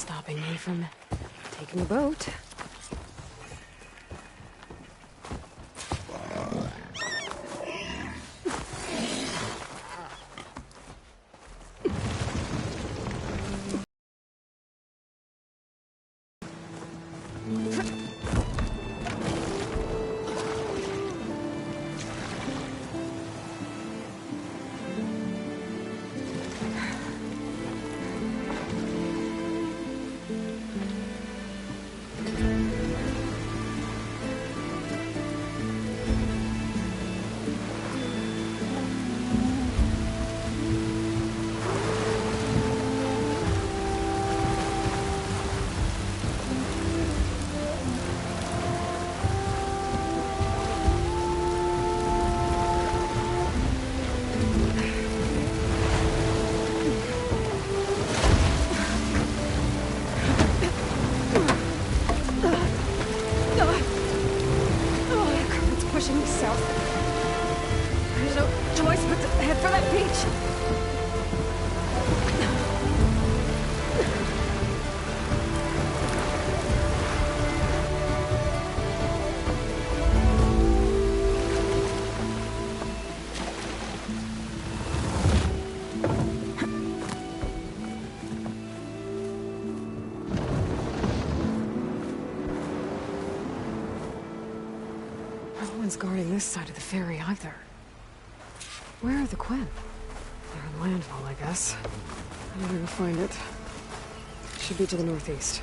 stopping me from taking a boat. No one's guarding this side of the ferry either. Where are the Quinn? They're on landfall, I guess. I don't know find it. Should be to the northeast.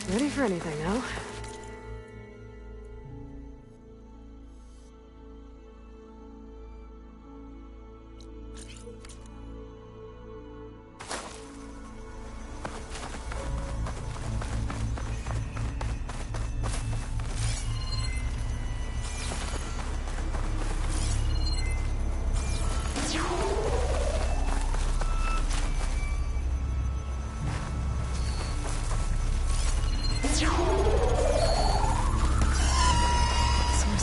Ready for anything, no? source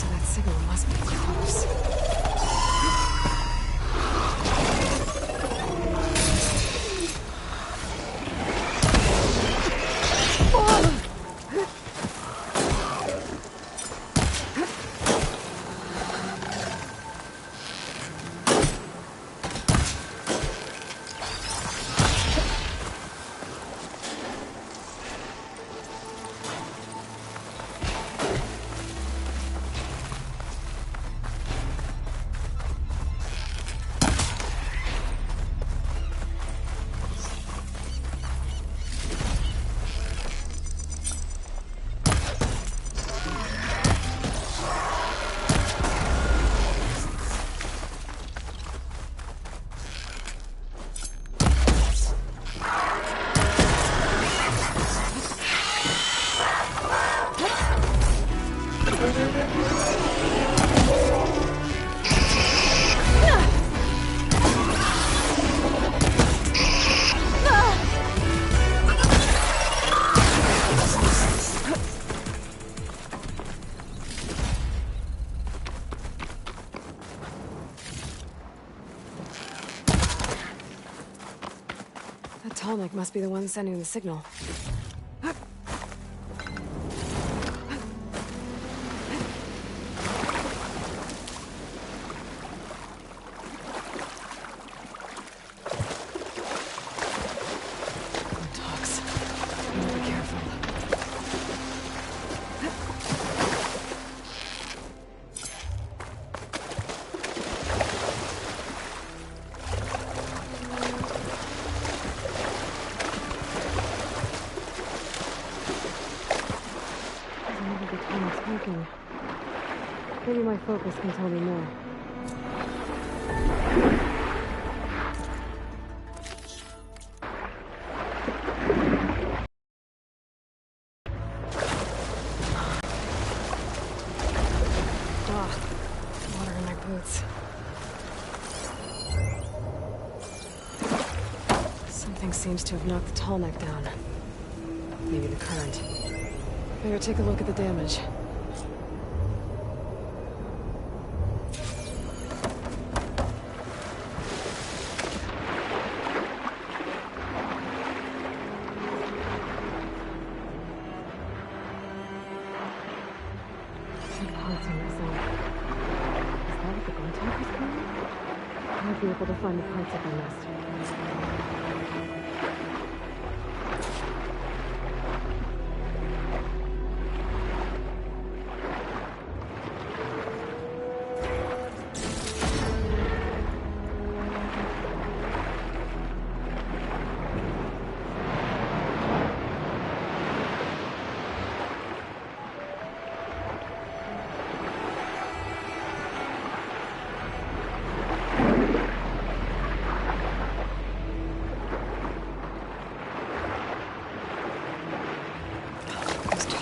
of that signal must be close. That Tallneck must be the one sending the signal. Maybe my focus can tell me more. Water in my boots. Something seems to have knocked the Tallneck down. Maybe the current. Better take a look at the damage. Be able to find the parts of the nest.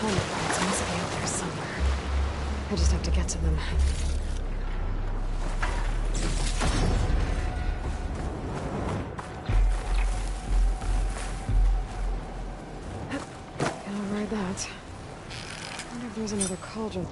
Must be out there somewhere. I just have to get to them. I'll ride that. I wonder if there's another cauldron.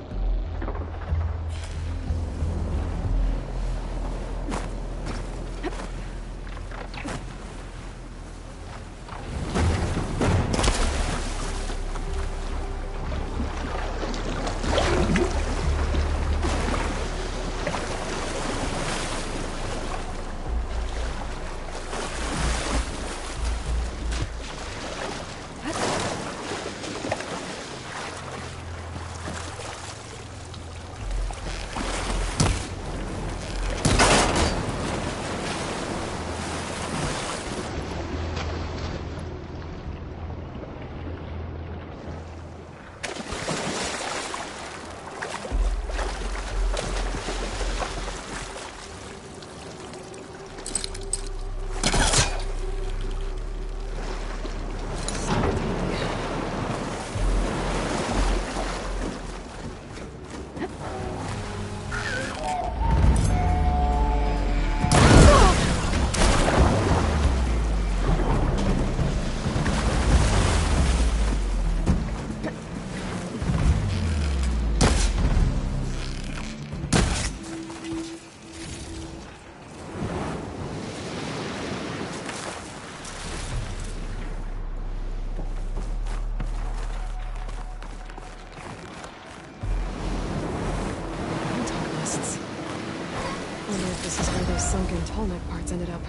these sunken tall neck parts ended up.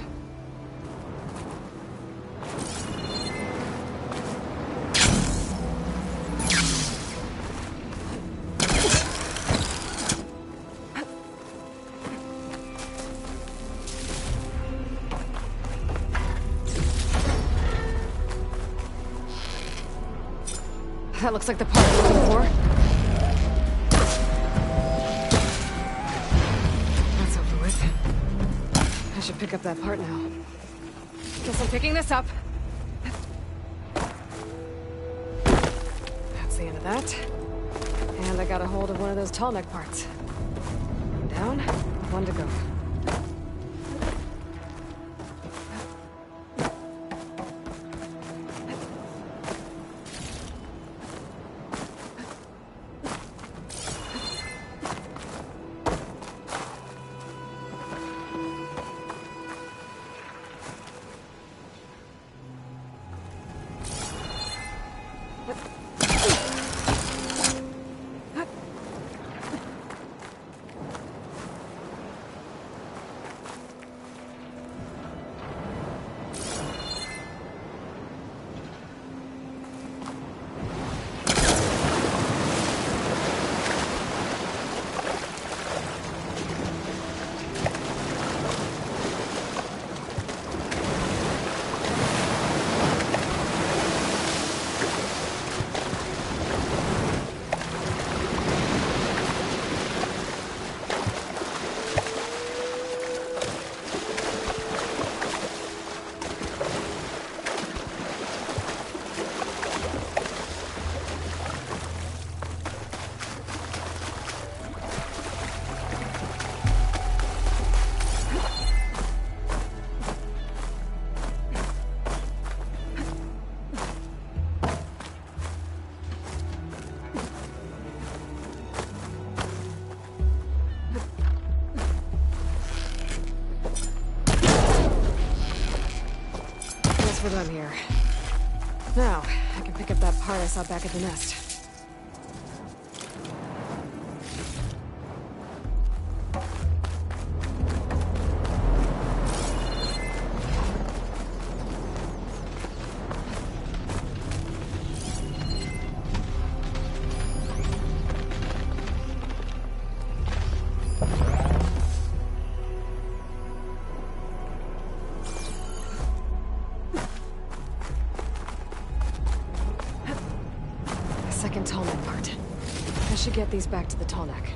That looks like the part I'm looking for. That's over with. I should pick up that part now. Guess I'm picking this up. That's the end of that. And I got a hold of one of those tall neck parts. One down, one to go. We're done here. Now, I can pick up that part I saw back at the nest. Second tall neck part. I should get these back to the tall neck.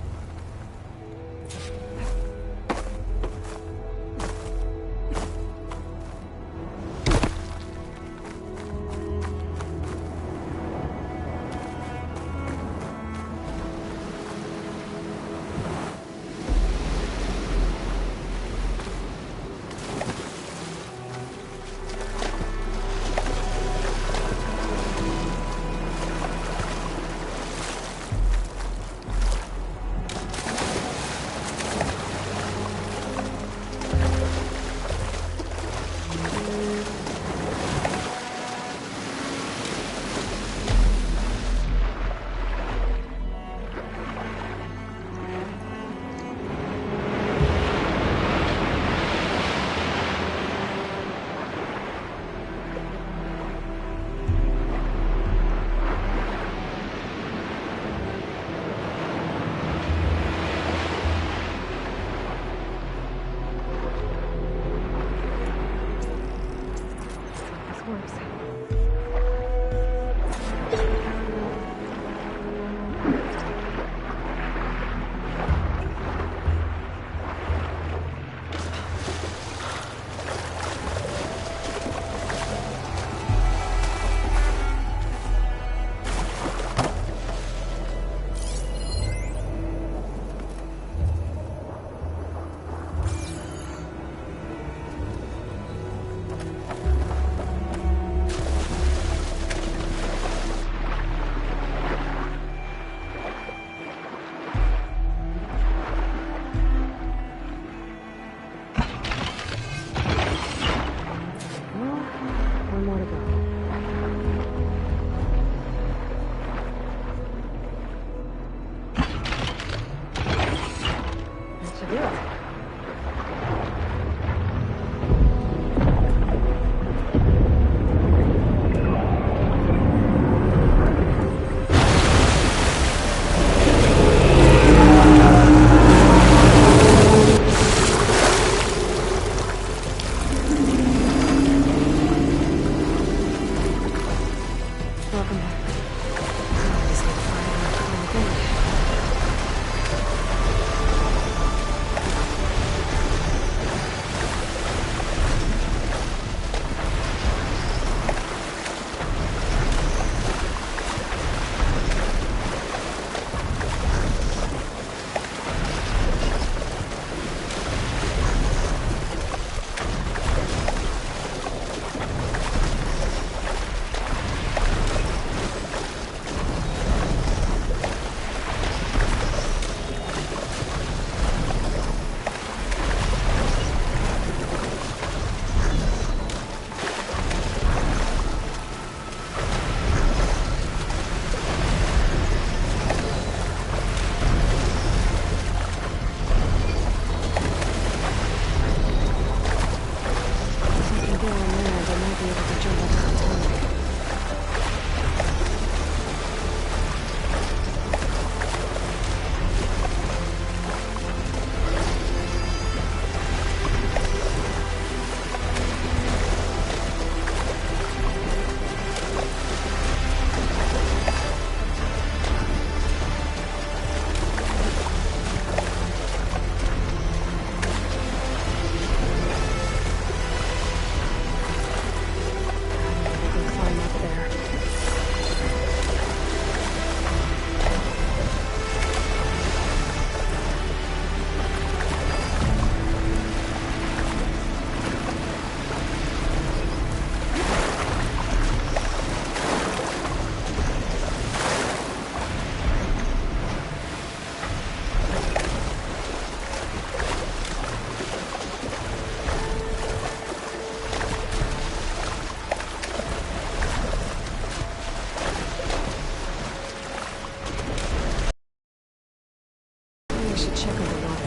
should check underwater.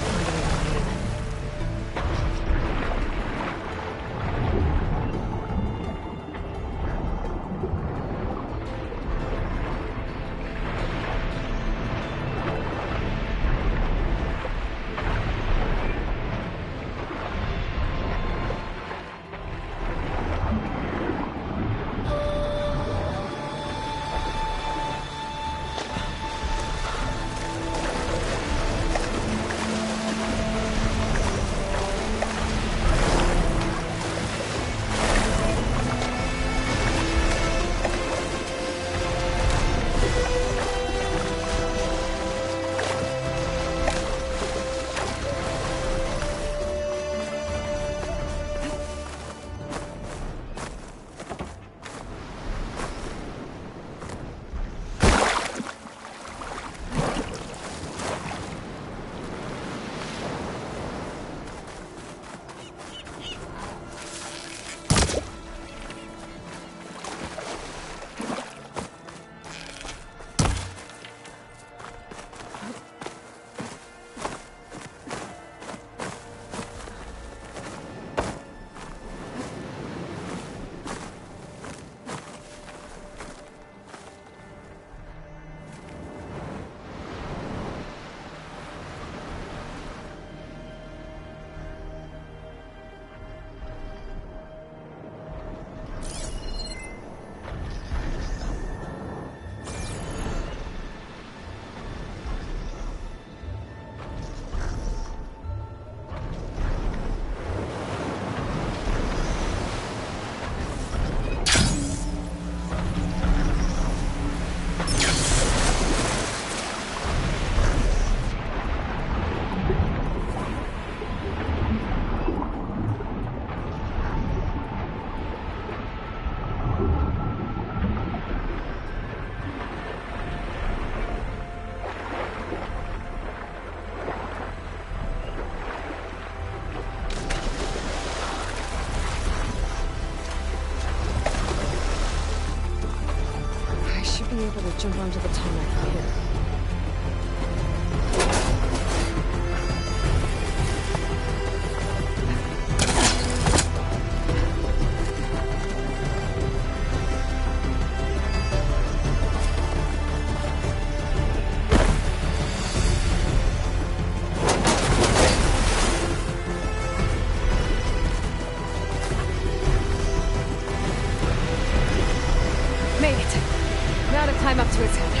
Find a way to get in. Be able to jump onto the tunnel from here. Made it. Now to climb up to its head.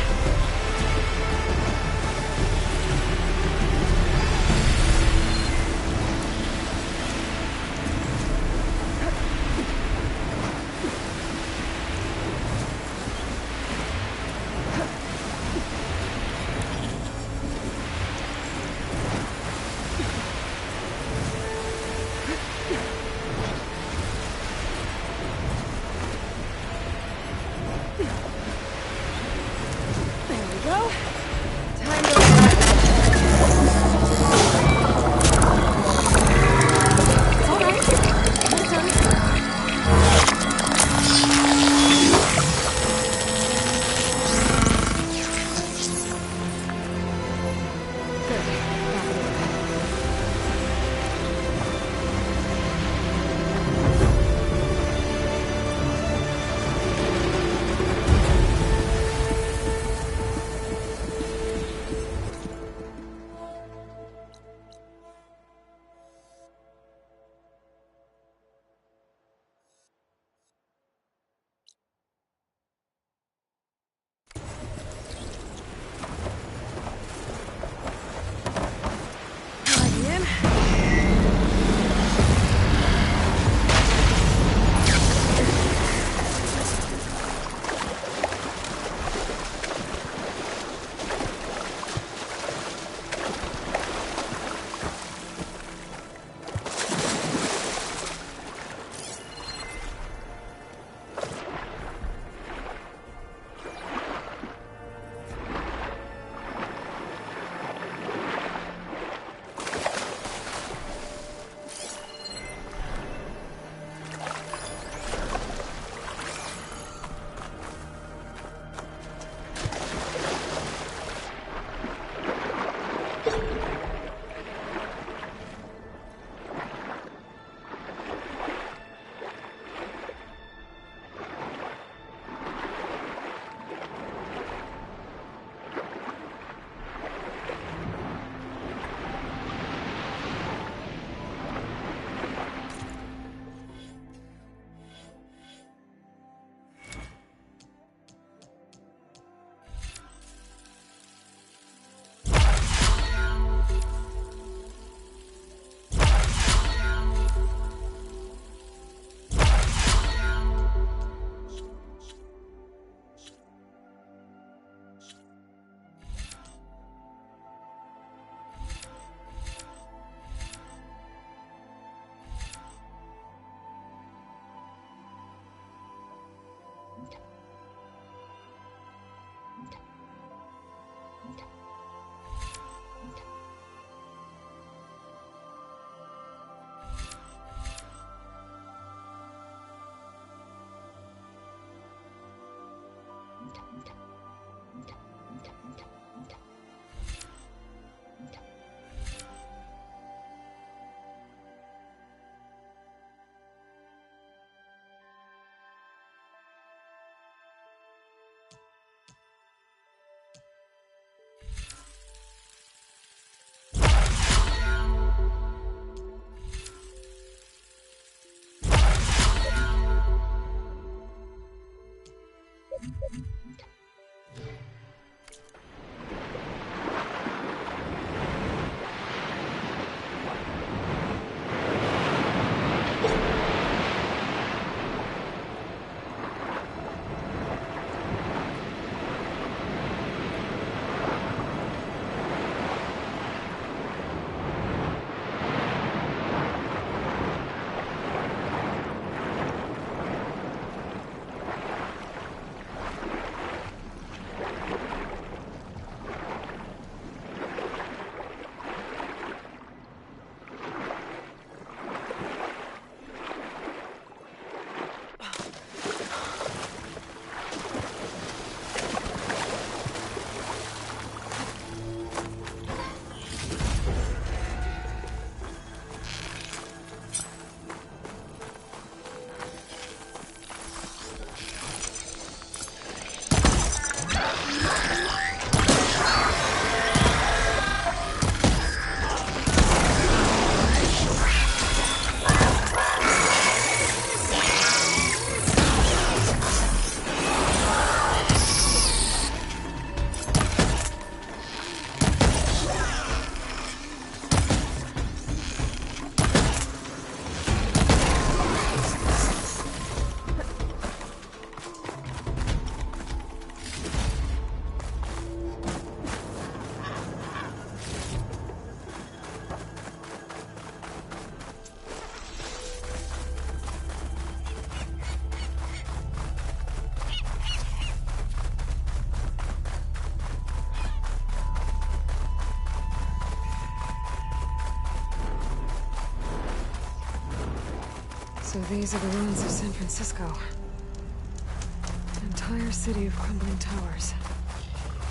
So these are the ruins of San Francisco. An entire city of crumbling towers.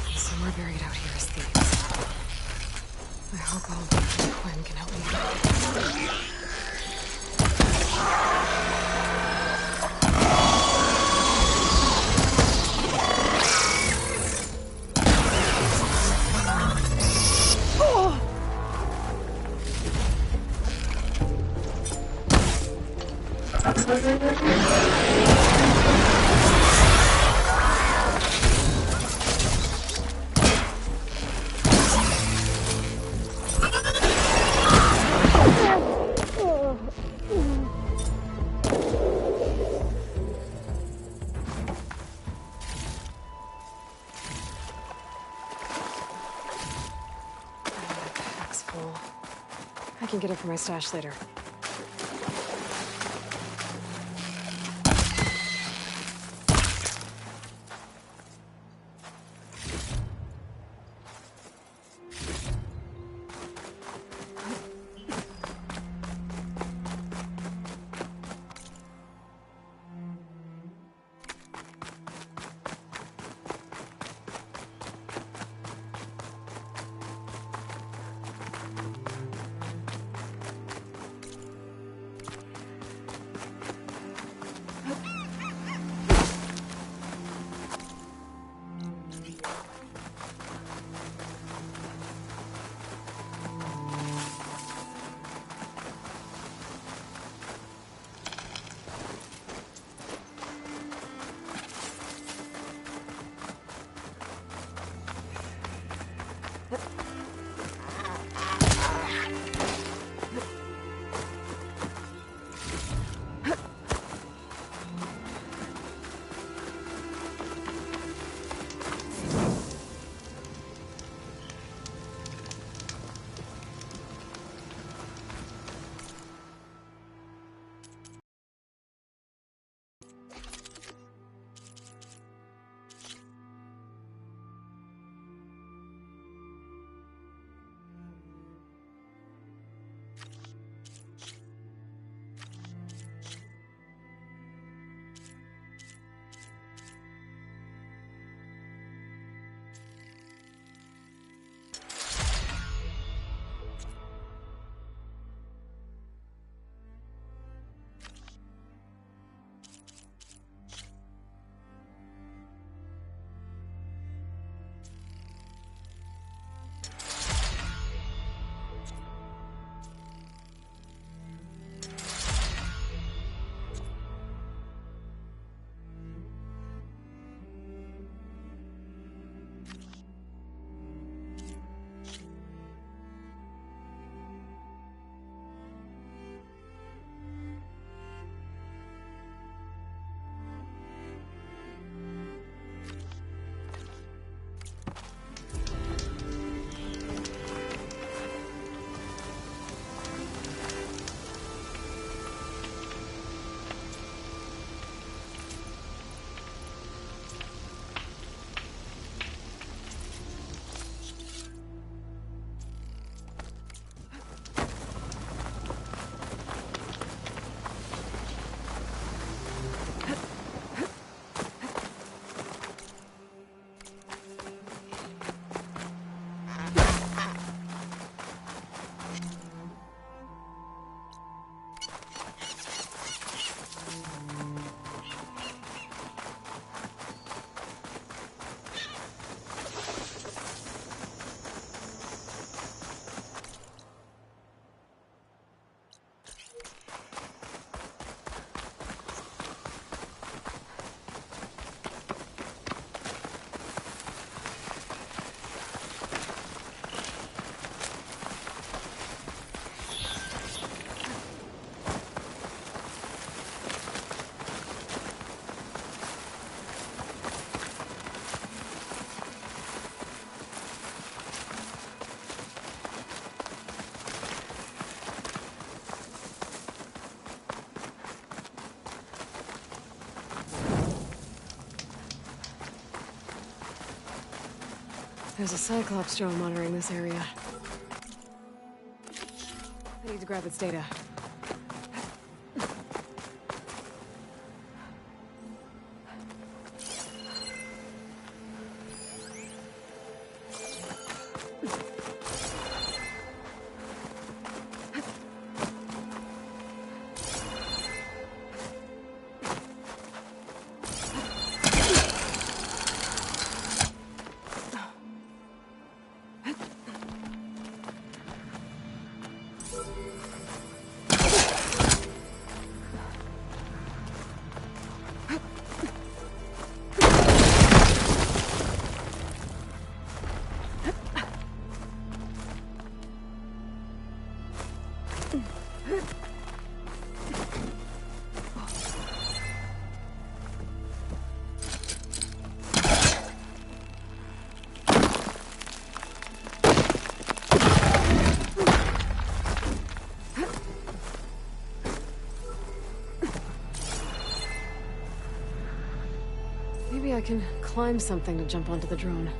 And somewhere buried out here is Thebes. I hope Albert and Quinn can help me find it. Pack's full. I can get it for my stash later. There's a Cyclops drone monitoring this area. I need to grab its data. can climb something to jump onto the drone.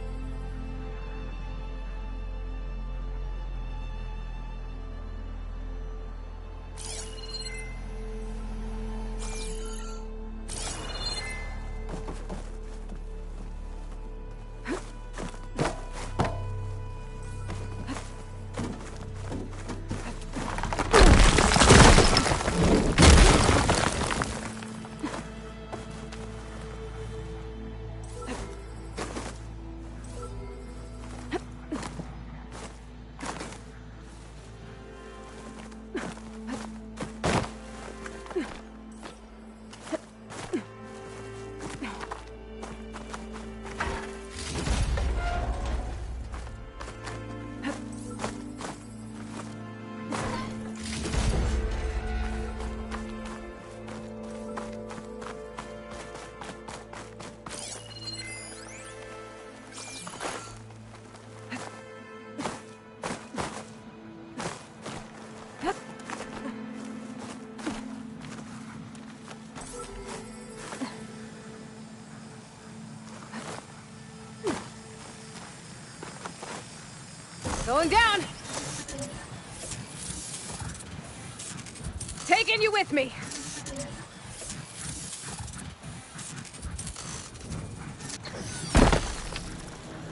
Going down! Taking you with me!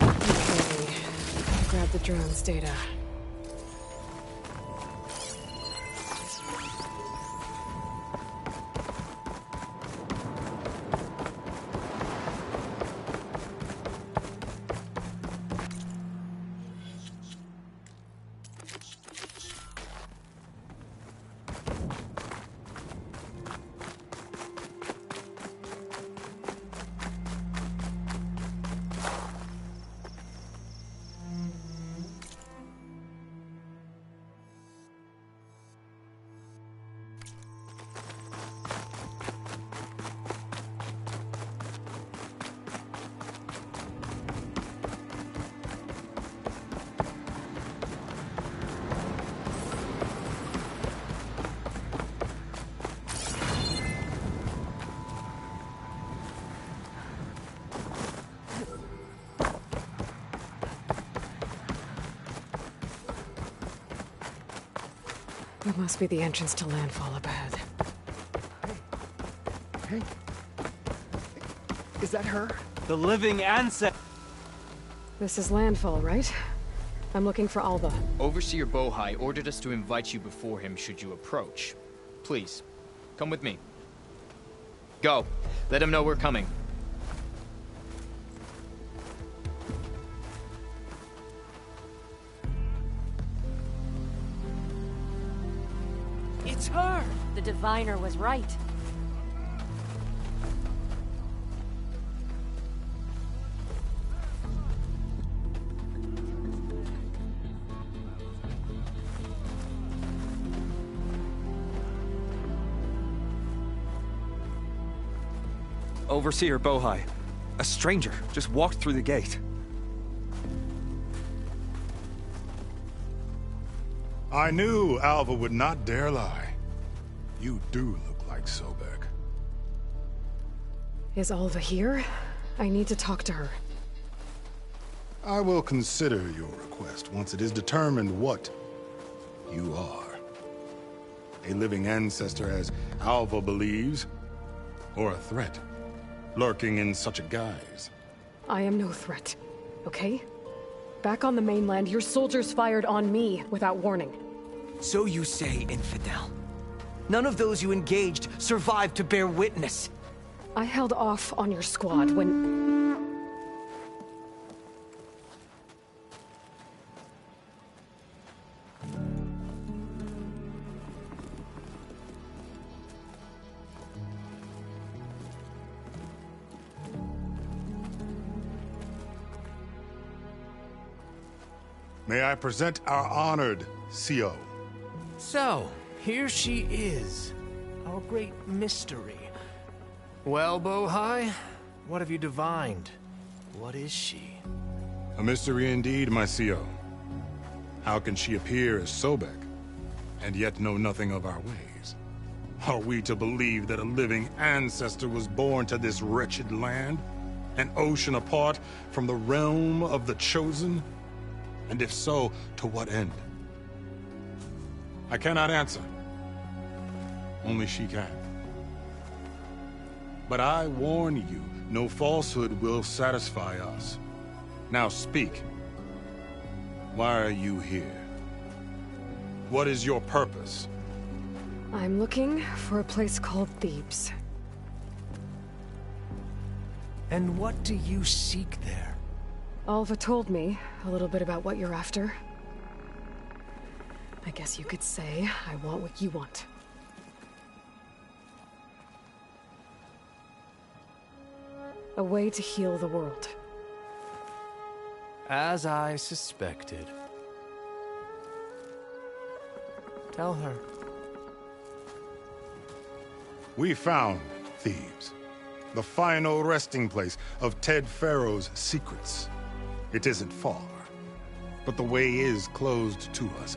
Okay. Grab the drone's data. That must be the entrance to landfall up ahead. Hey. Is that her? The living ancestor. This is landfall, right? I'm looking for Alva. Overseer Bohai ordered us to invite you before him should you approach. Please, come with me. Go. Let him know we're coming. It's her! The diviner was right. Overseer Bohai. A stranger just walked through the gate. I knew Alva would not dare lie. You do look like Sobek. Is Alva here? I need to talk to her. I will consider your request once it is determined what you are. A living ancestor, as Alva believes, or a threat, lurking in such a guise. I am no threat, okay? Back on the mainland, your soldiers fired on me without warning. So you say, infidel. None of those you engaged survived to bear witness. I held off on your squad when... May I present our honored CO? So, here she is, our great mystery. Well, Bohai, what have you divined? What is she? A mystery indeed, my CO. How can she appear as Sobek, and yet know nothing of our ways? Are we to believe that a living ancestor was born to this wretched land? An ocean apart from the realm of the Chosen? And if so, to what end? I cannot answer. Only she can. But I warn you, no falsehood will satisfy us. Now speak. Why are you here? What is your purpose? I'm looking for a place called Thebes. And what do you seek there? Alva told me a little bit about what you're after. I guess you could say I want what you want. A way to heal the world. As I suspected. Tell her. We found Thebes, the final resting place of Ted Pharaoh's secrets. It isn't far, but the way is closed to us.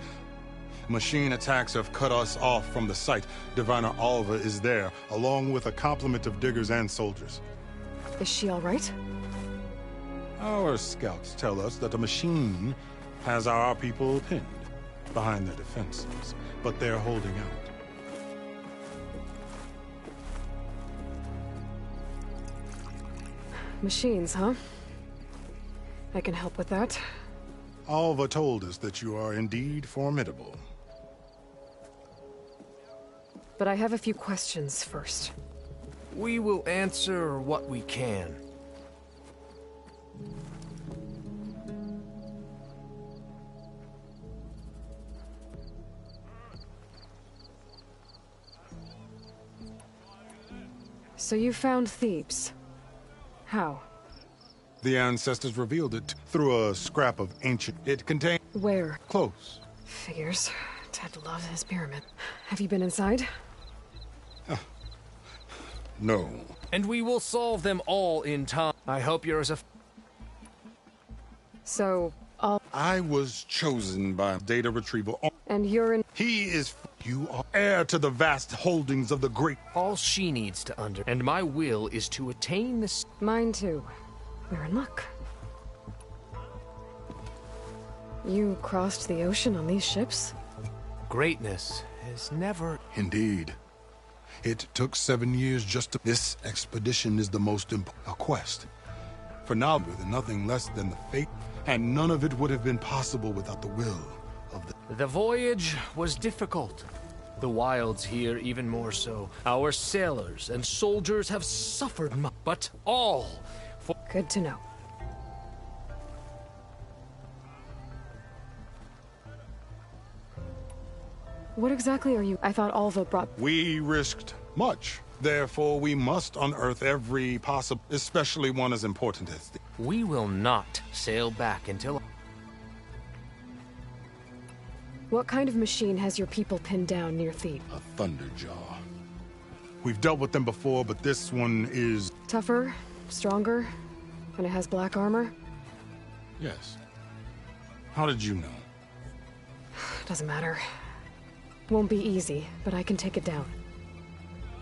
Machine attacks have cut us off from the site. Diviner Alva is there, along with a complement of diggers and soldiers. Is she all right? Our scouts tell us that a machine has our people pinned behind their defenses, but they're holding out. Machines, huh? I can help with that. Alva told us that you are indeed formidable. But I have a few questions first. We will answer what we can. So you found Thebes. How? The ancestors revealed it through a scrap of ancient. It contained... Where? Close. Figures. Ted loves his pyramid. Have you been inside? No. And we will solve them all in time. I hope you're as a... So, I was chosen by data retrieval. and you're in... He is... You are heir to the vast holdings of the great... All she needs to and my will is to attain this... Mine too. We're in luck. You crossed the ocean on these ships? Greatness is never... Indeed. It took 7 years just to... This expedition is the most important quest. For now, nothing less than the fate, and none of it would have been possible without the will of the... The voyage was difficult. The wilds here even more so. Our sailors and soldiers have suffered much, but all for... Good to know. What exactly are you... I thought Alva brought... We risked much. Therefore, we must unearth every possible... especially one as important as the... We will not sail back until... What kind of machine has your people pinned down near Thebes? A Thunderjaw. We've dealt with them before, but this one is... Tougher? Stronger? And it has black armor? Yes. How did you know? Doesn't matter. Won't be easy, but I can take it down.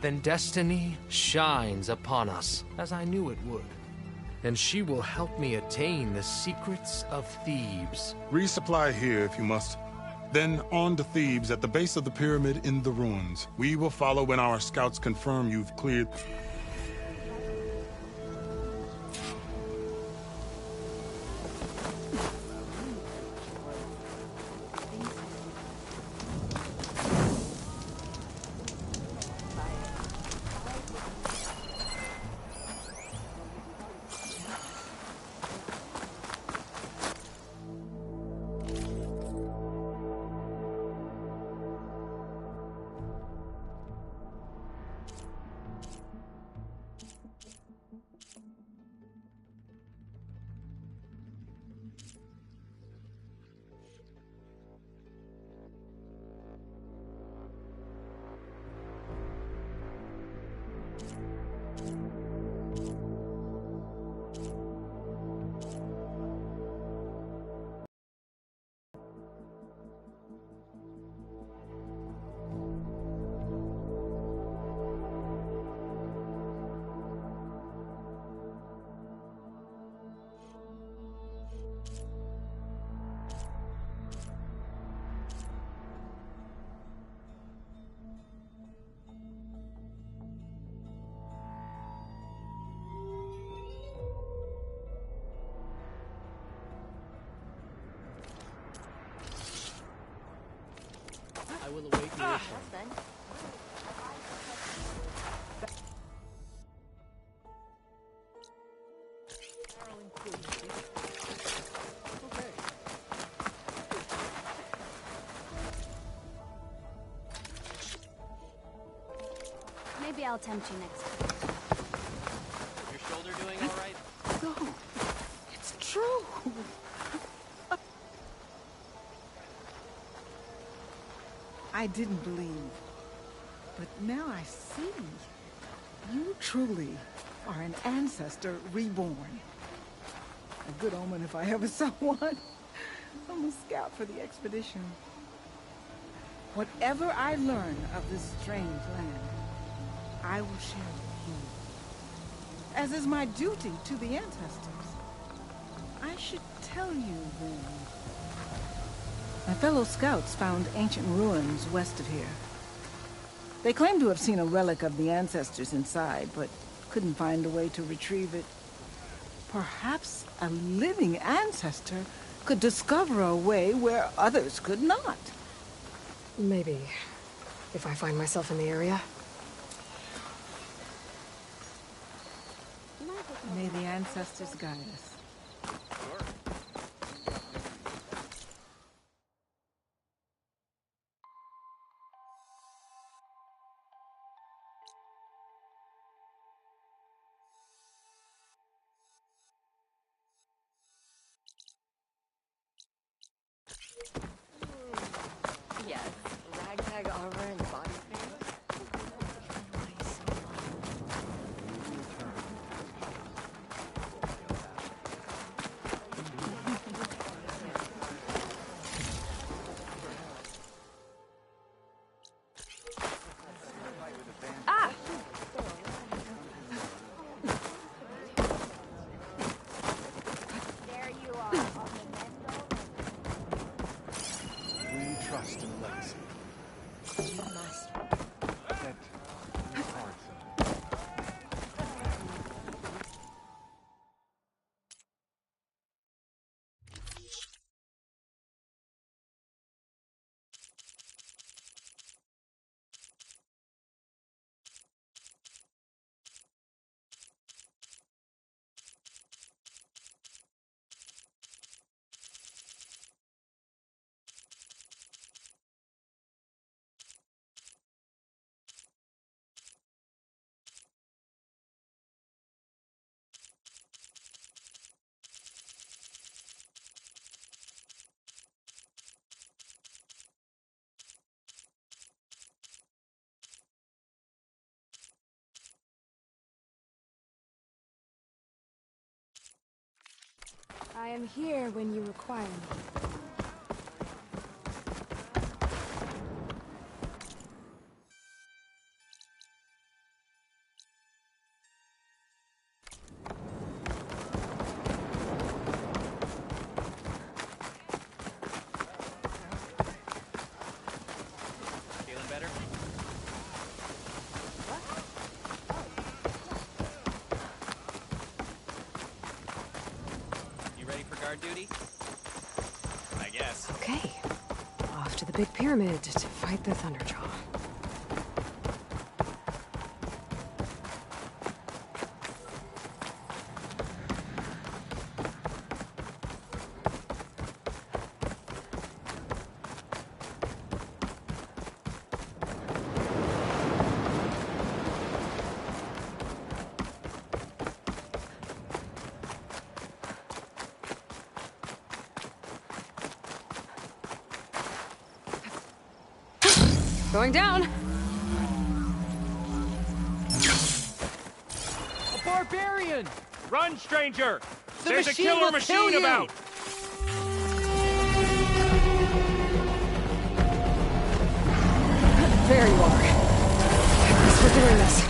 Then destiny shines upon us, as I knew it would. And she will help me attain the secrets of Thebes. Resupply here if you must. Then on to Thebes at the base of the pyramid in the ruins. We will follow when our scouts confirm you've cleared... will awaken your soul. Maybe I'll tempt you next time. Your shoulder doing all right? No, it's true. I didn't believe, but now I see. You truly are an ancestor reborn. A good omen if I ever saw one. I'm a scout for the expedition. Whatever I learn of this strange land, I will share with you. As is my duty to the ancestors. I should tell you then. My fellow scouts found ancient ruins west of here. They claim to have seen a relic of the ancestors inside, but couldn't find a way to retrieve it. Perhaps a living ancestor could discover a way where others could not. Maybe, if I find myself in the area. May the ancestors guide us. Yes, ragtag armor and body paint. There you are. We trust in legacy. You must. That you are so. I am here when you require me. Feeling better? You ready for guard duty? I guess. Okay, off to the big pyramid to fight the Thunderjaw. Going down. A barbarian! Run, stranger! The There's a machine killer will kill machine you! about! There you are. Guess we're doing this.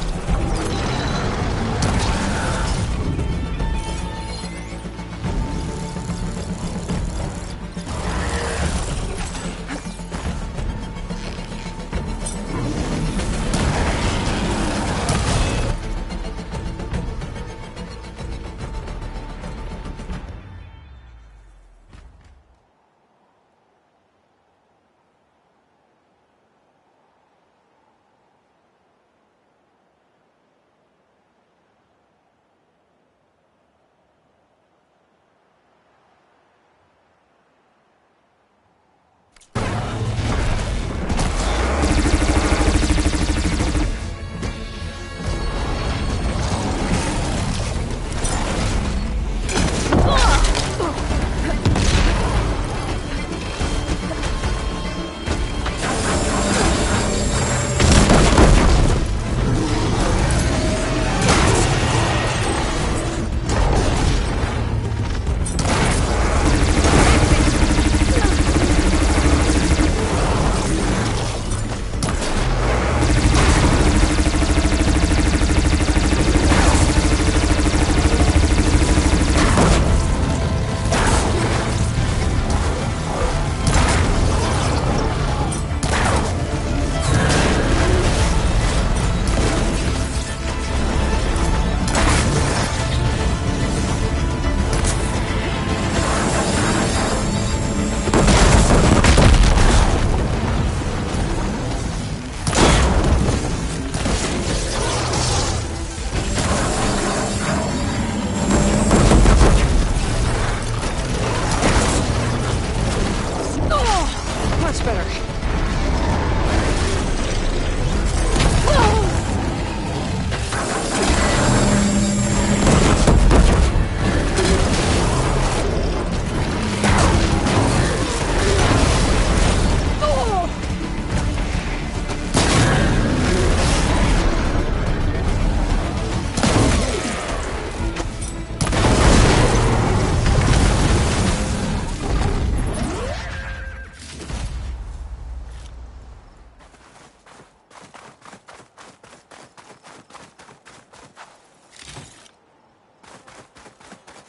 better.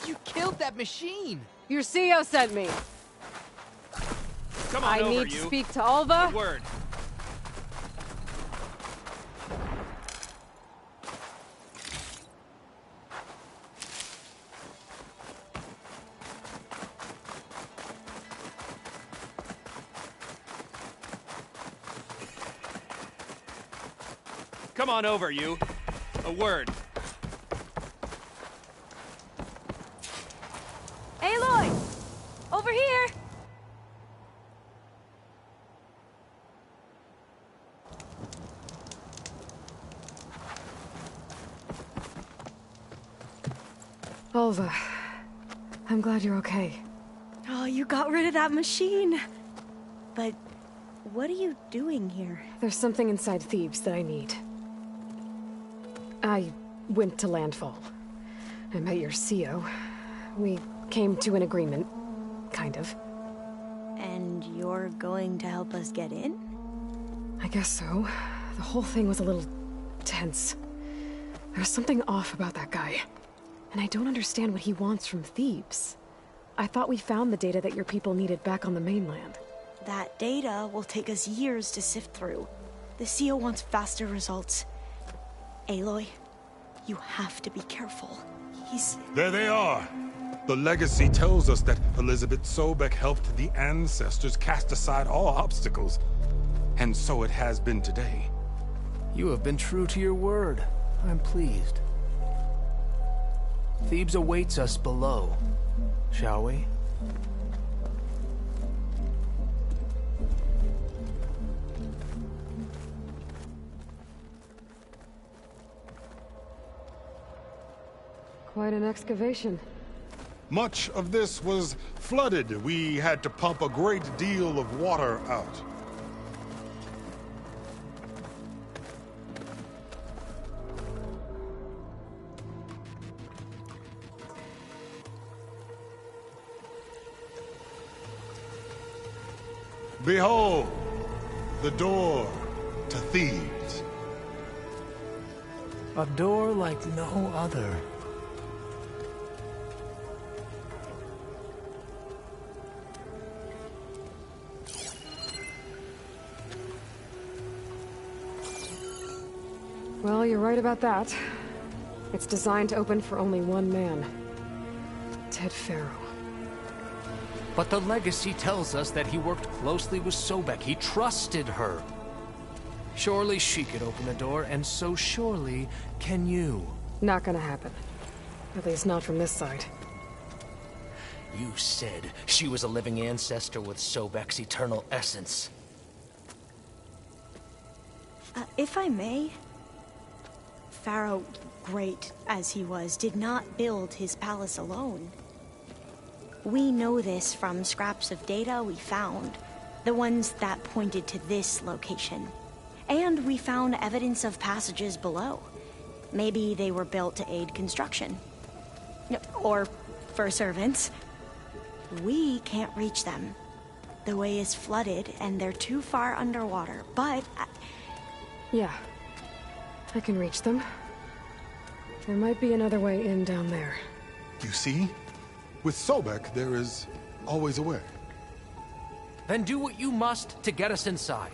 You killed that machine! Your CEO sent me. Come on I over, need to you. speak to Alva. Good word. Come on over, you. A word. Aloy! Over here! Alva, I'm glad you're okay. Oh, you got rid of that machine. But what are you doing here? There's something inside Thebes that I need. I went to Landfall. I met your CEO. We came to an agreement, kind of. And you're going to help us get in? I guess so. The whole thing was a little tense. There's something off about that guy. And I don't understand what he wants from Thebes. I thought we found the data that your people needed back on the mainland. That data will take us years to sift through. The CEO wants faster results. Aloy, you have to be careful. There they are. The legacy tells us that Elizabeth Sobek helped the ancestors cast aside all obstacles. And so it has been today. You have been true to your word. I'm pleased. Thebes awaits us below. Shall we? Quite an excavation. Much of this was flooded. We had to pump a great deal of water out. Behold, the door to Thebes. A door like no other. Well, you're right about that. It's designed to open for only one man. Ted Pharaoh. But the legacy tells us that he worked closely with Sobek. He trusted her. Surely she could open the door, and so surely can you. Not gonna happen. At least not from this side. You said she was a living ancestor with Sobek's eternal essence. If I may, Pharaoh, great as he was, did not build his palace alone. We know this from scraps of data we found, the ones that pointed to this location. And we found evidence of passages below. Maybe they were built to aid construction. Or for servants. We can't reach them. The way is flooded and they're too far underwater, but... Yeah. I can reach them. There might be another way in down there. You see? With Sobek, there is always a way. Then do what you must to get us inside.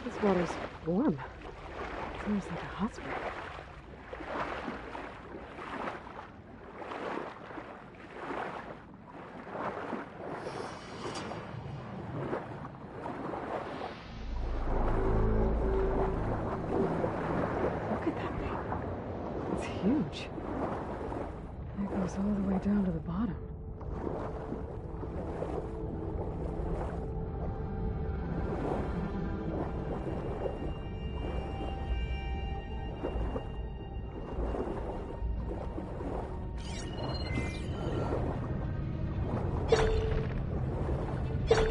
This water's warm. Seems like a hospital. goes all the way down to the bottom.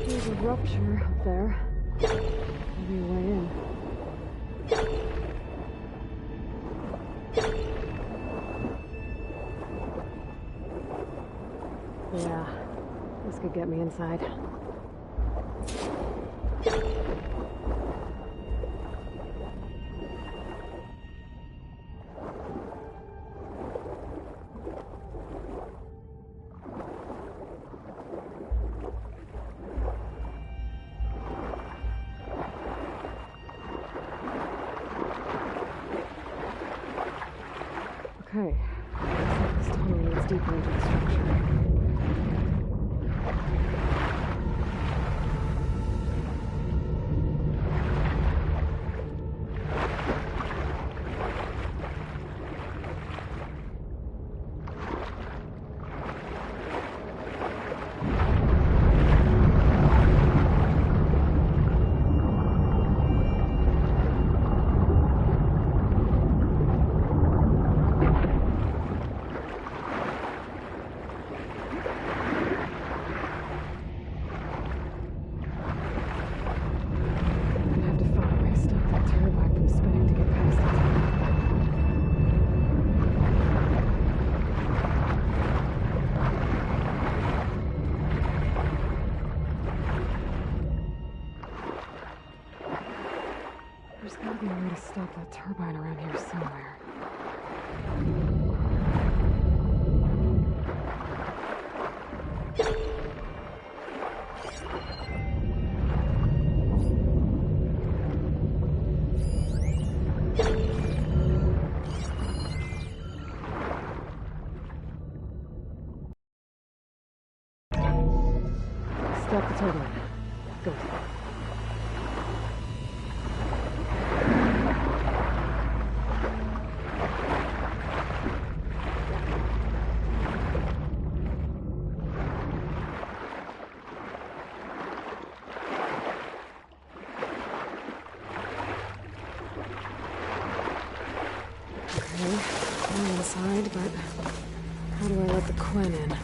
There's a rupture up there. Maybe a way in. Yeah, this could get me inside. Okay, this tunnel leads deeper into the structure. There's gotta be a way to stop that turbine around here somewhere. Stop the turbine. Go. Okay, I'm inside, but how do I let the Quinn in?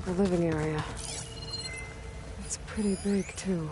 The living area. It's pretty big, too.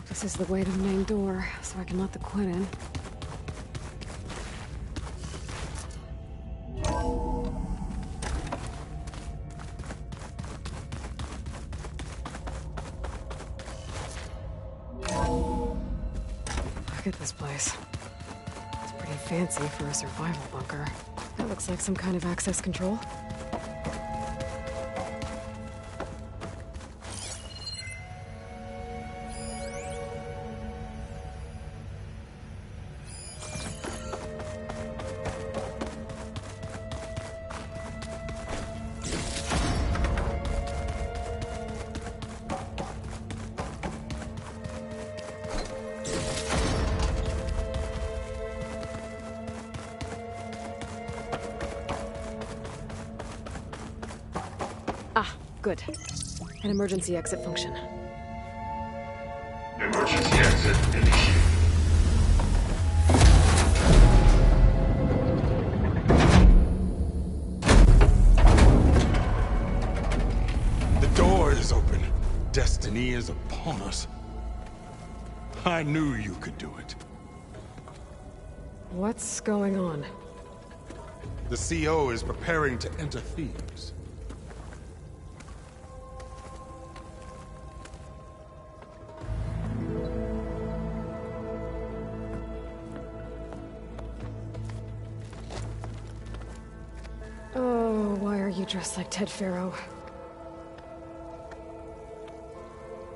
This is the way to the main door, so I can let the Quinn in. Look at this place. It's pretty fancy for a survival bunker. That looks like some kind of access control. Good. An emergency exit function. Emergency exit initiated. The door is open. Destiny is upon us. I knew you could do it. What's going on? The CO is preparing to enter Thebes. Oh, why are you dressed like Ted Pharaoh?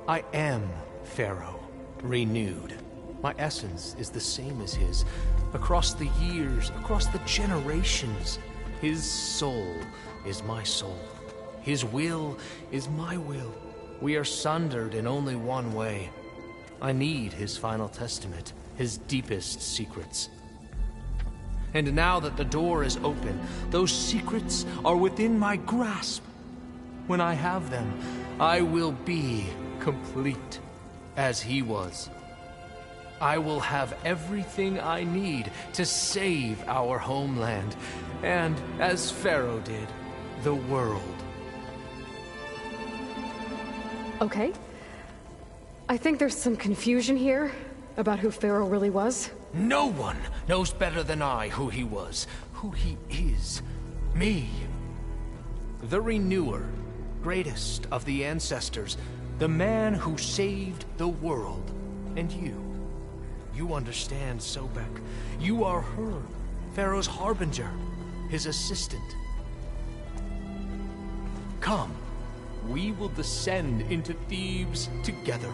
I am Pharaoh, renewed. My essence is the same as his. Across the years, across the generations, his soul is my soul. His will is my will. We are sundered in only one way. I need his final testament, his deepest secrets. And now that the door is open, those secrets are within my grasp. When I have them, I will be complete, as he was. I will have everything I need to save our homeland, and, as Pharaoh did, the world. Okay. I think there's some confusion here about who Pharaoh really was. No one knows better than I who he was, who he is. Me. The Renewer, greatest of the ancestors, the man who saved the world. And you. You understand, Sobek. You are her, Pharaoh's harbinger, his assistant. Come, we will descend into Thebes together,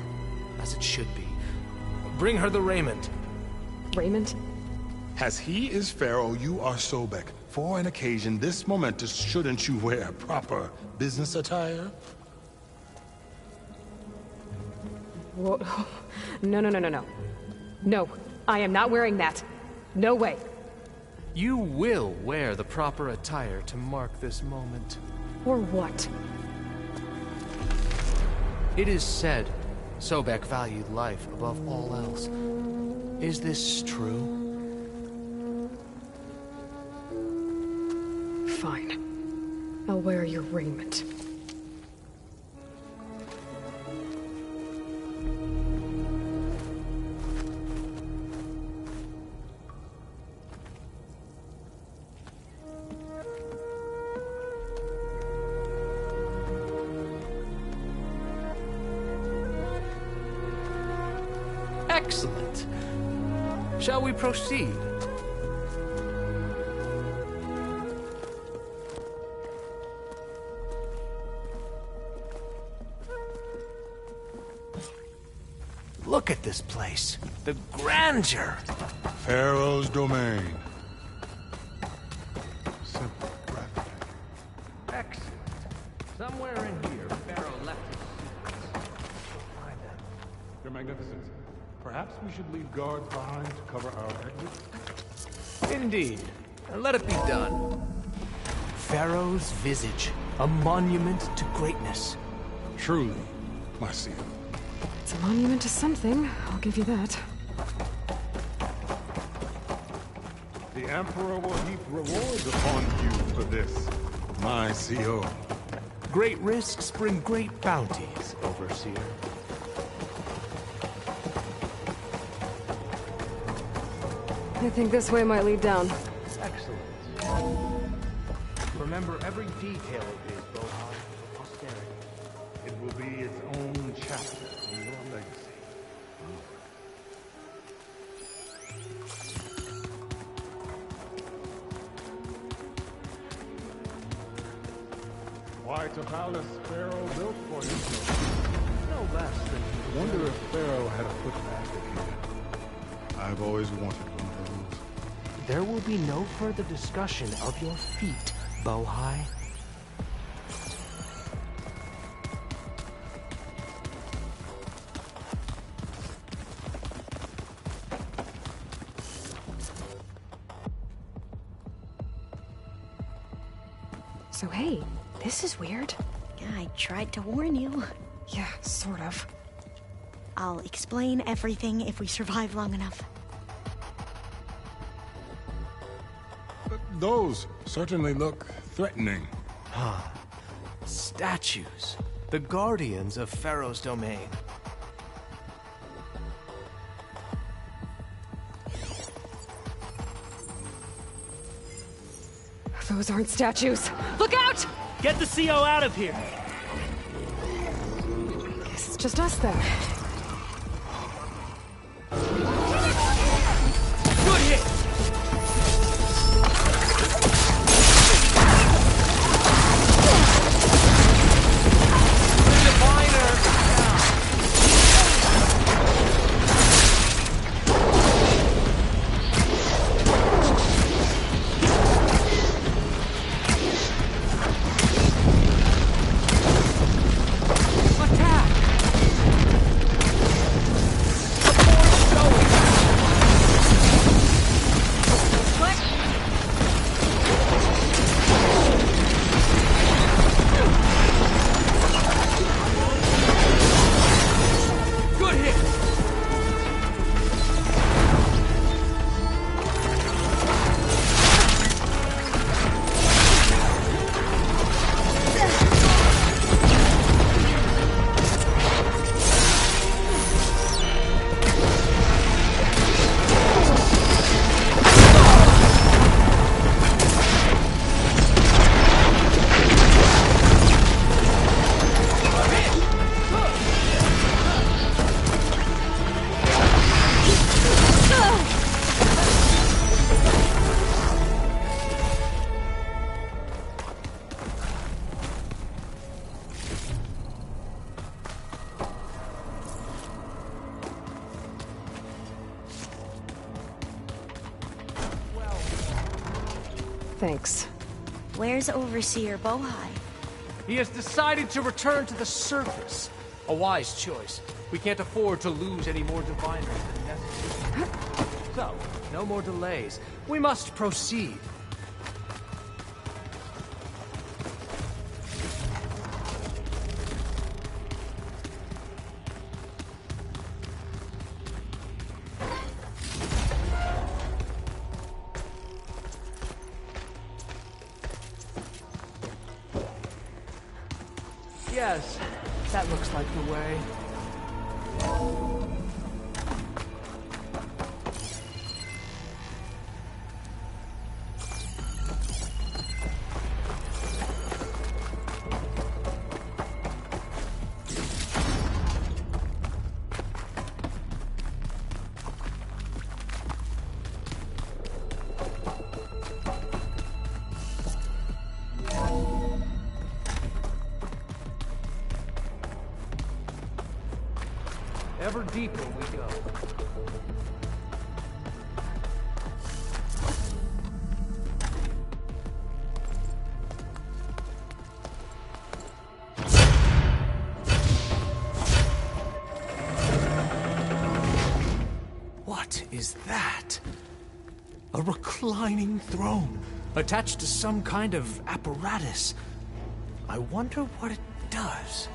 as it should be. Bring her the raiment. Raiment? As he is Pharaoh, you are Sobek. For an occasion this momentous, shouldn't you wear proper business attire? Whoa. No, no, no, no, no. No, I am not wearing that. No way. You will wear the proper attire to mark this moment. Or what? It is said Sobek valued life above all else. Is this true? Fine. I'll wear your raiment. Excellent. Shall we proceed? Look at this place. The grandeur. Pharaoh's domain. Simple, breathtaking. Excellent. Somewhere in here, Pharaoh left his secrets. We'll find them. Your Magnificence, perhaps we should leave guards behind to cover our exit? Indeed. Let it be done. Pharaoh's visage, a monument to greatness. Truly, my seal. It's a monument to something, I'll give you that. The Emperor will heap rewards upon you for this, my CO. Great risks bring great bounties, Overseer. I think this way might lead down. Excellent. Remember every detail of his, Bohai, for posterity. It will be its own chapter in your legacy. Quite a palace Pharaoh built for himself. No less than he Wonder if Pharaoh had a foot basket here. I've always wanted one of those. There will be no further discussion of your feet, Bohai. So hey, this is weird. I tried to warn you. Yeah, sort of. I'll explain everything if we survive long enough. Those certainly look threatening. Statues. The guardians of Pharaoh's domain. Those aren't statues. Look out! Get the CO out of here! Guess it's just us then. Good hit! Thanks. Where's Overseer Bohai? He has decided to return to the surface. A wise choice. We can't afford to lose any more diviners than necessary. So, no more delays. We must proceed. Yes, that looks like the way. Ever deeper we go. What is that? A reclining throne, attached to some kind of apparatus. I wonder what it does.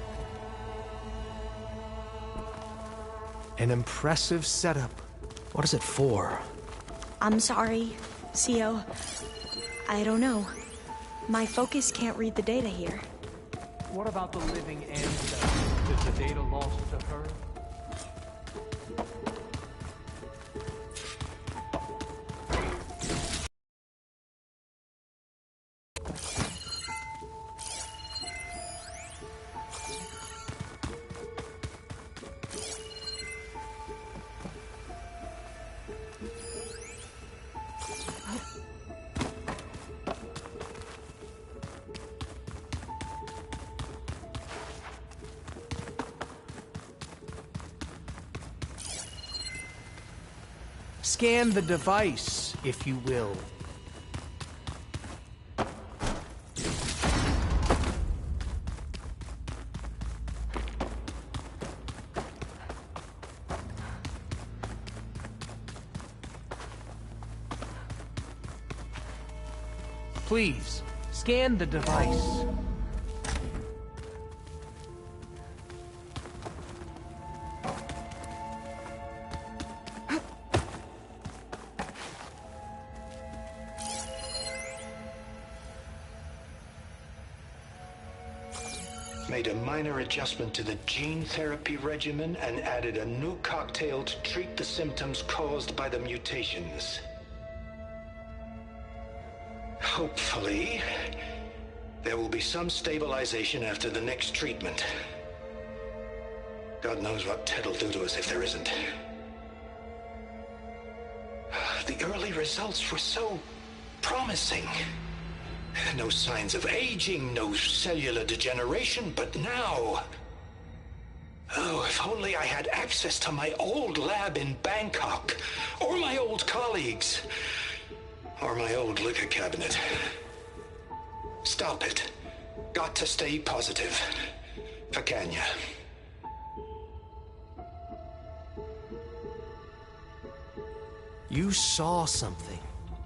An impressive setup. What is it for? I'm sorry, CO. I don't know. My focus can't read the data here. What about the living ancestor? Is the data lost to her? Scan the device, if you will. Please, scan the device. made a minor adjustment to the gene therapy regimen and added a new cocktail to treat the symptoms caused by the mutations. Hopefully, there will be some stabilization after the next treatment. God knows what Ted'll do to us if there isn't. The early results were so promising. No signs of aging, no cellular degeneration, but now... Oh, if only I had access to my old lab in Bangkok, or my old colleagues, or my old liquor cabinet. Stop it. Got to stay positive. For Kenya. You saw something.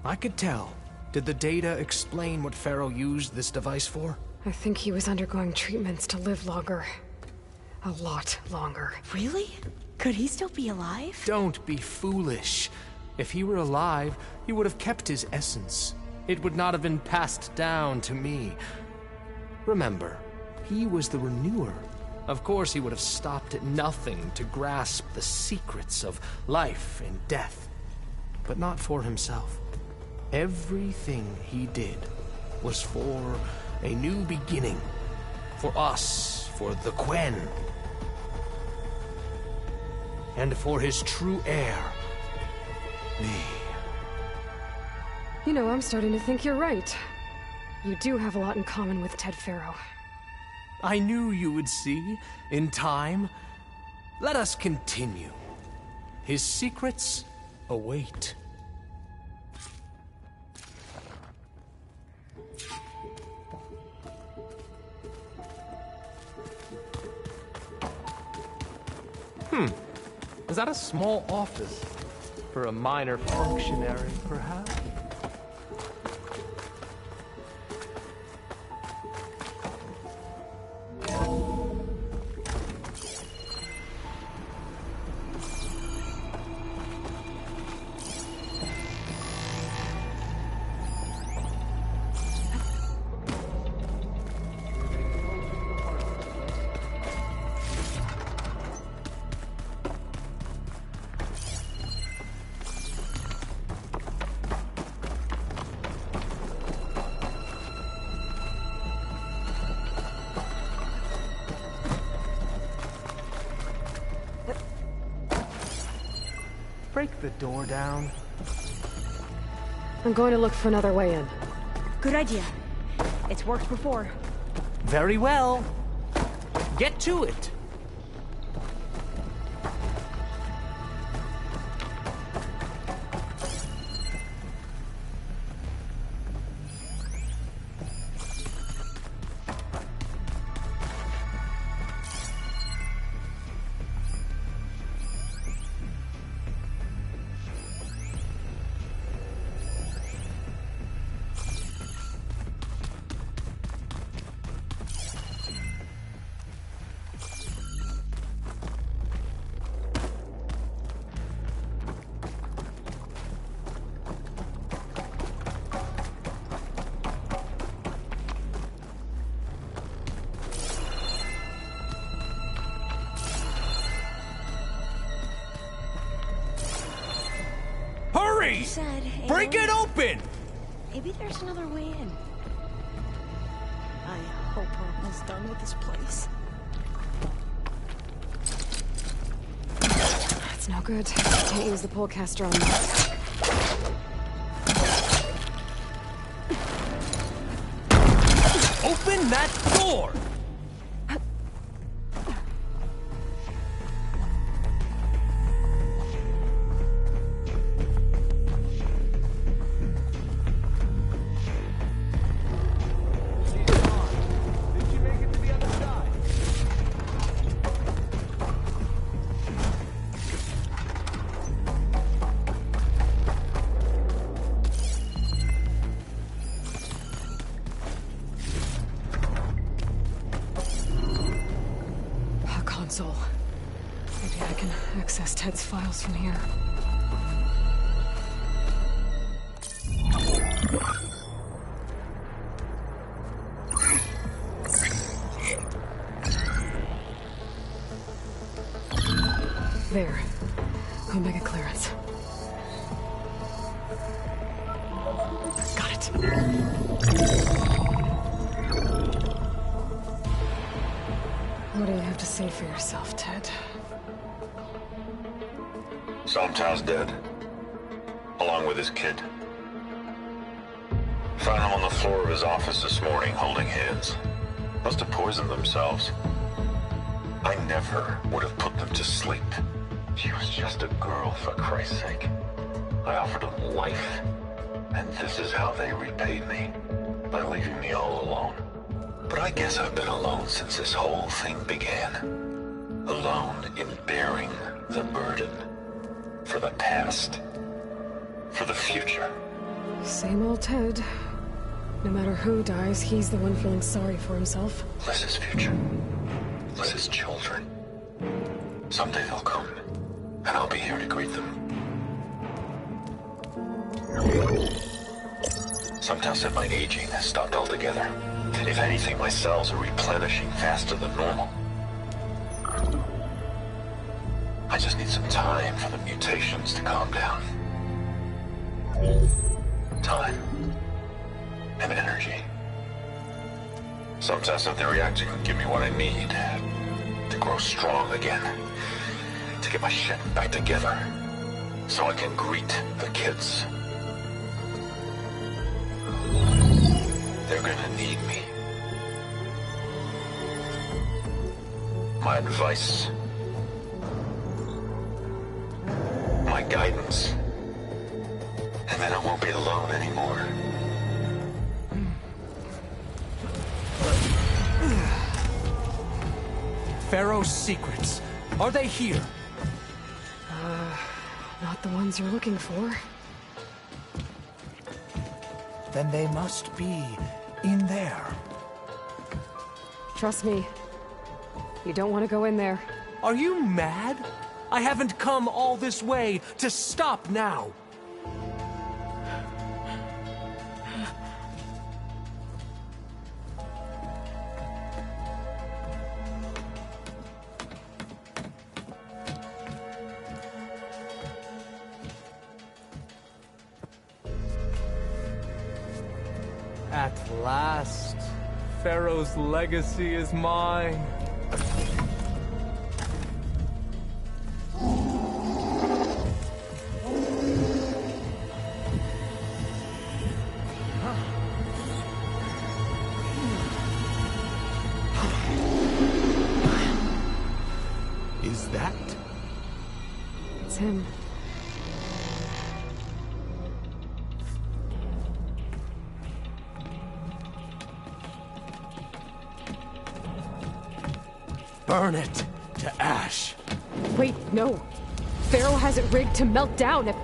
I could tell. Did the data explain what Pharaoh used this device for? I think he was undergoing treatments to live longer. A lot longer. Really? Could he still be alive? Don't be foolish. If he were alive, he would have kept his essence. It would not have been passed down to me. Remember, he was the renewer. Of course he would have stopped at nothing to grasp the secrets of life and death. But not for himself. Everything he did was for a new beginning. For us, for the Quen. And for his true heir, me. You know, I'm starting to think you're right. You do have a lot in common with Ted Pharaoh. I knew you would see, in time. Let us continue. His secrets await. Is that a small office? For a minor functionary, perhaps? Break the door down. I'm going to look for another way in. Good idea. It's worked before. Very well. Get to it. You said, Break it open! Maybe there's another way in. I hope we're almost done with this place. That's no good. Can't use the pullcaster on that. Open that door! Maybe I can access Ted's files from here. clearance. Got it. What do you have to say for yourself, Ted? Sometown's dead. Along with his kid. Found him on the floor of his office this morning, holding hands. Must have poisoned themselves. I never would have put them to sleep. She was just a girl, for Christ's sake. I offered them life, and this is how they repaid me, by leaving me all alone. But I guess I've been alone since this whole thing began. Alone in bearing the burden. For the past. For the future. Same old Ted. No matter who dies, he's the one feeling sorry for himself. Liz's future. Liz's children. Someday they'll come, and I'll be here to greet them. Sometimes said my aging has stopped altogether. If anything, my cells are replenishing faster than normal. I just need some time for the mutations to calm down. Time. And energy. Sometimes the reactor can give me what I need to grow strong again. To get my shit back together. So I can greet the kids. They're gonna need me. My advice. My guidance. And then I won't be alone anymore. Pharaoh's secrets. Are they here? Not the ones you're looking for. Then they must be in there. Trust me. You don't want to go in there. Are you mad? I haven't come all this way to stop now. At last, Pharaoh's legacy is mine. Is that? It's him. Burn it to ash. Wait, no. Pharaoh has it rigged to melt down if...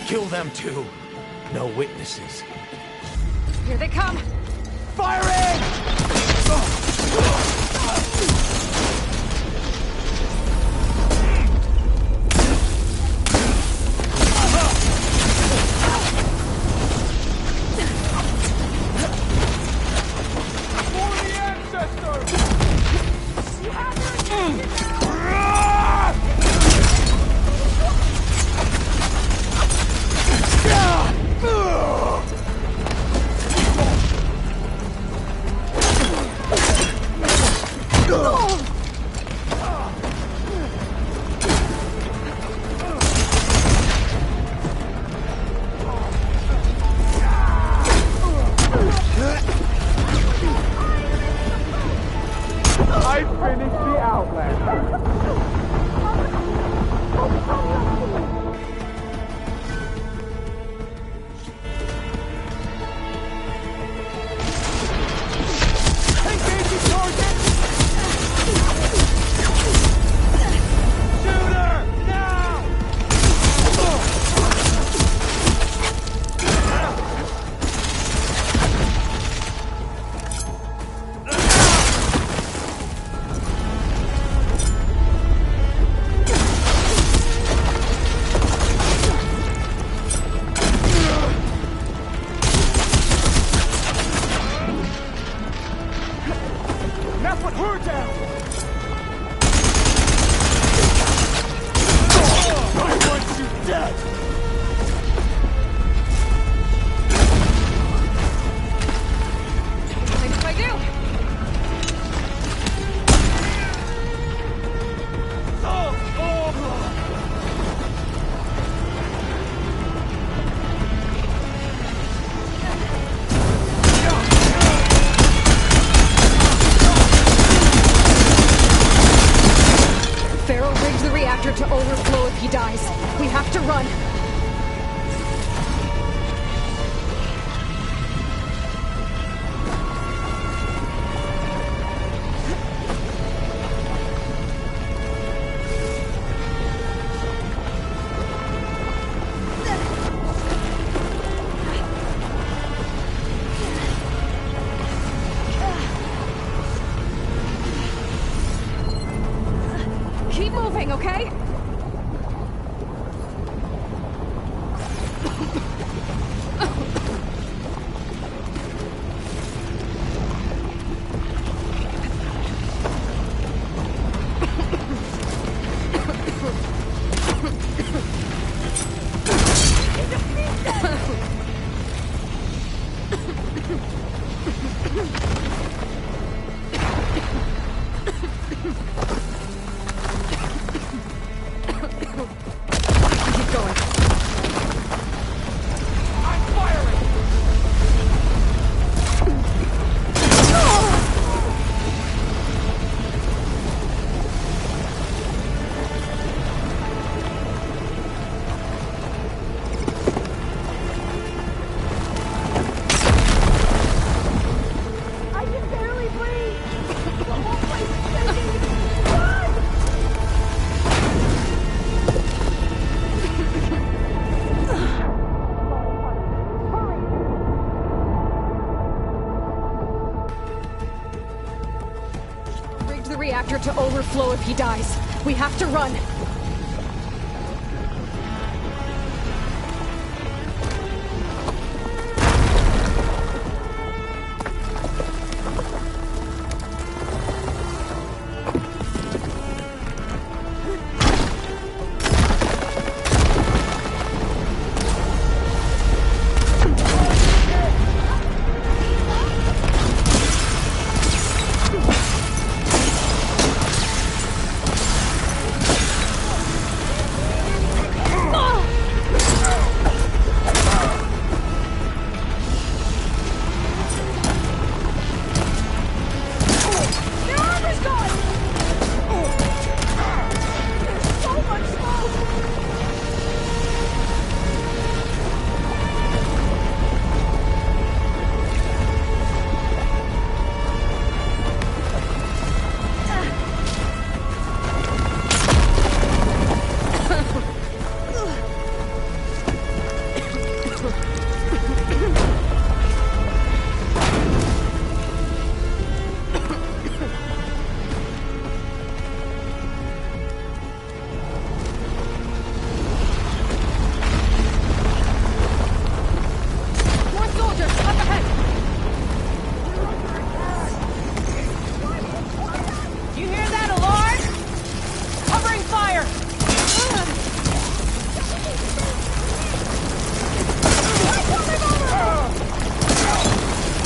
Kill them too. No witnesses. Here they come! Firing! reactor to overflow if he dies. We have to run. Keep moving, okay? Keep going. I'm firing! I can barely breathe! The whole place is shaking! Run! Rigged the reactor to overflow if he dies. We have to run. Their armor's gone! There's so much smoke! More soldiers, up ahead! You hear that alarm? Covering fire!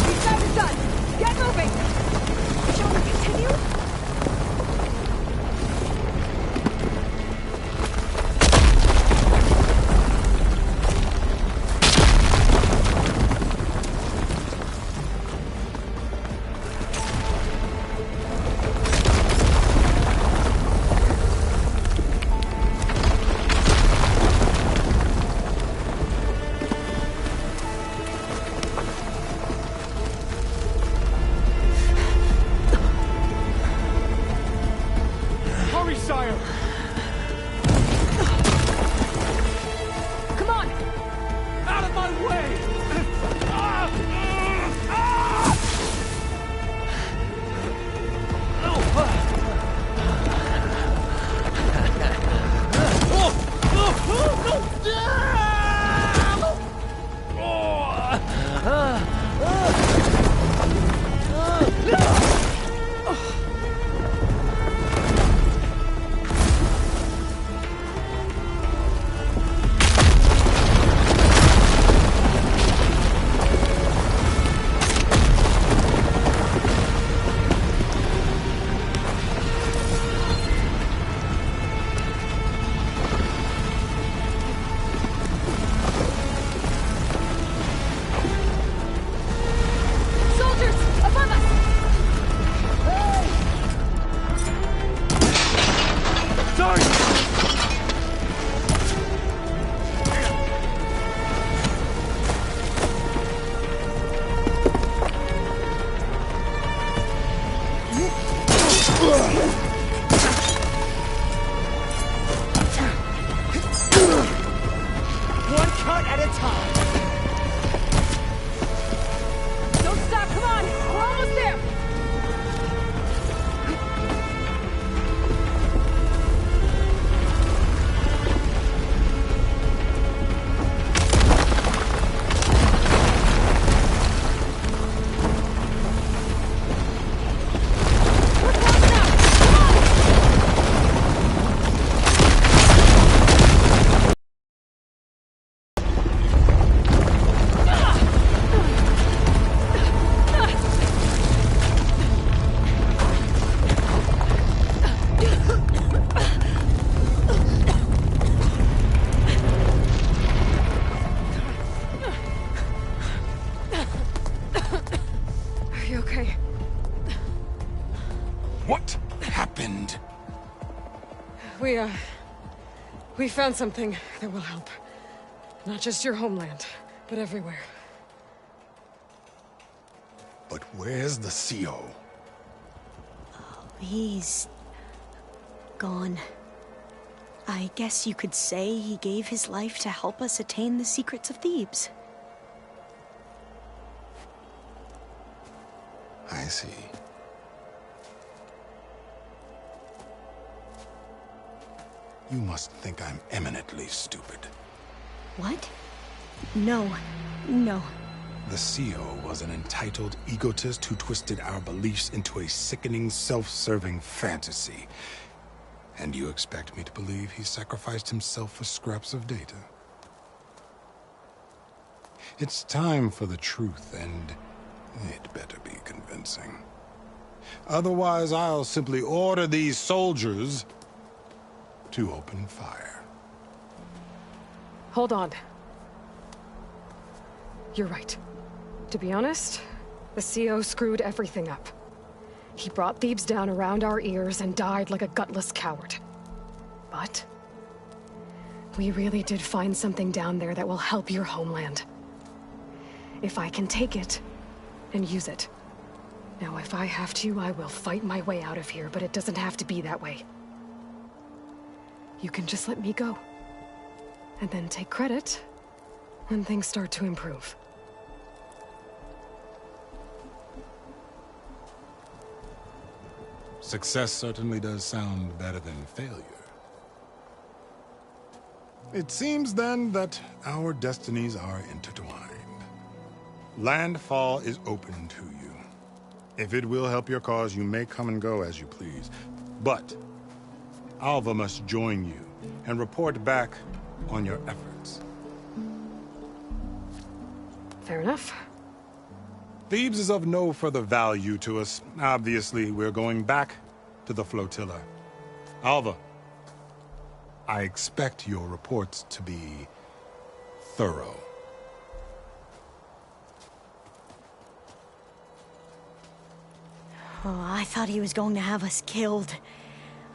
These guys are done. Get moving! Shall we continue? Hurry, sire! Come on! Out of my way! We found something that will help. Not just your homeland, but everywhere. But where's the CO? He's gone. I guess you could say he gave his life to help us attain the secrets of Thebes. I see. You must think I'm eminently stupid. What? No. No. The CO was an entitled egotist who twisted our beliefs into a sickening, self-serving fantasy. And you expect me to believe he sacrificed himself for scraps of data? It's time for the truth, and it better be convincing. Otherwise, I'll simply order these soldiers to open fire. Hold on. You're right. To be honest, the CO screwed everything up. He brought Thebes down around our ears and died like a gutless coward. But we really did find something down there that will help your homeland. If I can take it and use it. Now, if I have to, I will fight my way out of here, but it doesn't have to be that way. You can just let me go. And then take credit when things start to improve. Success certainly does sound better than failure. It seems then that our destinies are intertwined. Landfall is open to you. If it will help your cause, you may come and go as you please. But Alva must join you and report back on your efforts. Fair enough. Thebes is of no further value to us. Obviously, we're going back to the flotilla. Alva, I expect your reports to be thorough. Oh, I thought he was going to have us killed.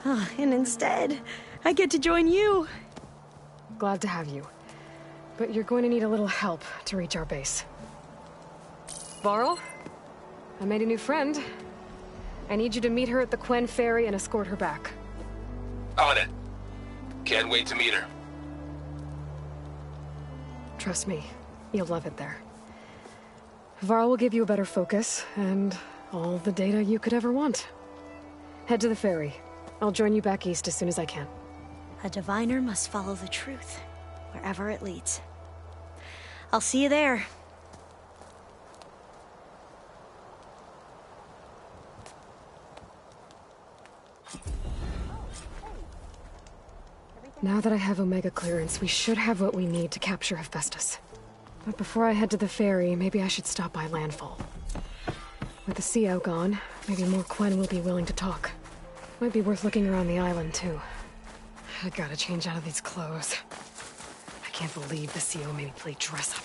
Oh, and instead, I get to join you. Glad to have you. But you're going to need a little help to reach our base. Varl, I made a new friend. I need you to meet her at the Quen Ferry and escort her back. On it. Can't wait to meet her. Trust me, you'll love it there. Varl will give you a better focus, and all the data you could ever want. Head to the ferry. I'll join you back east as soon as I can. A diviner must follow the truth, wherever it leads. I'll see you there. Now that I have Omega clearance, we should have what we need to capture Hephaestus. But before I head to the ferry, maybe I should stop by Landfall. With the CO gone, maybe more Quen will be willing to talk. Might be worth looking around the island, too. I gotta change out of these clothes. I can't believe the CO made me play dress up.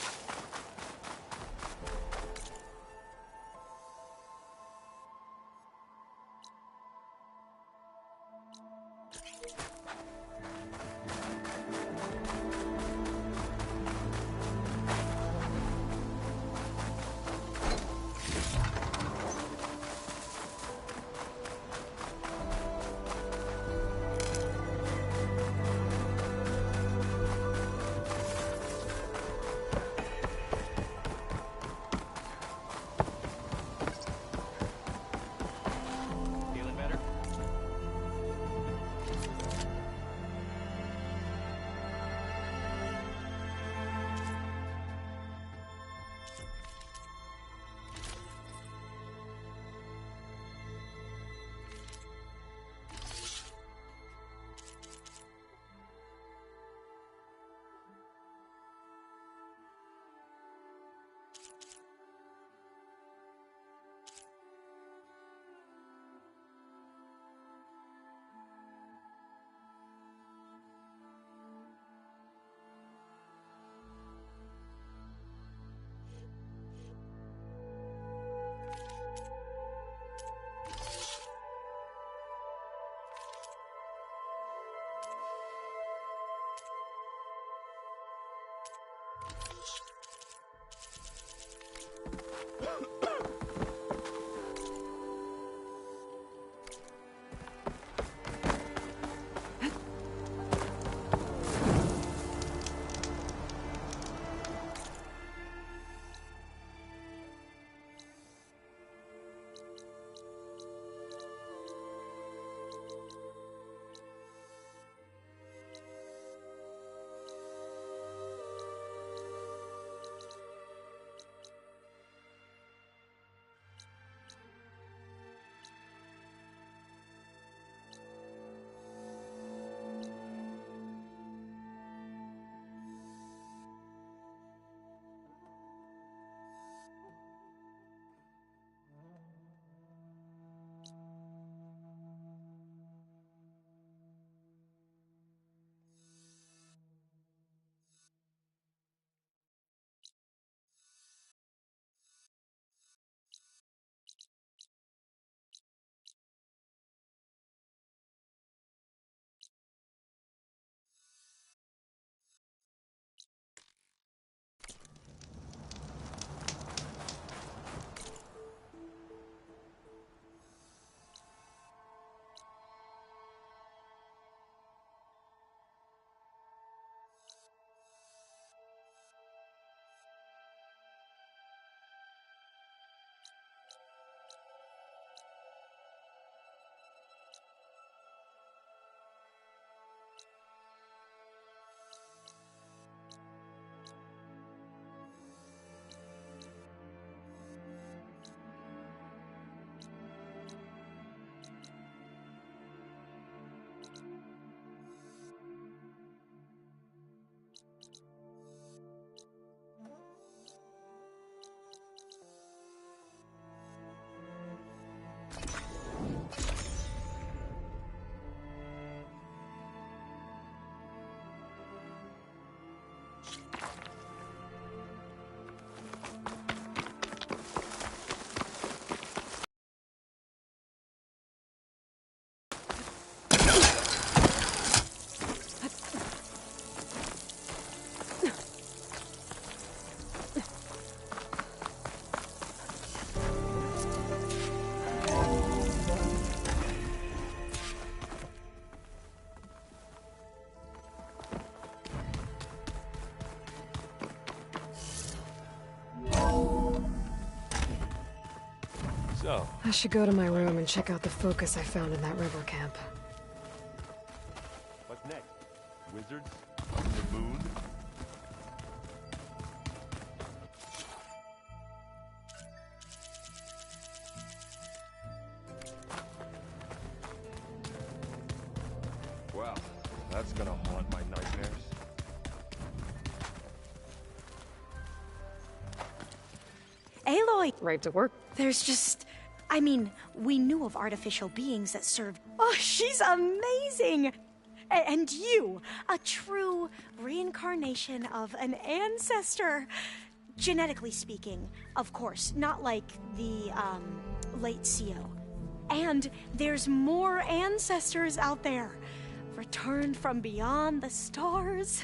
So, I should go to my room and check out the focus I found in that river camp. What's next? Wizards? The moon? Well, that's gonna haunt my nightmares. Aloy! Right to work. There's just... I mean, we knew of artificial beings that served... Oh, she's amazing! And you, a true reincarnation of an ancestor. Genetically speaking, of course, not like the, late CO. And there's more ancestors out there, returned from beyond the stars.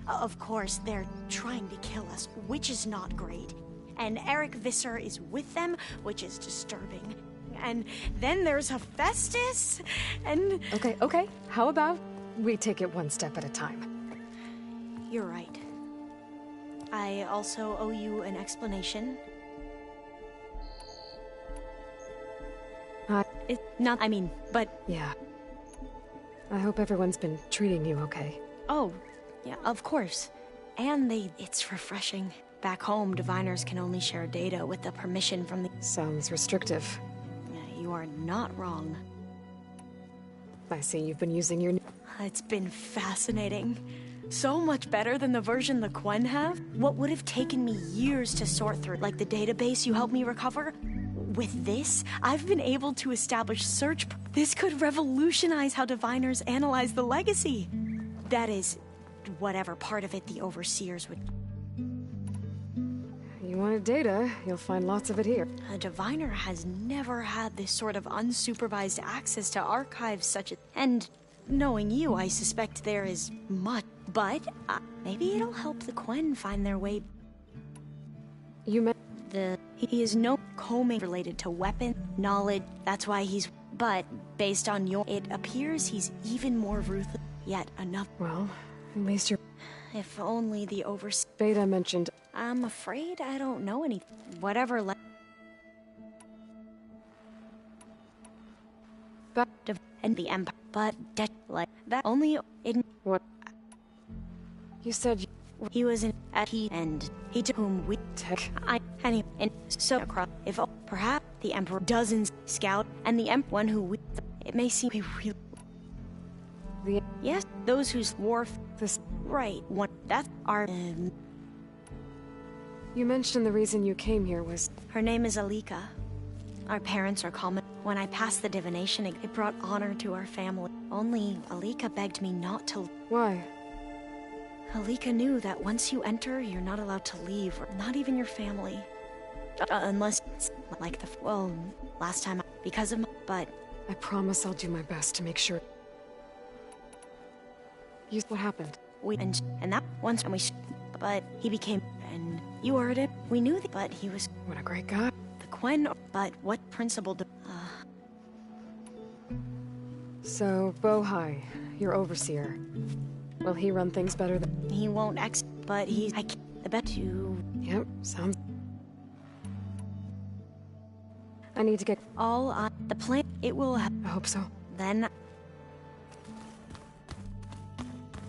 Of course, they're trying to kill us, which is not great. And Eric Visser is with them, which is disturbing. And then there's Hephaestus, and... Okay. How about we take it one step at a time? You're right. I also owe you an explanation. It's not, but... Yeah. I hope everyone's been treating you okay. Oh, yeah, of course. And it's refreshing. Back home, diviners can only share data with the permission from the... Sounds restrictive. You are not wrong. I see you've been using your... It's been fascinating. So much better than the version the Quen have. What would have taken me years to sort through, like the database you helped me recover? With this, I've been able to establish search... This could revolutionize how diviners analyze the legacy. That is, whatever part of it the overseers would... You wanted data, you'll find lots of it here. A diviner has never had this sort of unsupervised access to archives such as... And knowing you, I suspect there is much. But maybe it'll help the Quen find their way... You meant... He is no combing related to weapon knowledge. That's why he's. But based on it appears he's even more ruthless. Yet enough. Well, at least you're. If only the Beta mentioned. I'm afraid I don't know any. Whatever. But and the empire. But like that only in what. You said he was in at he and he to whom we tech. And so across if perhaps the emperor dozens scout and the one who we it may seem yes those whose war this right one that's our You mentioned the reason you came here was her name is Alika. Our parents are common. When I passed the divination, it brought honor to our family. Only Alika begged me not to. Why? Alika knew that once you enter, you're not allowed to leave, not even your family. Unless it's like last time, because of but... I promise I'll do my best to make sure. What happened? And that once and we... But he became... And you heard it. We knew that, but he was... What a great guy. The Quen, but what principle do... So, Bohai, your overseer. Will he run things better than... He won't but he's... I bet you... Yep, sounds... I need to get... All on the plan. It will have... I hope so. Then...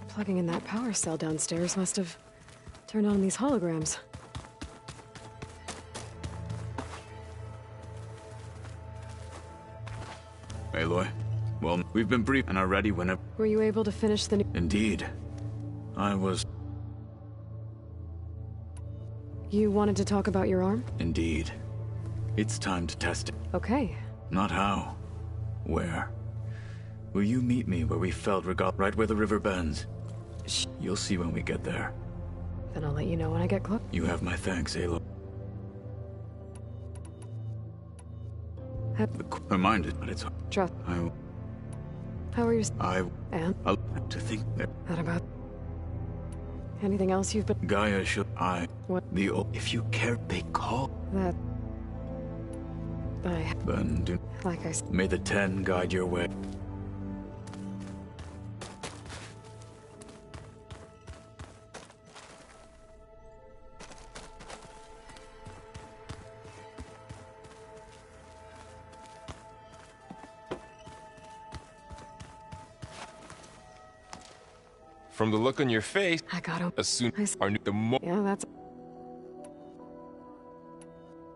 Plugging in that power cell downstairs must have turned on these holograms. Aloy, well, we've been briefed and are ready whenever... Were you able to finish the new... Indeed. I was... You wanted to talk about your arm? Indeed. It's time to test it. Okay. Not how. Where. Will you meet me where we felled right where the river bends? Shh. You'll see when we get there. Then I'll let you know when I get close. You have my thanks, Aloy. Reminded, but it's... Trust. How are you... And? I'll have to think that... That about... Anything else you've been... Gaia should... What? If you care, they call... That... Then do... Like I said... May the 10 guide your way. From the look on your face, I got him. As soon as our the more... Yeah, that's...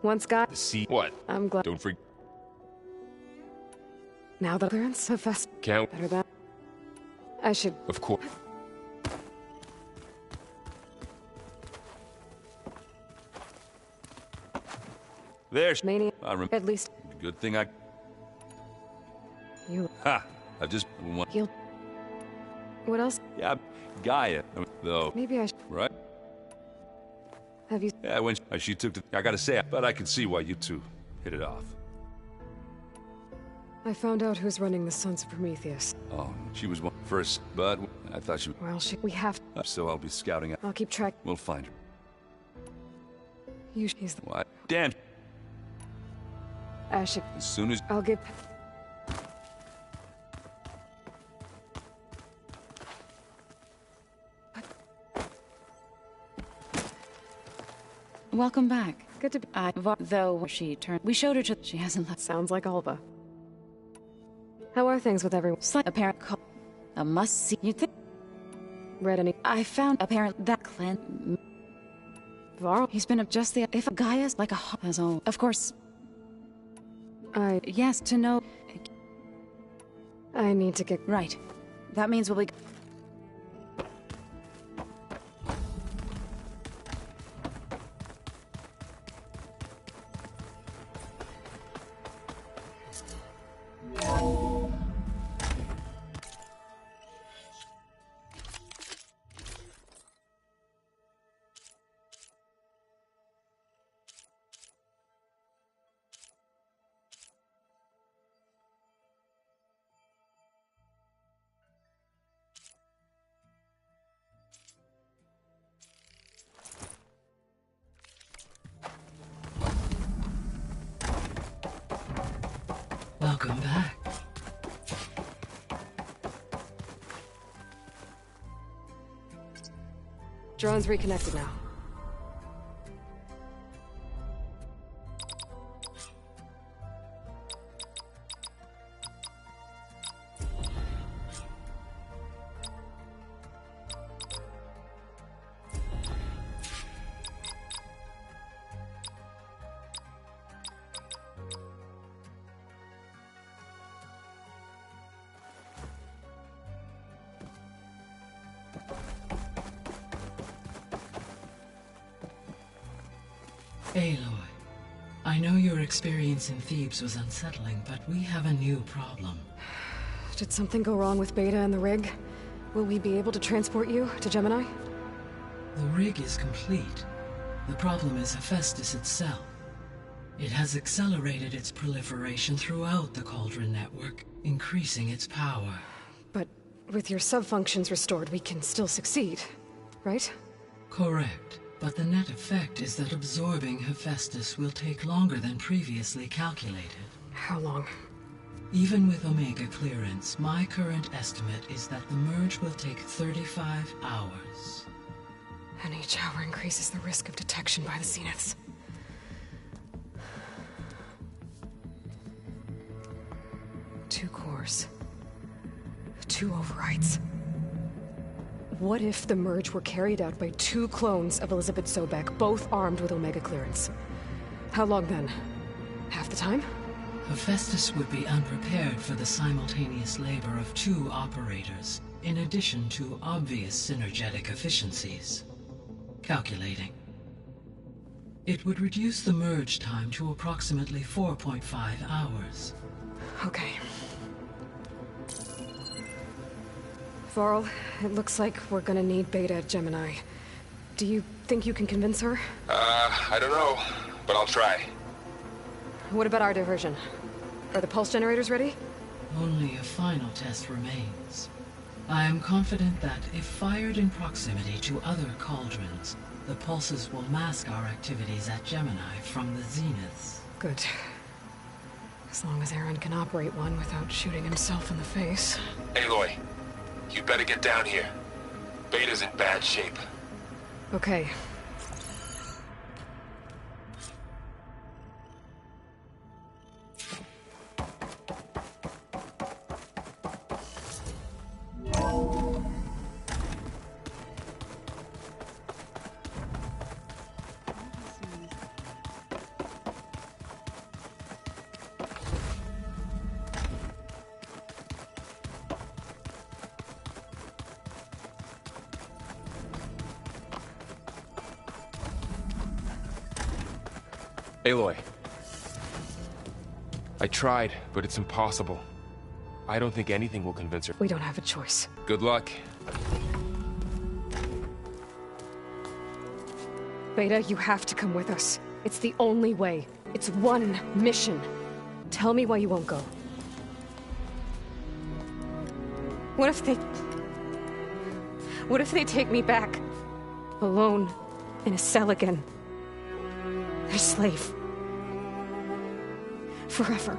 Once got... See what? I'm glad... Don't forget... Now that clearance so fast... Count. Better than... I should... Of course. There's... Mania... At least... Good thing I... You... Ha! I just... He'll... What else? Yeah, Gaia, though. Maybe I should... Right? Have you... Yeah, when she took the... I gotta say, but I can see why you two hit it off. I found out who's running the Sons of Prometheus. Oh, she was one first, but I thought she... Well, we have... So I'll be scouting out. I'll keep track. We'll find her. He's the... What? Dan! I should... As soon as... I'll get... Welcome back. Good to be... Though she turned... We showed her to... She hasn't left. Sounds like Alva. How are things with everyone? Slight apparent call. A must-see. You think... Read any... I found apparent that Clint... Varl? He's been just the... If Gaia's like a... As all... Of course... Yes, to know... I need to get... Right. That means we'll be... Welcome back. Drone's reconnected now. Aloy, I know your experience in Thebes was unsettling, but we have a new problem. Did something go wrong with Beta and the rig? Will we be able to transport you to Gemini? The rig is complete. The problem is Hephaestus itself. It has accelerated its proliferation throughout the Cauldron network, increasing its power. But with your sub-functions restored, we can still succeed, right? Correct. But the net effect is that absorbing Hephaestus will take longer than previously calculated. How long? Even with Omega clearance, my current estimate is that the merge will take 35 hours. And each hour increases the risk of detection by the Zeniths. Two cores. Two overrides. What if the merge were carried out by two clones of Elizabeth Sobek, both armed with Omega clearance? How long then? Half the time? Hephaestus would be unprepared for the simultaneous labor of two operators, in addition to obvious synergetic efficiencies. Calculating. It would reduce the merge time to approximately 4.5 hours. Okay. Varl, it looks like we're gonna need Beta at Gemini. Do you think you can convince her? I don't know, but I'll try. What about our diversion? Are the pulse generators ready? Only a final test remains. I am confident that if fired in proximity to other cauldrons, the pulses will mask our activities at Gemini from the Zeniths. Good. As long as Aaron can operate one without shooting himself in the face. Aloy, you better get down here. Beta's in bad shape. Okay. Aloy. I tried, but it's impossible. I don't think anything will convince her. We don't have a choice. Good luck. Beta, you have to come with us. It's the only way. It's one mission. Tell me why you won't go. What if they take me back? Alone, in a cell again. Their slave. Forever.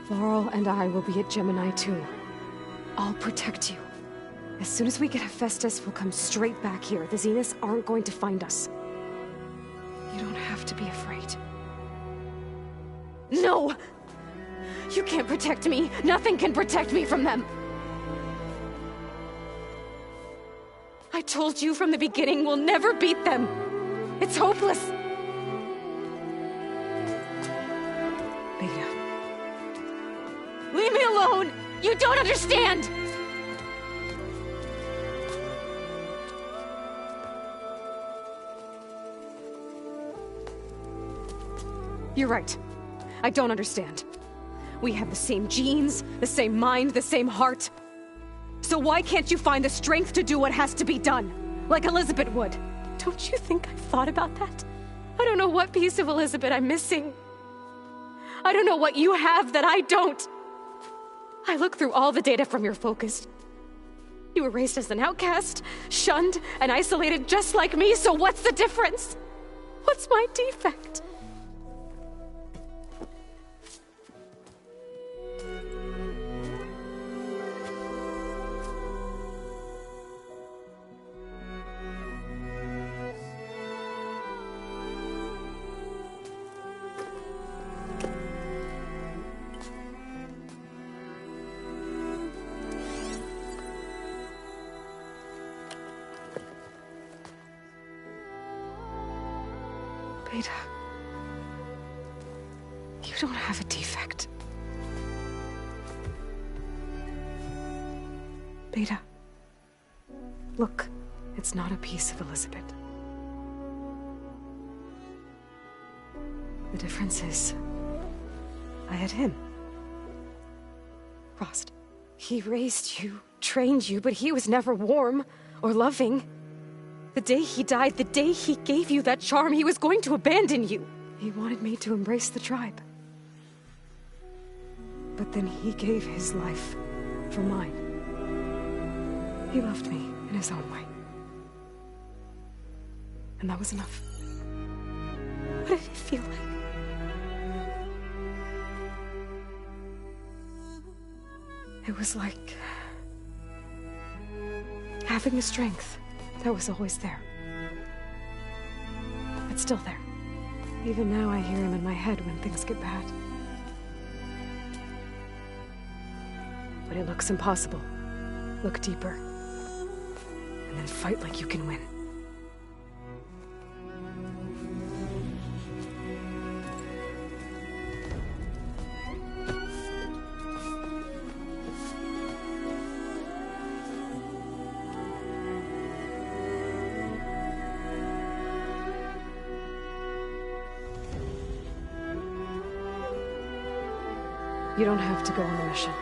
Varl and I will be at Gemini too. I'll protect you. As soon as we get Hephaestus, we'll come straight back here. The Zeniths aren't going to find us. You don't have to be afraid. No! You can't protect me. Nothing can protect me from them. I told you from the beginning, we'll never beat them. It's hopeless. Beta. Leave me alone! You don't understand! You're right. I don't understand. We have the same genes, the same mind, the same heart. So why can't you find the strength to do what has to be done? Like Elizabeth would. Don't you think I've thought about that? I don't know what piece of Elizabeth I'm missing. I don't know what you have that I don't. I look through all the data from your focus. You were raised as an outcast, shunned, and isolated just like me, so what's the difference? What's my defect? Beta, you don't have a defect. Beta, look, it's not a piece of Elizabeth. The difference is, I had him. Frost. He raised you, trained you, but he was never warm or loving. The day he died, the day he gave you that charm, he was going to abandon you. He wanted me to embrace the tribe. But then he gave his life for mine. He loved me in his own way. And that was enough. What did it feel like? It was like having the strength that was always there. It's still there. Even now I hear him in my head when things get bad. When it looks impossible, look deeper. And then fight like you can win. You don't have to go on the mission.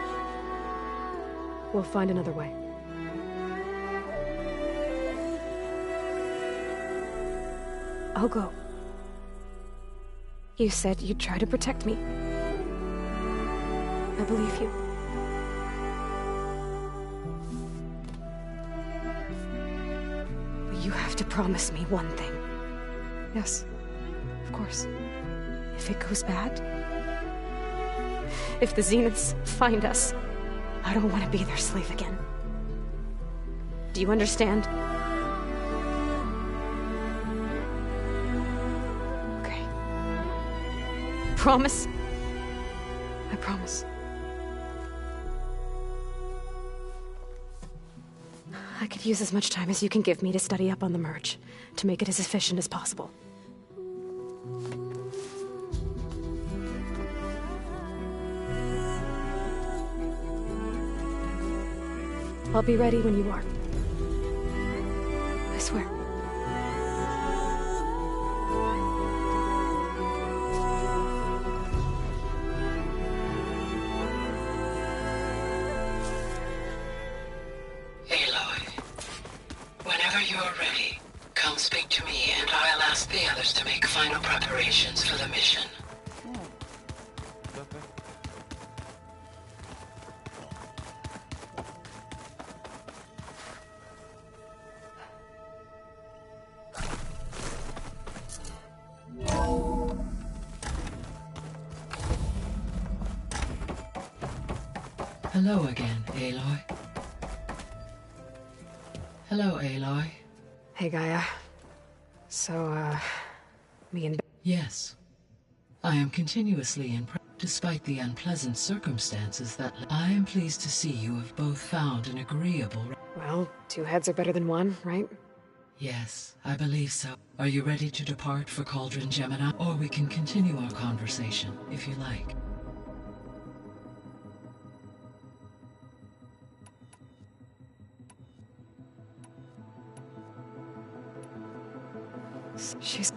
We'll find another way. I'll go. You said you'd try to protect me. I believe you. But you have to promise me one thing. Yes, of course. If it goes bad, if the Zeniths find us, I don't want to be their slave again. Do you understand? Okay. Promise? I promise. I could use as much time as you can give me to study up on the merge, to make it as efficient as possible. I'll be ready when you are. I swear. Aloy, whenever you're ready, come speak to me and I'll ask the others to make final preparations for the mission. Hello again, Aloy. Hello, Aloy. Hey, Gaia. So, me and... Yes. I am continuously impressed. Despite the unpleasant circumstances that... I am pleased to see you have both found an agreeable... Well, two heads are better than one, right? Yes, I believe so. Are you ready to depart for Cauldron Gemini? Or we can continue our conversation, if you like.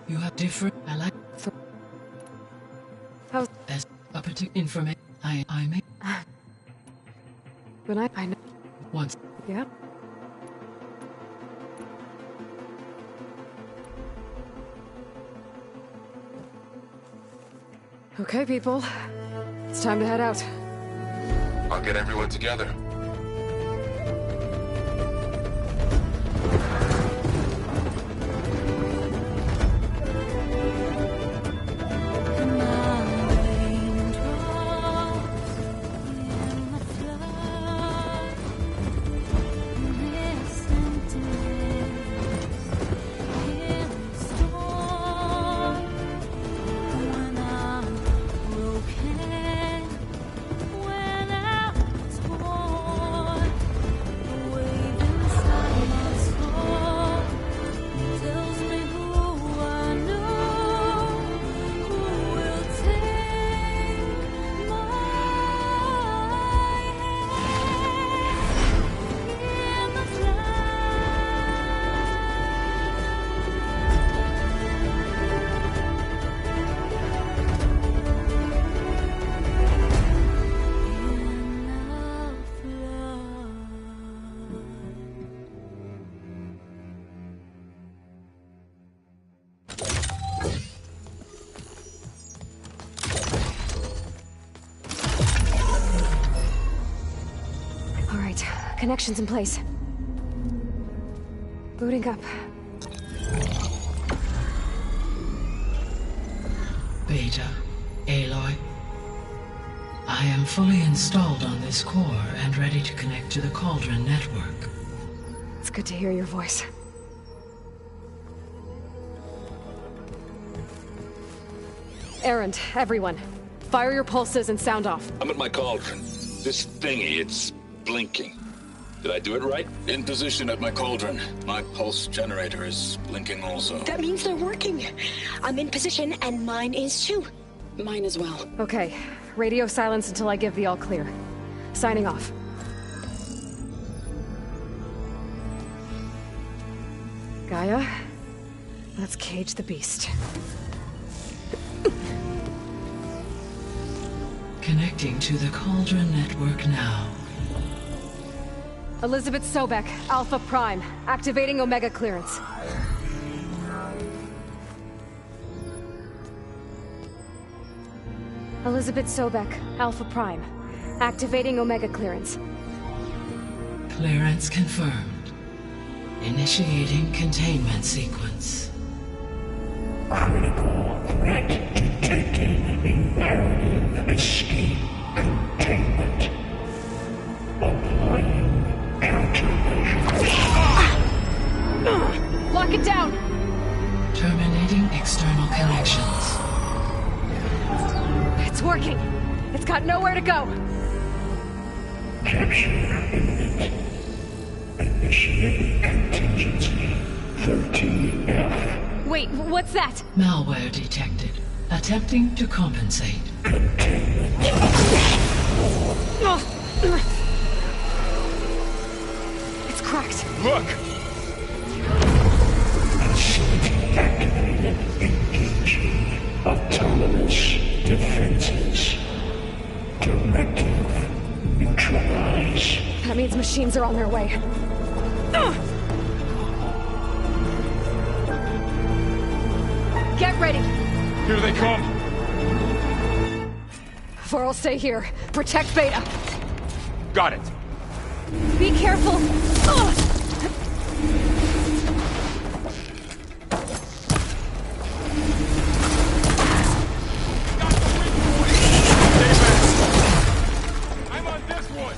You have different... I like... How... As a particular information... I may... When I know... Once... Yeah? Okay, people. It's time to head out. I'll get everyone together. Connection's in place. Booting up. Beta, Aloy. I am fully installed on this core and ready to connect to the Cauldron network. It's good to hear your voice. Errand, everyone. Fire your pulses and sound off. I'm at my cauldron. This thingy, it's blinking. Did I do it right? In position at my cauldron. My pulse generator is blinking also. That means they're working. I'm in position, and mine is too. Mine as well. Okay. Radio silence until I give the all clear. Signing off. Gaia, let's cage the beast. Connecting to the Cauldron network now. Elizabeth Sobek, Alpha Prime, activating Omega clearance. Elizabeth Sobek, Alpha Prime, activating Omega clearance. Clearance confirmed. Initiating containment sequence. Critical threat detected in narrative escape containment. Applying countermeasures. Lock it down! Terminating external connections. It's working! It's got nowhere to go! Capture imminent. Initiate contingency 13F. Wait, what's that? Malware detected. Attempting to compensate. It's cracked. Look! Facility activated. Engaging autonomous defenses. Directive neutralize. That means machines are on their way. Get ready! Here they come! Varl, stay here. Protect Beta. Got it. Be careful! I'm on this one!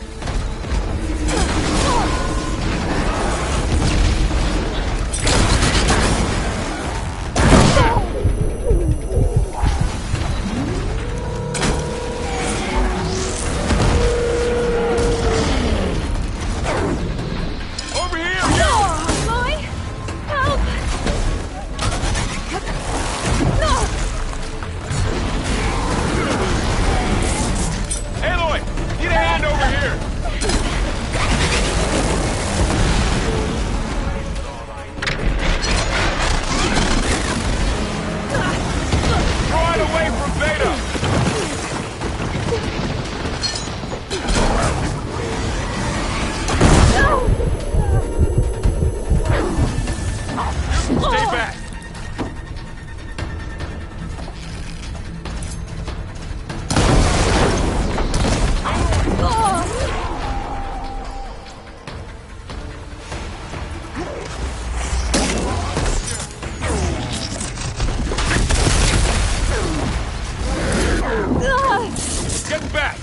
Get back!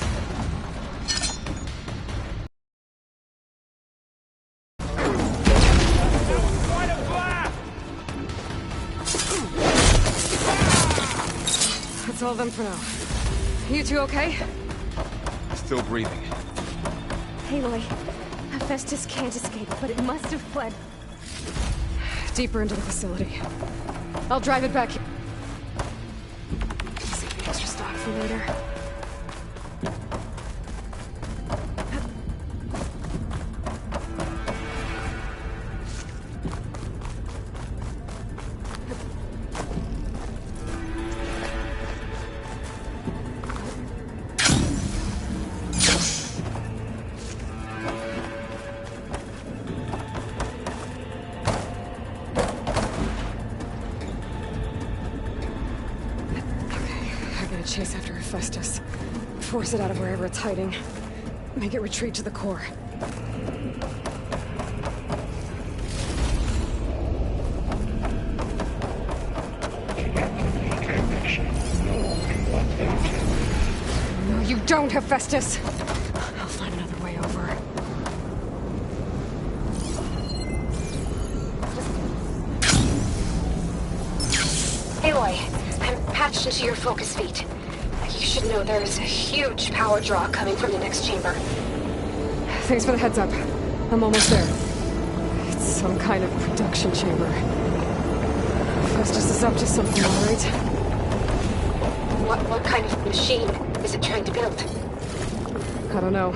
That's all of them for now. You two okay? Still breathing. Aloy, Hephaestus can't escape, but it must have fled deeper into the facility. I'll drive it back here. Save the extra stock for later. Chase after Hephaestus. Force it out of wherever it's hiding. Make it retreat to the core. Don't, Hephaestus! I'll find another way over. Aloy, I'm patched into your focus feed. You should know there is a huge power draw coming from the next chamber. Thanks for the heads up. I'm almost there. It's some kind of production chamber. Festus is up to something, all right? What kind of machine is it trying to build? I don't know,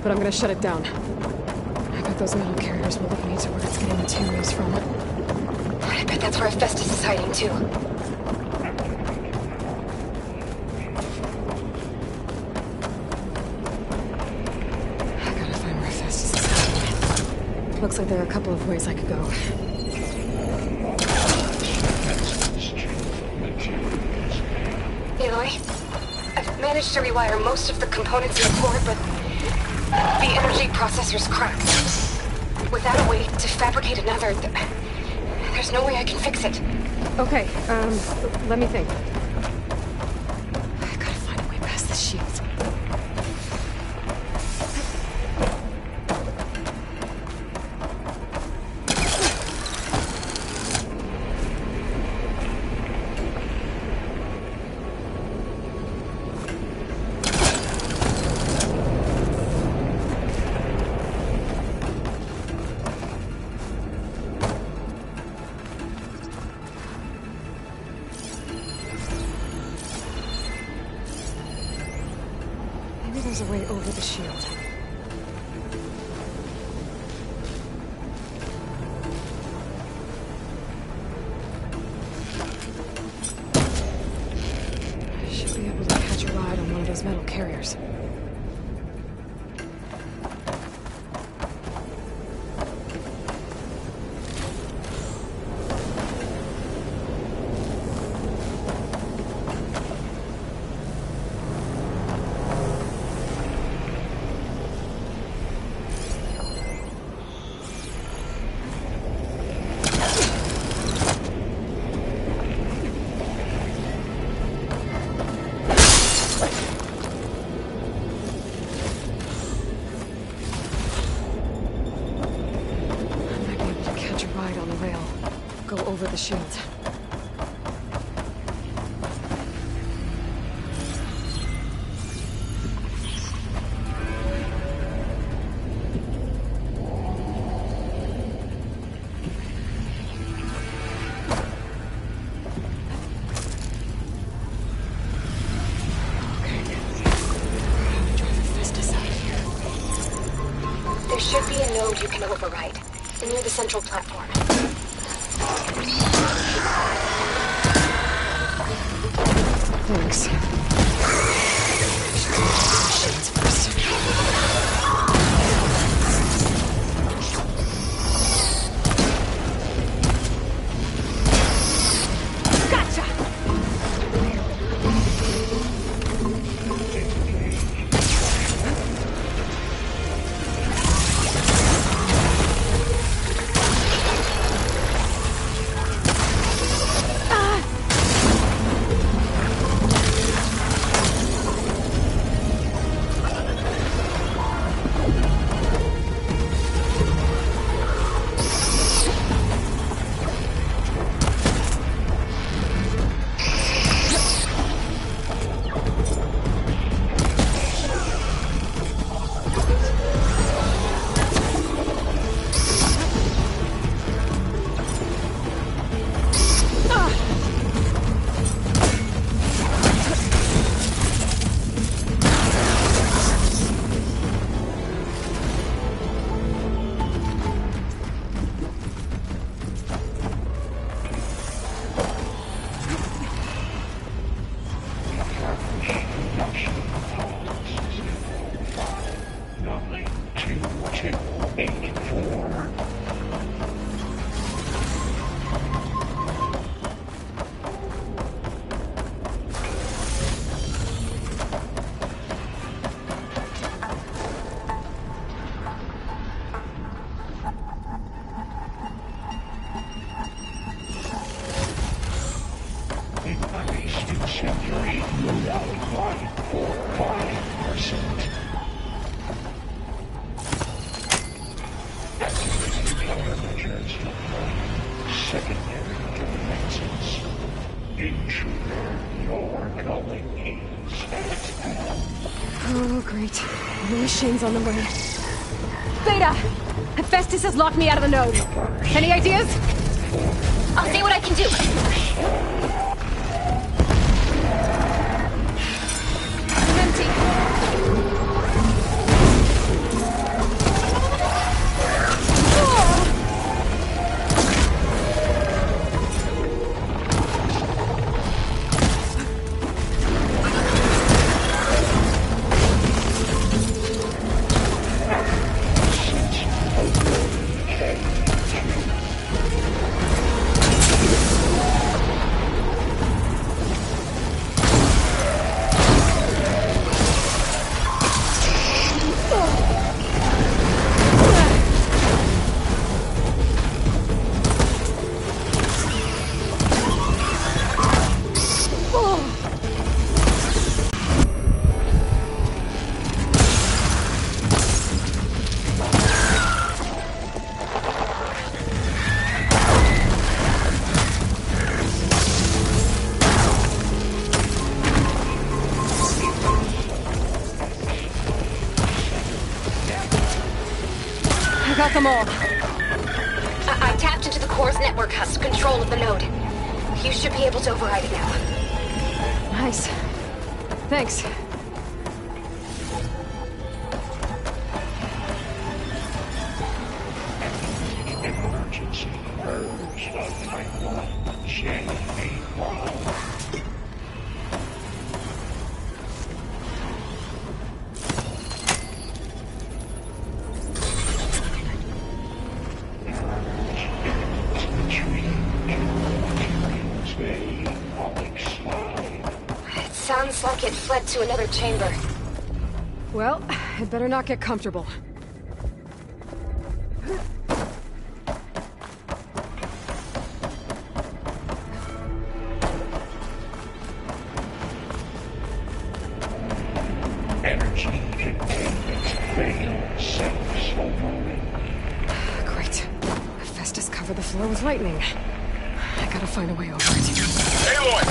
but I'm gonna shut it down. I bet those metal carriers will look into where it's getting materials from. I bet that's where Festus is hiding too. I gotta find where Festus is hiding. Looks like there are a couple of ways I could go. Aloy, I've managed to rewire most of the components in the core, but the energy processor's cracked. Without a way to fabricate another, there's no way I can fix it. Okay, let me think. I gotta find a way past the shield. Maybe there's a way over the shield. I should be able to catch a ride on one of those metal carriers. Over the shield. There should be a node you can override near the central platform. Thanks. Oh, great. The machine's on the way. Beta! Hephaestus has locked me out of the node. Any ideas? I'll see what I can do. I'm empty. I got them all. I tapped into the core's network hub's control of the node. You should be able to override it now. Nice. Thanks. Emergency purge of Type 1 J81. Sounds like it fled to another chamber. Well, I'd better not get comfortable. Energy containment failed cells overrun. Great. Hephaestus covered the floor with lightning. I gotta find a way over it. Aloy!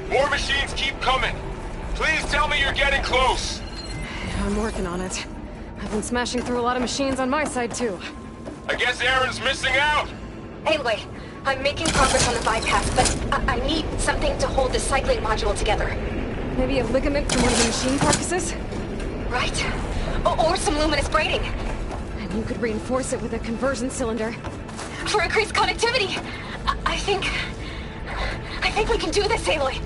More machines keep coming! Please tell me you're getting close! I'm working on it. I've been smashing through a lot of machines on my side, too. I guess Aaron's missing out! Aloy, I'm making progress on the bypass, but I need something to hold the cycling module together. Maybe a ligament from one of the machine carcasses? Right. Or some luminous braiding. And you could reinforce it with a conversion cylinder. For increased connectivity! I think we can do this, Aloy.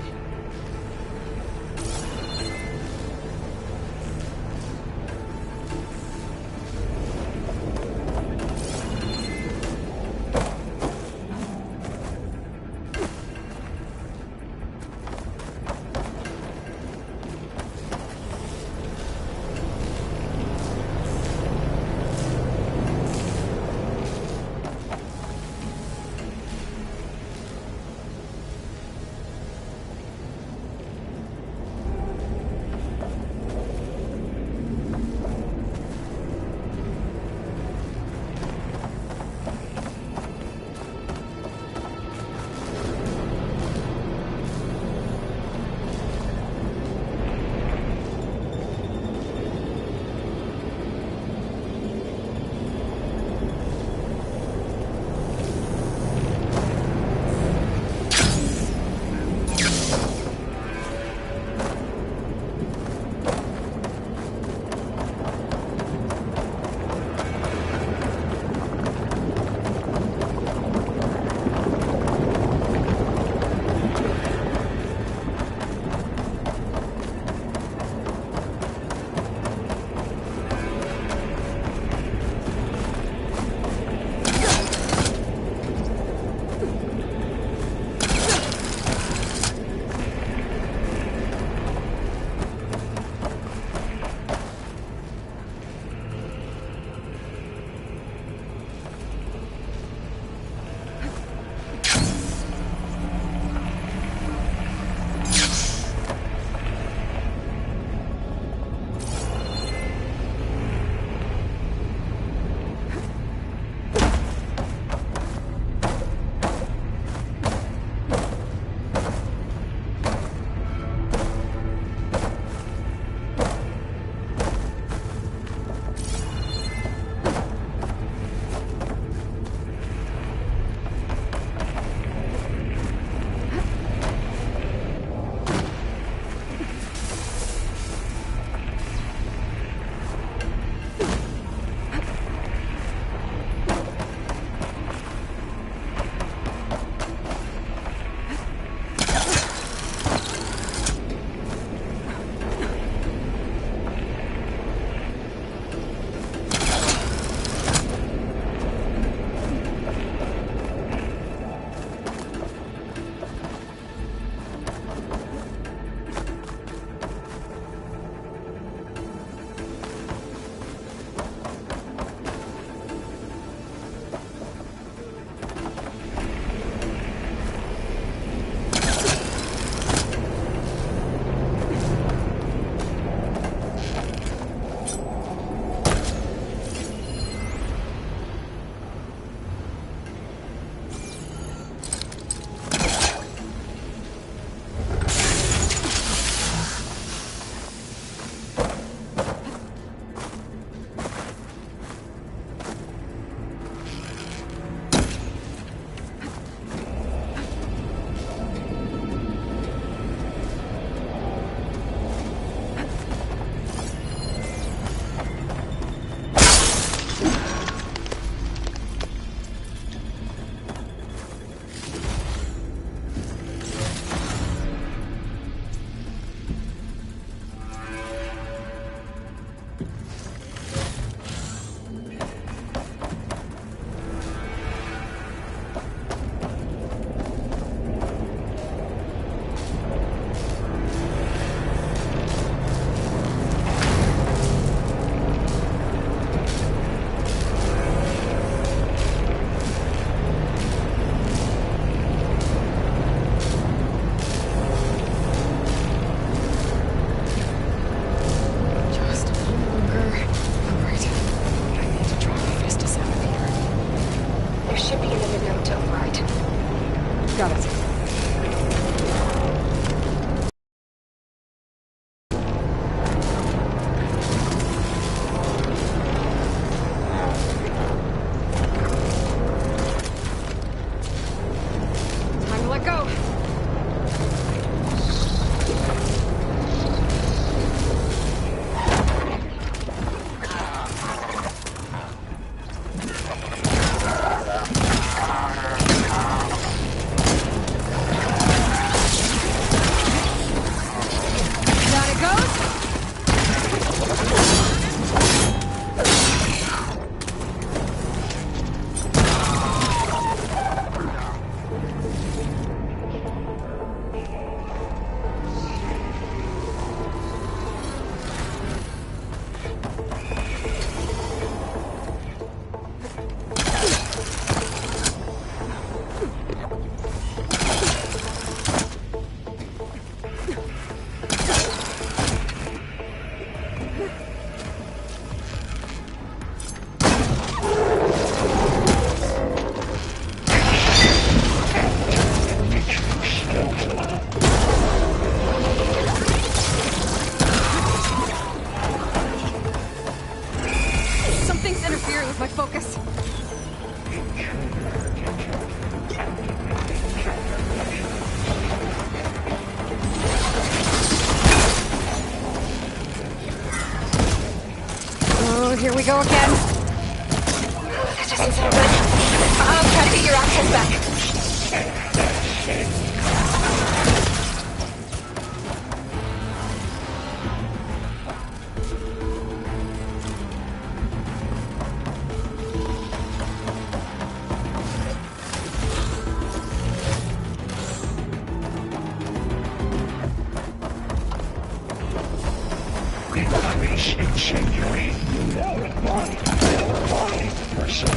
focus. Oh, here we go again. That doesn't sound good. I'll try to get your access back. Increase incendiary. Body person.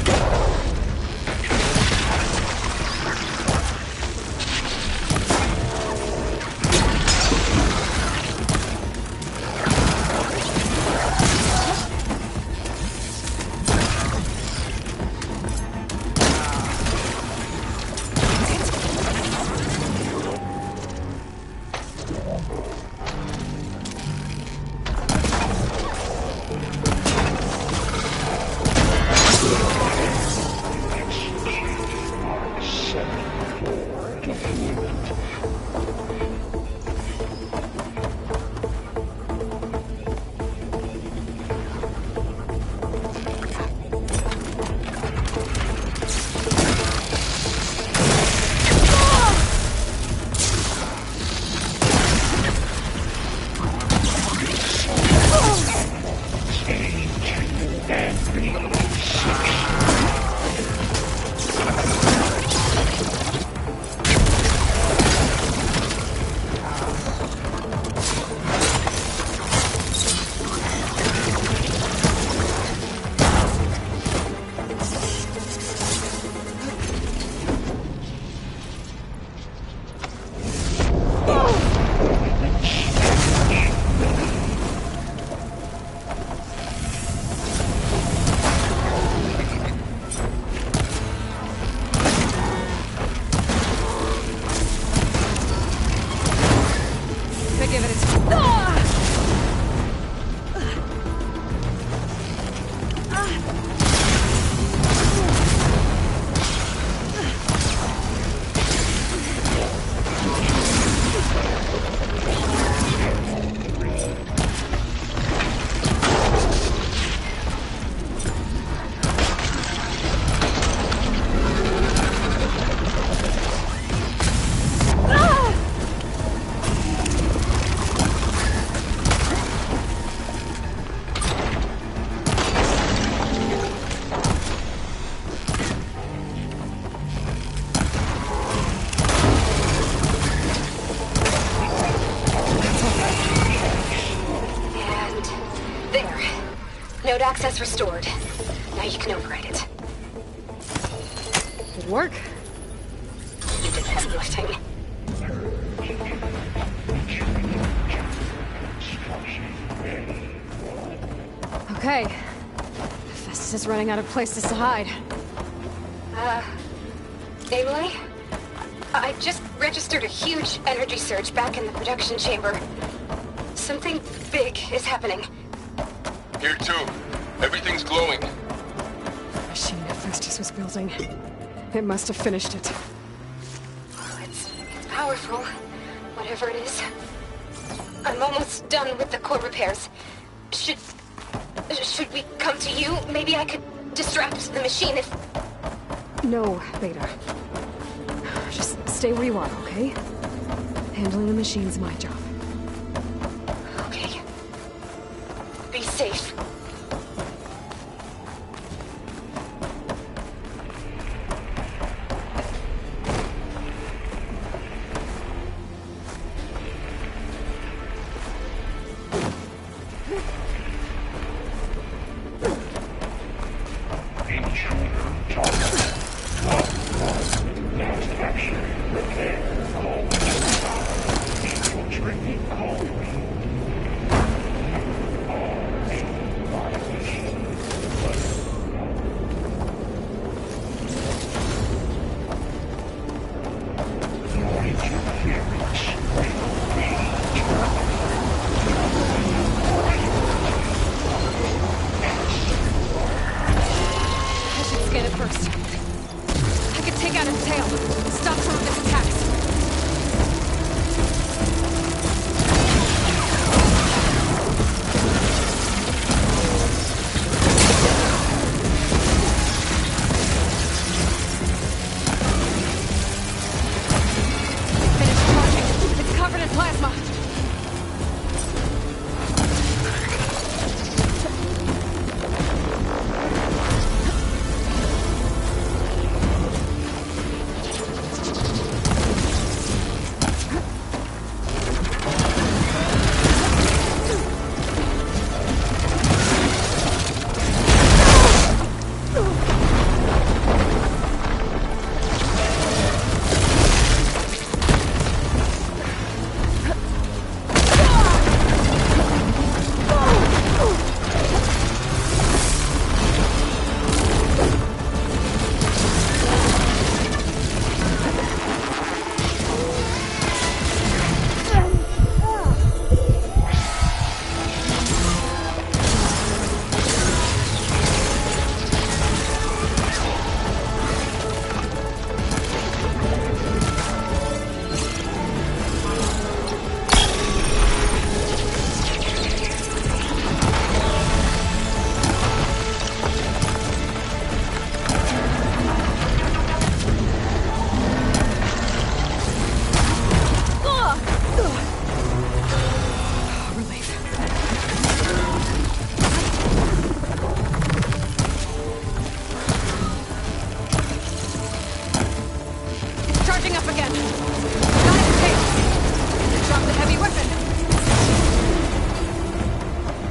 Node access restored. Now you can override it. Good work. You did the heavy lifting. Okay. Festus is running out of places to hide. Emily? I just registered a huge energy surge back in the production chamber. Something big is happening. Here too. Everything's glowing. The machine Festus was building. It must have finished it. Well, it's powerful, whatever it is. I'm almost done with the core repairs. Should we come to you? Maybe I could distract the machine if... No, Beta. Just stay where you are, okay? Handling the machine's my job. Okay. Be safe.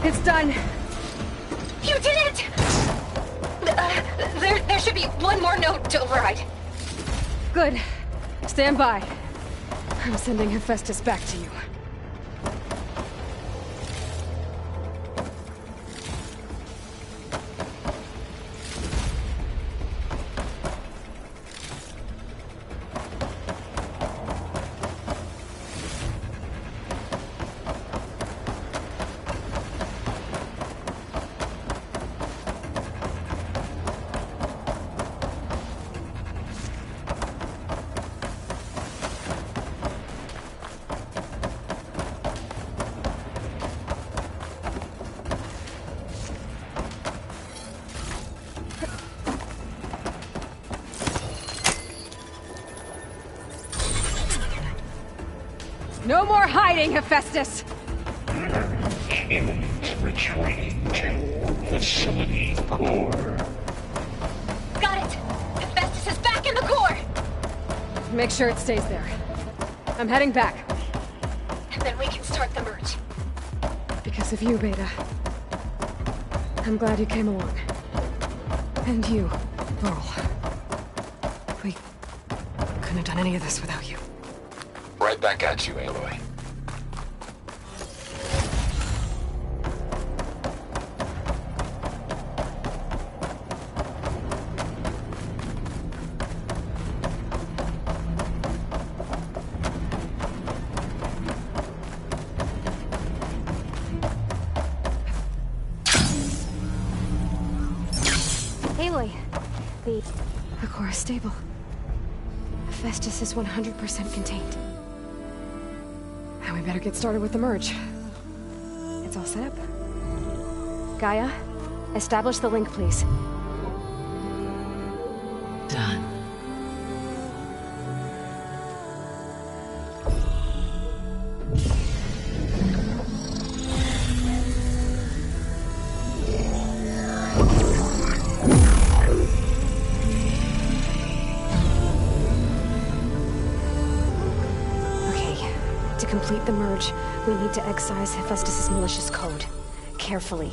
It's done. You did it! There should be one more node to override. Good. Stand by. I'm sending Hephaestus back to you. No more hiding, Hephaestus! Humans retreating to facility core. Got it! Hephaestus is back in the core! Make sure it stays there. I'm heading back. And then we can start the merge. Because of you, Beta. I'm glad you came along. And you, Laurel. We couldn't have done any of this without you. Right back at you, Aloy. Aloy, the core is stable. Hephaestus is 100% contained. Now we better get started with the merge. It's all set up. Gaia, establish the link, please. Done. To complete the merge, we need to excise Hephaestus' malicious code. Carefully.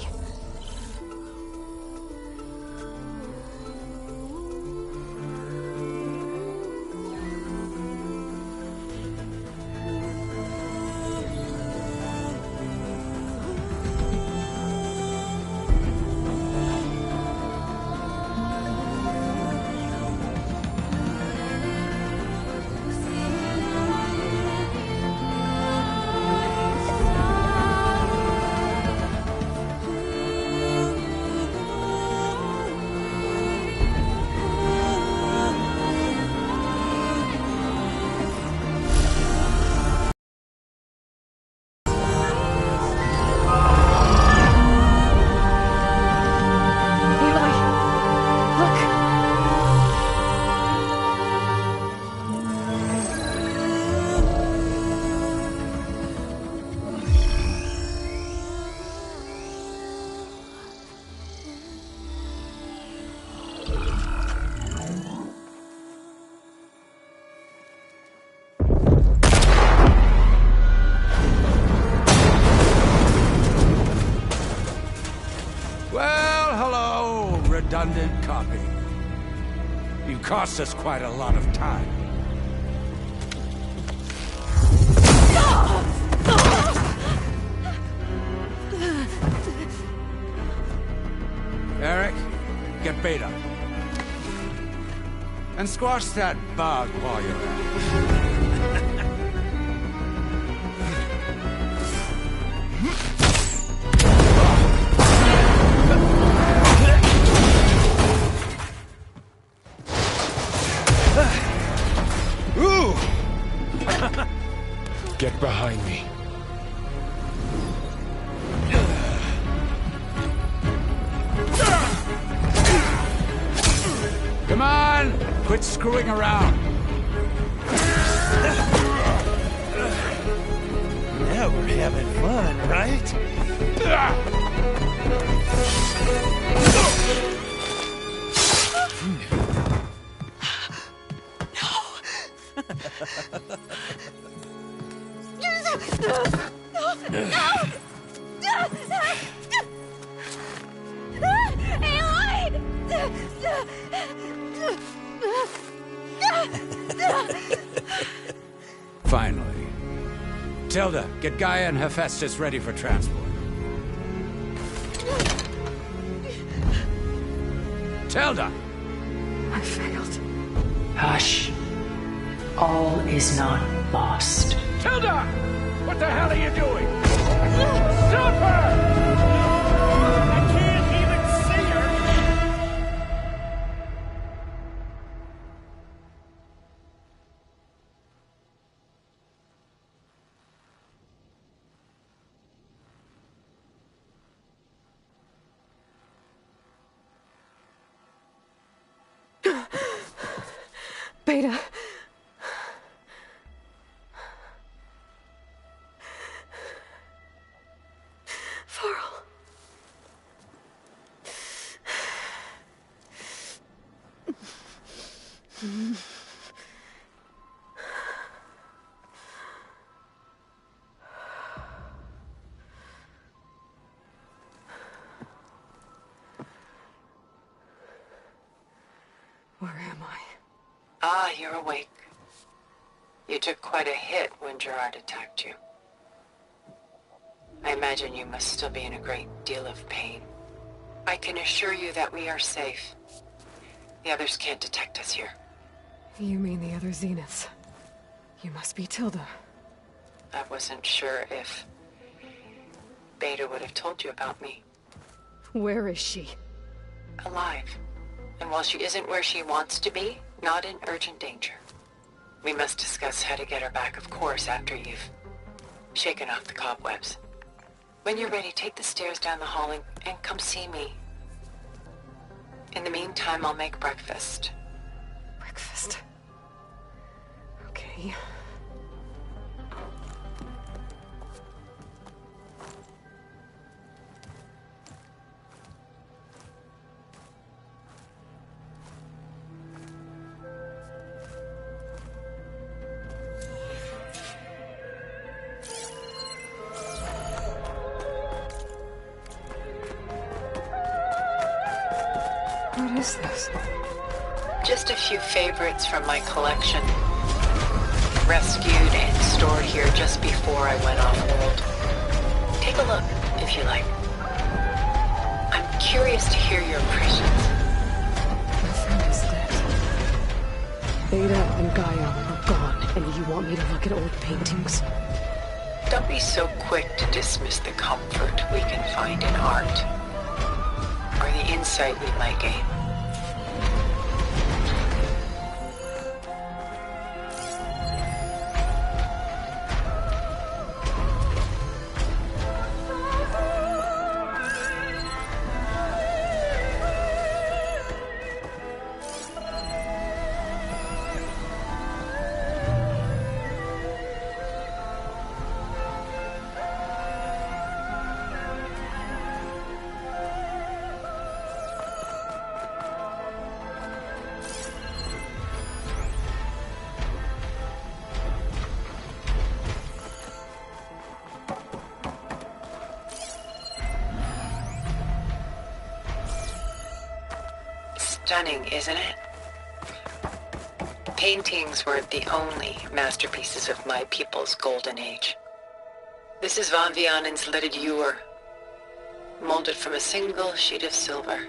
Redundant copy. You cost us quite a lot of time. Eric, get Beta. And squash that bug while you're at it. Get behind me. Come on! Quit screwing around. Now we're having fun, right? Tilda, get Gaia and Hephaestus ready for transport. Tilda! I failed. Hush. All is not lost. Tilda! What the hell are you doing? Stop her! I can't even see her! Beta. Farrell. Where am I? Ah, you're awake. You took quite a hit when Gerard attacked you. I imagine you must still be in a great deal of pain. I can assure you that we are safe. The others can't detect us here. You mean the other Zeniths? You must be Tilda. I wasn't sure if Beta would have told you about me. Where is she? Alive. And while she isn't where she wants to be, not in urgent danger. We must discuss how to get her back, of course, after you've shaken off the cobwebs. When you're ready, take the stairs down the hall and come see me. In the meantime, I'll make breakfast. Breakfast. Okay. What is this? Just a few favorites from my collection. Rescued and stored here just before I went off-world. Take a look, if you like. I'm curious to hear your impressions. My friend is dead. Beta and Gaia are gone, and you want me to look at old paintings? Don't be so quick to dismiss the comfort we can find in art. Or the insight we might gain. Stunning, isn't it? Paintings were the only masterpieces of my people's golden age. This is Von Vianen's Lidded Ewer, molded from a single sheet of silver.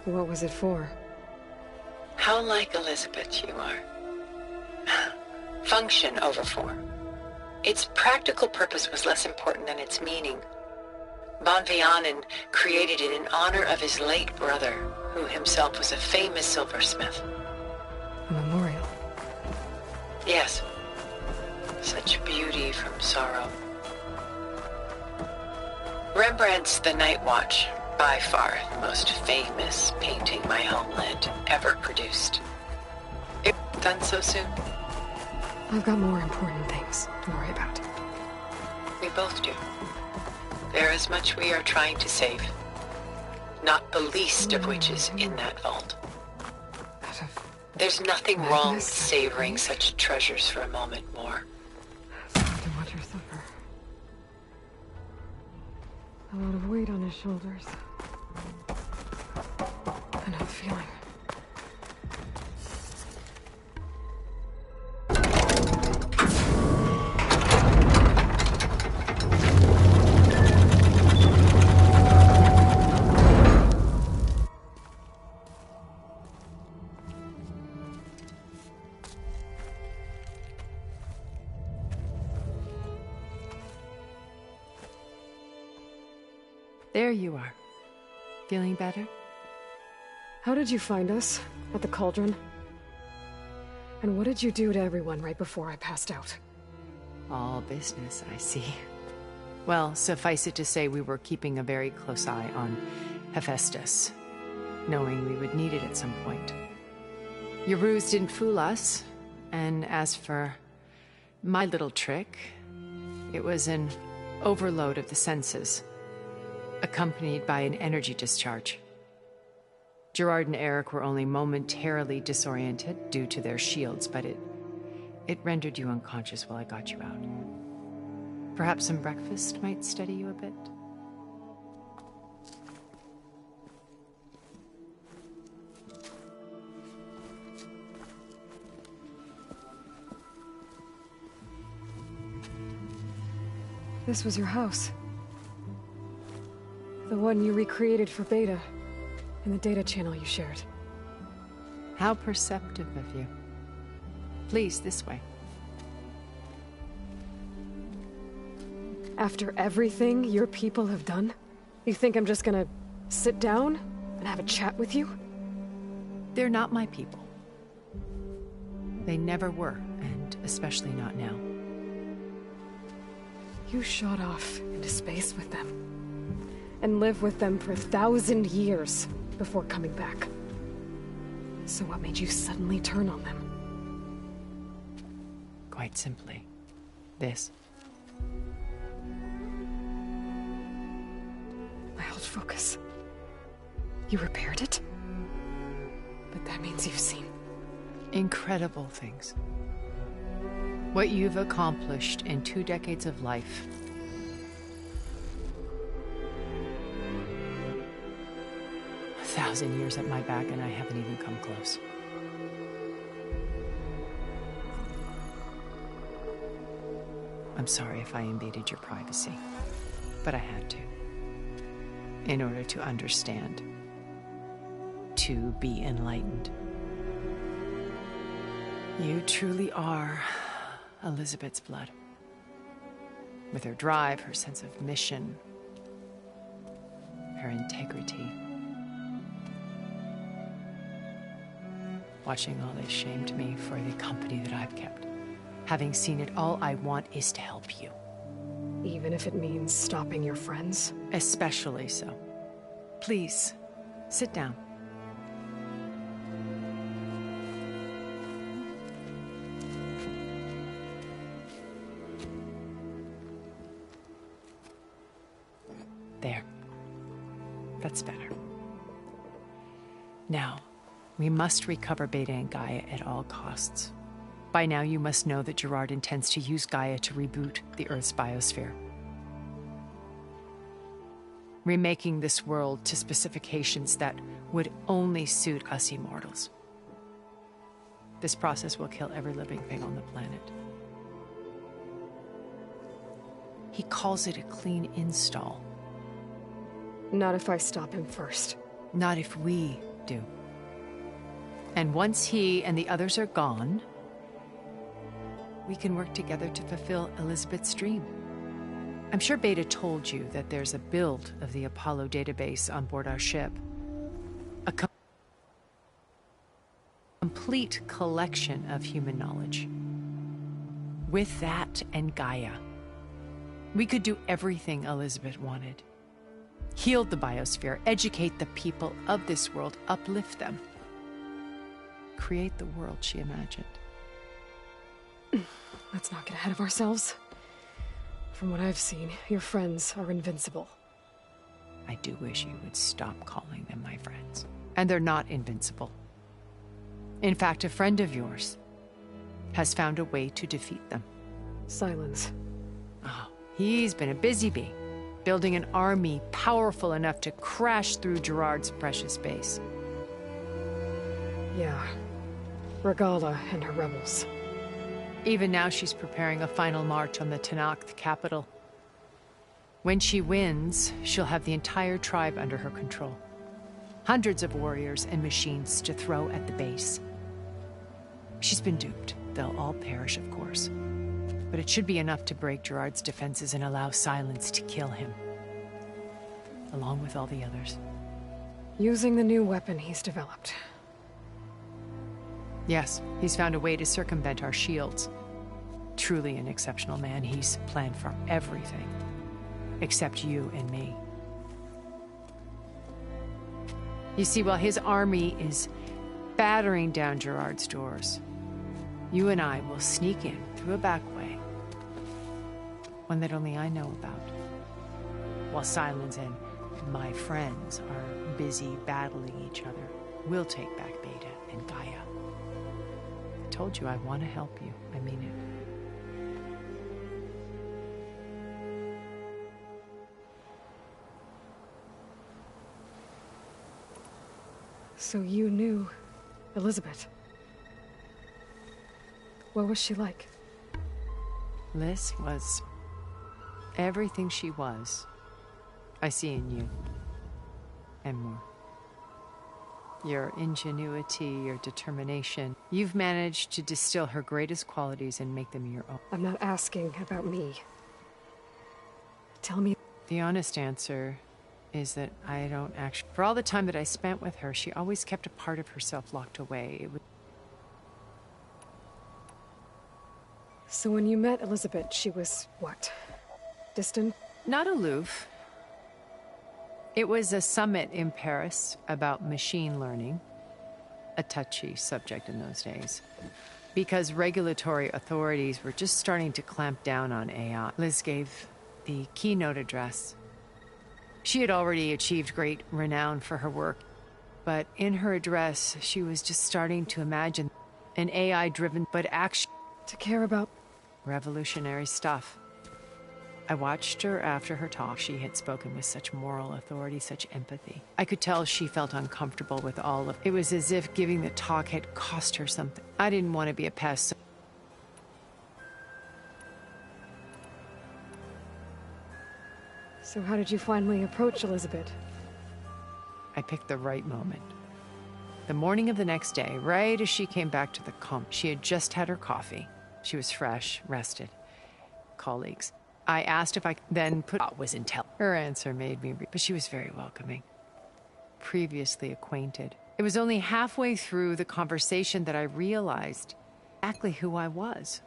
What was it for? How like Elizabeth you are. Function over form. Its practical purpose was less important than its meaning. Von Vianen created it in honor of his late brother, who himself was a famous silversmith. A memorial? Yes. Such beauty from sorrow. Rembrandt's The Night Watch, by far the most famous painting my homeland ever produced. It done so soon? I've got more important things to worry about. We both do. There is much we are trying to save. Not the least of which is in that vault. There's nothing wrong with savoring such treasures for a moment more. To watch her suffer. A lot of weight on his shoulders. And I'm feeling. There you are. Feeling better? How did you find us? At the cauldron? And what did you do to everyone right before I passed out? All business, I see. Well, suffice it to say we were keeping a very close eye on Hephaestus, knowing we would need it at some point. Your ruse didn't fool us, and as for my little trick, it was an overload of the senses, accompanied by an energy discharge. Gerard and Eric were only momentarily disoriented due to their shields, but it rendered you unconscious while I got you out. Perhaps some breakfast might steady you a bit? This was your house. The one you recreated for Beta, in the data channel you shared. How perceptive of you. Please, this way. After everything your people have done, you think I'm just gonna sit down and have a chat with you? They're not my people. They never were, and especially not now. You shot off into space with them, and lived with them for 1,000 years before coming back. So what made you suddenly turn on them? Quite simply, this. My old focus. You repaired it? But that means you've seen incredible things. What you've accomplished in 2 decades of life. A 1,000 years at my back and I haven't even come close. I'm sorry if I invaded your privacy, but I had to. In order to understand. To be enlightened. You truly are Elizabeth's blood. With her drive, her sense of mission, her integrity. Watching all this shamed me for the company that I've kept. Having seen it, all I want is to help you. Even if it means stopping your friends? Especially so. Please, sit down. There. That's better. Now, we must recover Beta and Gaia at all costs. By now, you must know that Gerard intends to use Gaia to reboot the Earth's biosphere. Remaking this world to specifications that would only suit us immortals. This process will kill every living thing on the planet. He calls it a clean install. Not if I stop him first. Not if we do. And once he and the others are gone, we can work together to fulfill Elizabeth's dream. I'm sure Beta told you that there's a build of the Apollo database on board our ship. A complete collection of human knowledge. With that and Gaia, we could do everything Elizabeth wanted. Heal the biosphere, educate the people of this world, uplift them. Create the world she imagined. Let's not get ahead of ourselves. From what I've seen, your friends are invincible. I do wish you would stop calling them my friends. And they're not invincible. In fact, a friend of yours has found a way to defeat them. Silence. Oh, he's been a busy bee, building an army powerful enough to crash through Gerard's precious base. Yeah. Regala and her rebels. Even now, she's preparing a final march on the Tenakth capital. When she wins, she'll have the entire tribe under her control. Hundreds of warriors and machines to throw at the base. She's been duped. They'll all perish, of course. But it should be enough to break Gerard's defenses and allow Silence to kill him. along with all the others. Using the new weapon he's developed. Yes, he's found a way to circumvent our shields. Truly an exceptional man. He's planned for everything. Except you and me. You see, while his army is battering down Gerard's doors, you and I will sneak in through a back way. One that only I know about. While Silence and my friends are busy battling each other, we'll take back Beta and Gaia. I told you I want to help you. I mean it. So you knew Elizabeth. What was she like? Liz was everything she was. I see in you. And more. Your ingenuity, your determination. You've managed to distill her greatest qualities and make them your own. I'm not asking about me. Tell me. The honest answer is that I don't actually... For all the time that I spent with her, she always kept a part of herself locked away. It was... So when you met Elizabeth, she was what? Distant? Not aloof. It was a summit in Paris about machine learning, a touchy subject in those days, because regulatory authorities were just starting to clamp down on AI. Liz gave the keynote address. She had already achieved great renown for her work, but in her address, she was just starting to imagine an AI-driven, but actually to care about revolutionary stuff. I watched her after her talk. She had spoken with such moral authority, such empathy. I could tell she felt uncomfortable with all of it. It was as if giving the talk had cost her something. I didn't want to be a pest. So how did you finally approach Elizabeth? I picked the right moment. The morning of the next day, right as she came back to the comp, she had just had her coffee. She was fresh, rested. Colleagues. I asked if I then put was intelligent. Her answer made me, but she was very welcoming. Previously acquainted. It was only halfway through the conversation that I realized exactly who I was.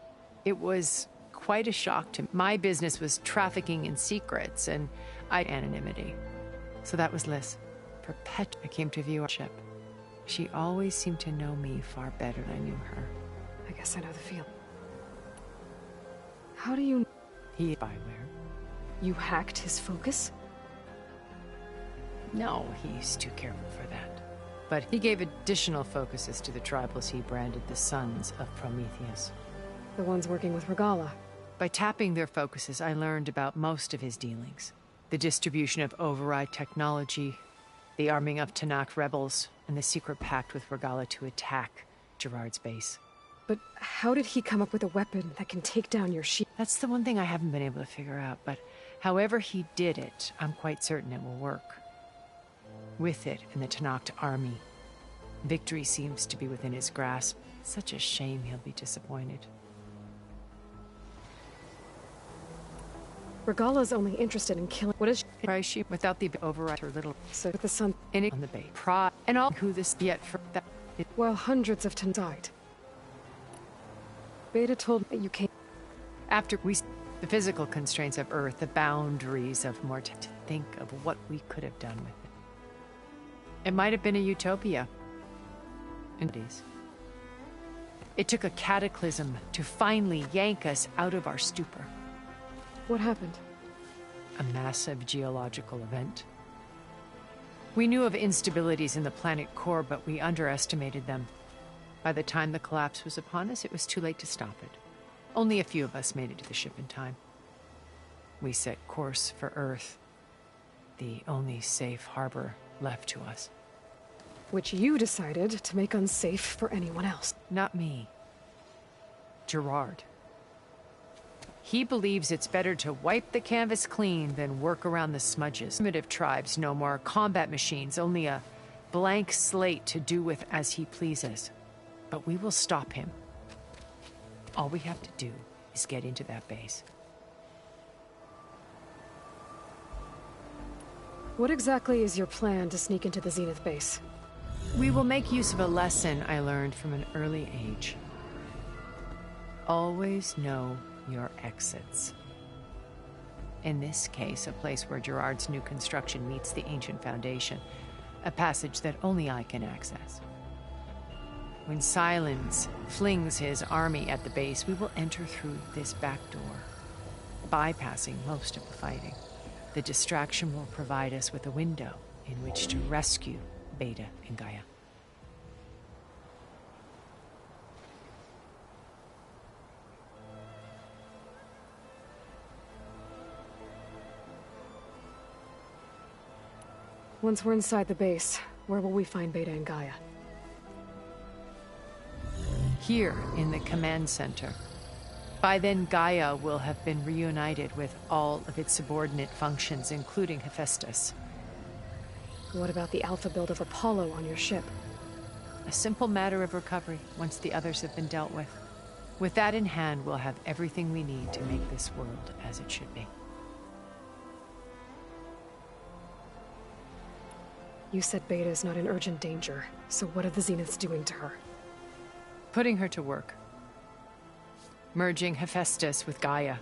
It was quite a shock to me. My business was trafficking in secrets, and anonymity. So that was Liz. I came to view our ship. She always seemed to know me far better than I knew her. I guess I know the feeling. How do you... He spyware. You hacked his focus? No, he's too careful for that. But he gave additional focuses to the tribals he branded the Sons of Prometheus. The ones working with Regala. By tapping their focuses, I learned about most of his dealings. The distribution of override technology, the arming of Tanakh rebels, and the secret pact with Regala to attack Gerard's base. But how did he come up with a weapon that can take down your shield? That's the one thing I haven't been able to figure out, but however he did it, I'm quite certain it will work. With it and the Tanakh army, victory seems to be within his grasp. Such a shame he'll be disappointed. Regala's only interested in killing... What is she? Without the override, her little... So with the sun... In it, on the base. Pride. And all who this yet for that... Well, hundreds of tons died. Beta told me you came... After we... The physical constraints of Earth, the boundaries of mortality, to think of what we could have done with it. It might have been a utopia. It took a cataclysm to finally yank us out of our stupor. What happened? A massive geological event. We knew of instabilities in the planet core, but we underestimated them. By the time the collapse was upon us, it was too late to stop it. Only a few of us made it to the ship in time. We set course for Earth, the only safe harbor left to us. Which you decided to make unsafe for anyone else. Not me. Gerard. He believes it's better to wipe the canvas clean than work around the smudges. Primitive tribes, no more combat machines, only a blank slate to do with as he pleases. But we will stop him. All we have to do is get into that base. What exactly is your plan to sneak into the Zenith base? We will make use of a lesson I learned from an early age. Always know your exits. In this case, a place where Gerard's new construction meets the ancient foundation, a passage that only I can access. When Silence flings his army at the base, we will enter through this back door, bypassing most of the fighting. The distraction will provide us with a window in which to rescue Beta and Gaia. Once we're inside the base, where will we find Beta and Gaia? Here in the command center. By then, Gaia will have been reunited with all of its subordinate functions, including Hephaestus. What about the alpha build of Apollo on your ship? A simple matter of recovery once the others have been dealt with. With that in hand, we'll have everything we need to make this world as it should be. You said Beta is not in urgent danger, so what are the Zeniths doing to her? Putting her to work. Merging Hephaestus with Gaia.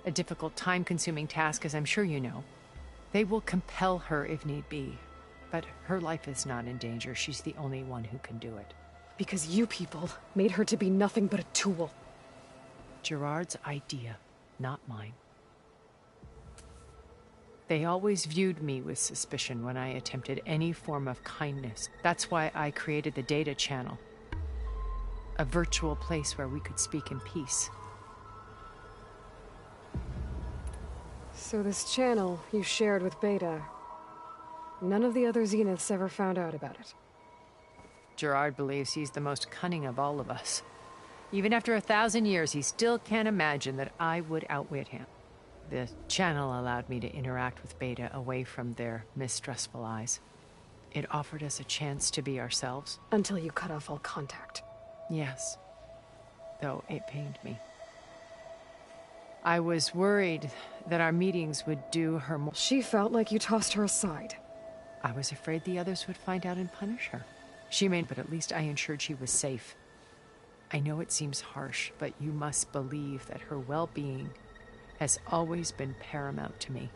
A difficult, time-consuming task, as I'm sure you know. They will compel her if need be, but her life is not in danger. She's the only one who can do it. Because you people made her to be nothing but a tool. Gerard's idea, not mine. They always viewed me with suspicion when I attempted any form of kindness. That's why I created the data channel. A virtual place where we could speak in peace. So this channel you shared with Beta, none of the other Zeniths ever found out about it? Gerard believes he's the most cunning of all of us. Even after 1,000 years, he still can't imagine that I would outwit him. The channel allowed me to interact with Beta away from their mistrustful eyes. It offered us a chance to be ourselves. Until you cut off all contact. Yes. Though it pained me. I was worried that our meetings would do her more. She felt like you tossed her aside. I was afraid the others would find out and punish her. She may, but at least I ensured she was safe. I know it seems harsh, but you must believe that her well-being has always been paramount to me.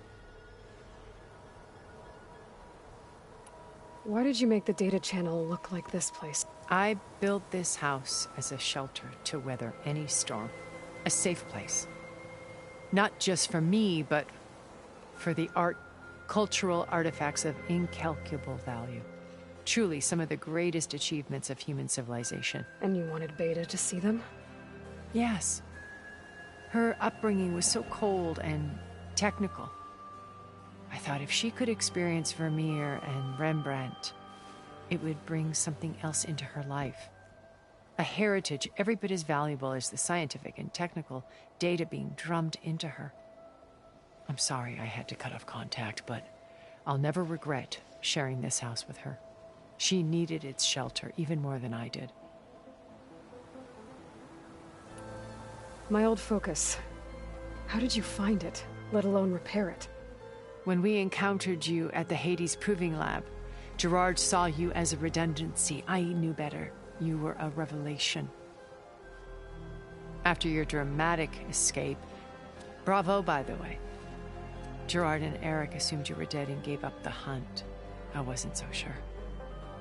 Why did you make the data channel look like this place? I built this house as a shelter to weather any storm. A safe place. Not just for me, but for the cultural artifacts of incalculable value. Truly some of the greatest achievements of human civilization. And you wanted Beta to see them? Yes. Her upbringing was so cold and technical. I thought if she could experience Vermeer and Rembrandt, it would bring something else into her life. A heritage every bit as valuable as the scientific and technical data being drummed into her. I'm sorry I had to cut off contact, but I'll never regret sharing this house with her. She needed its shelter even more than I did. My old focus. How did you find it, let alone repair it? When we encountered you at the Hades Proving Lab, Gerard saw you as a redundancy. I knew better. You were a revelation. After your dramatic escape, bravo, by the way. Gerard and Eric assumed you were dead and gave up the hunt. I wasn't so sure.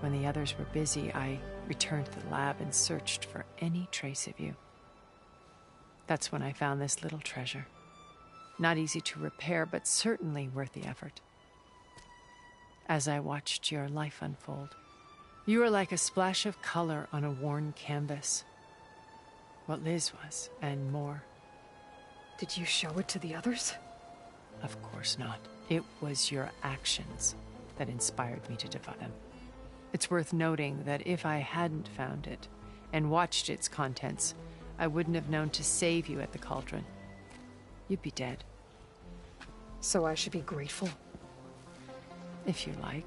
When the others were busy, I returned to the lab and searched for any trace of you. That's when I found this little treasure. Not easy to repair, but certainly worth the effort. As I watched your life unfold, you were like a splash of color on a worn canvas. What Liz was, and more. Did you show it to the others? Of course not. It was your actions that inspired me to defy them. It's worth noting that if I hadn't found it and watched its contents, I wouldn't have known to save you at the cauldron. You'd be dead. So I should be grateful? If you like.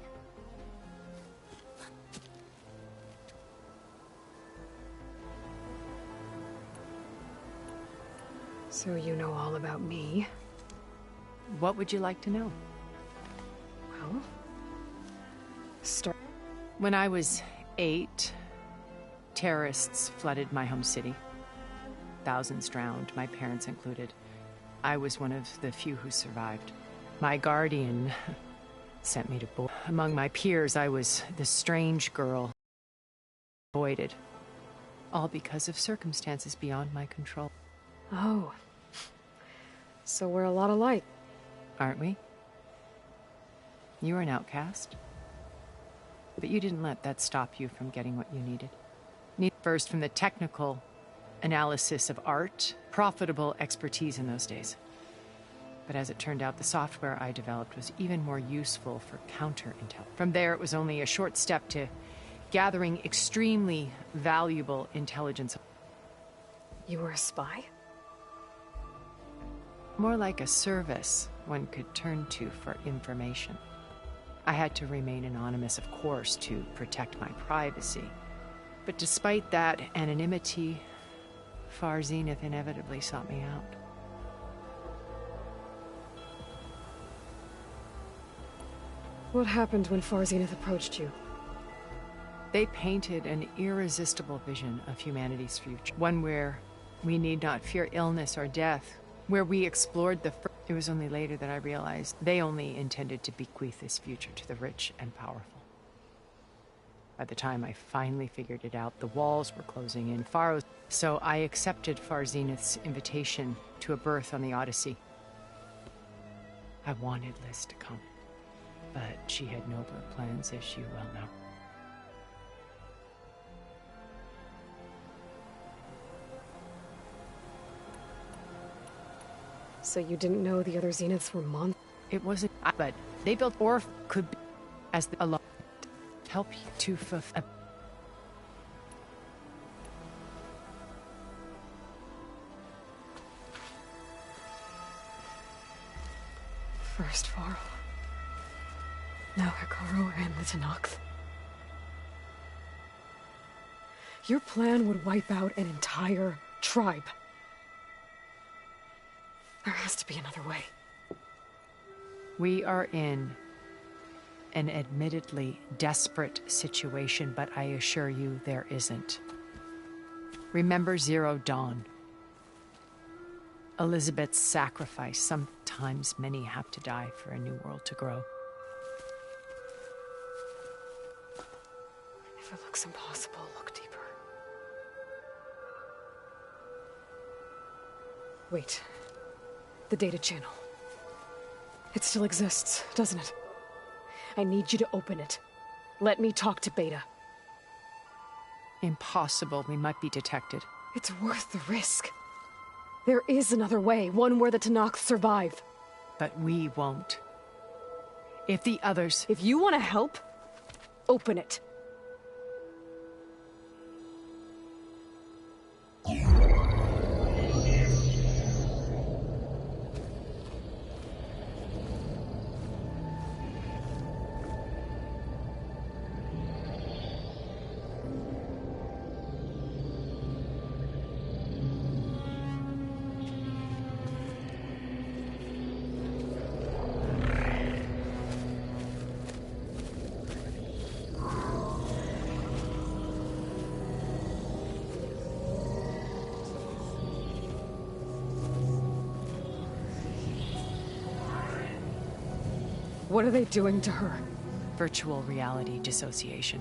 So you know all about me? What would you like to know? Well, When I was 8, terrorists flooded my home city. Thousands drowned, my parents included. I was one of the few who survived. My guardian sent me to board. Among my peers, I was the strange girl avoided. All because of circumstances beyond my control. Oh. So we're a lot alike. Aren't we? You were an outcast. But you didn't let that stop you from getting what you needed. First, from the technical analysis of art, profitable expertise in those days. But as it turned out, the software I developed was even more useful for counterintelligence. From there, it was only a short step to gathering extremely valuable intelligence. You were a spy? More like a service one could turn to for information. I had to remain anonymous, of course, to protect my privacy. But despite that anonymity, Far Zenith inevitably sought me out. What happened when Far Zenith approached you? They painted an irresistible vision of humanity's future. One where we need not fear illness or death. Where we explored the... It was only later that I realized they only intended to bequeath this future to the rich and powerful. By the time I finally figured it out, the walls were closing in. So I accepted Far Zenith's invitation to a berth on the Odyssey. I wanted Liz to come, but she had nobler plans, as you well know. So you didn't know the other Zeniths were It wasn't, but they built or could be as a lot help you to fulfill. First Varl, now Hikaru and the Tenakth. Your plan would wipe out an entire tribe. There has to be another way. We are in an admittedly desperate situation, but I assure you there isn't. Remember Zero Dawn. Elizabeth's sacrifice. Sometimes many have to die for a new world to grow. If it looks impossible, look deeper. Wait. The data channel. It still exists, doesn't it? I need you to open it. Let me talk to Beta. Impossible. We might be detected. It's worth the risk. There is another way, one where the Tenakth survive. But we won't. If the others... If you want to help, open it. What are they doing to her? Virtual reality dissociation.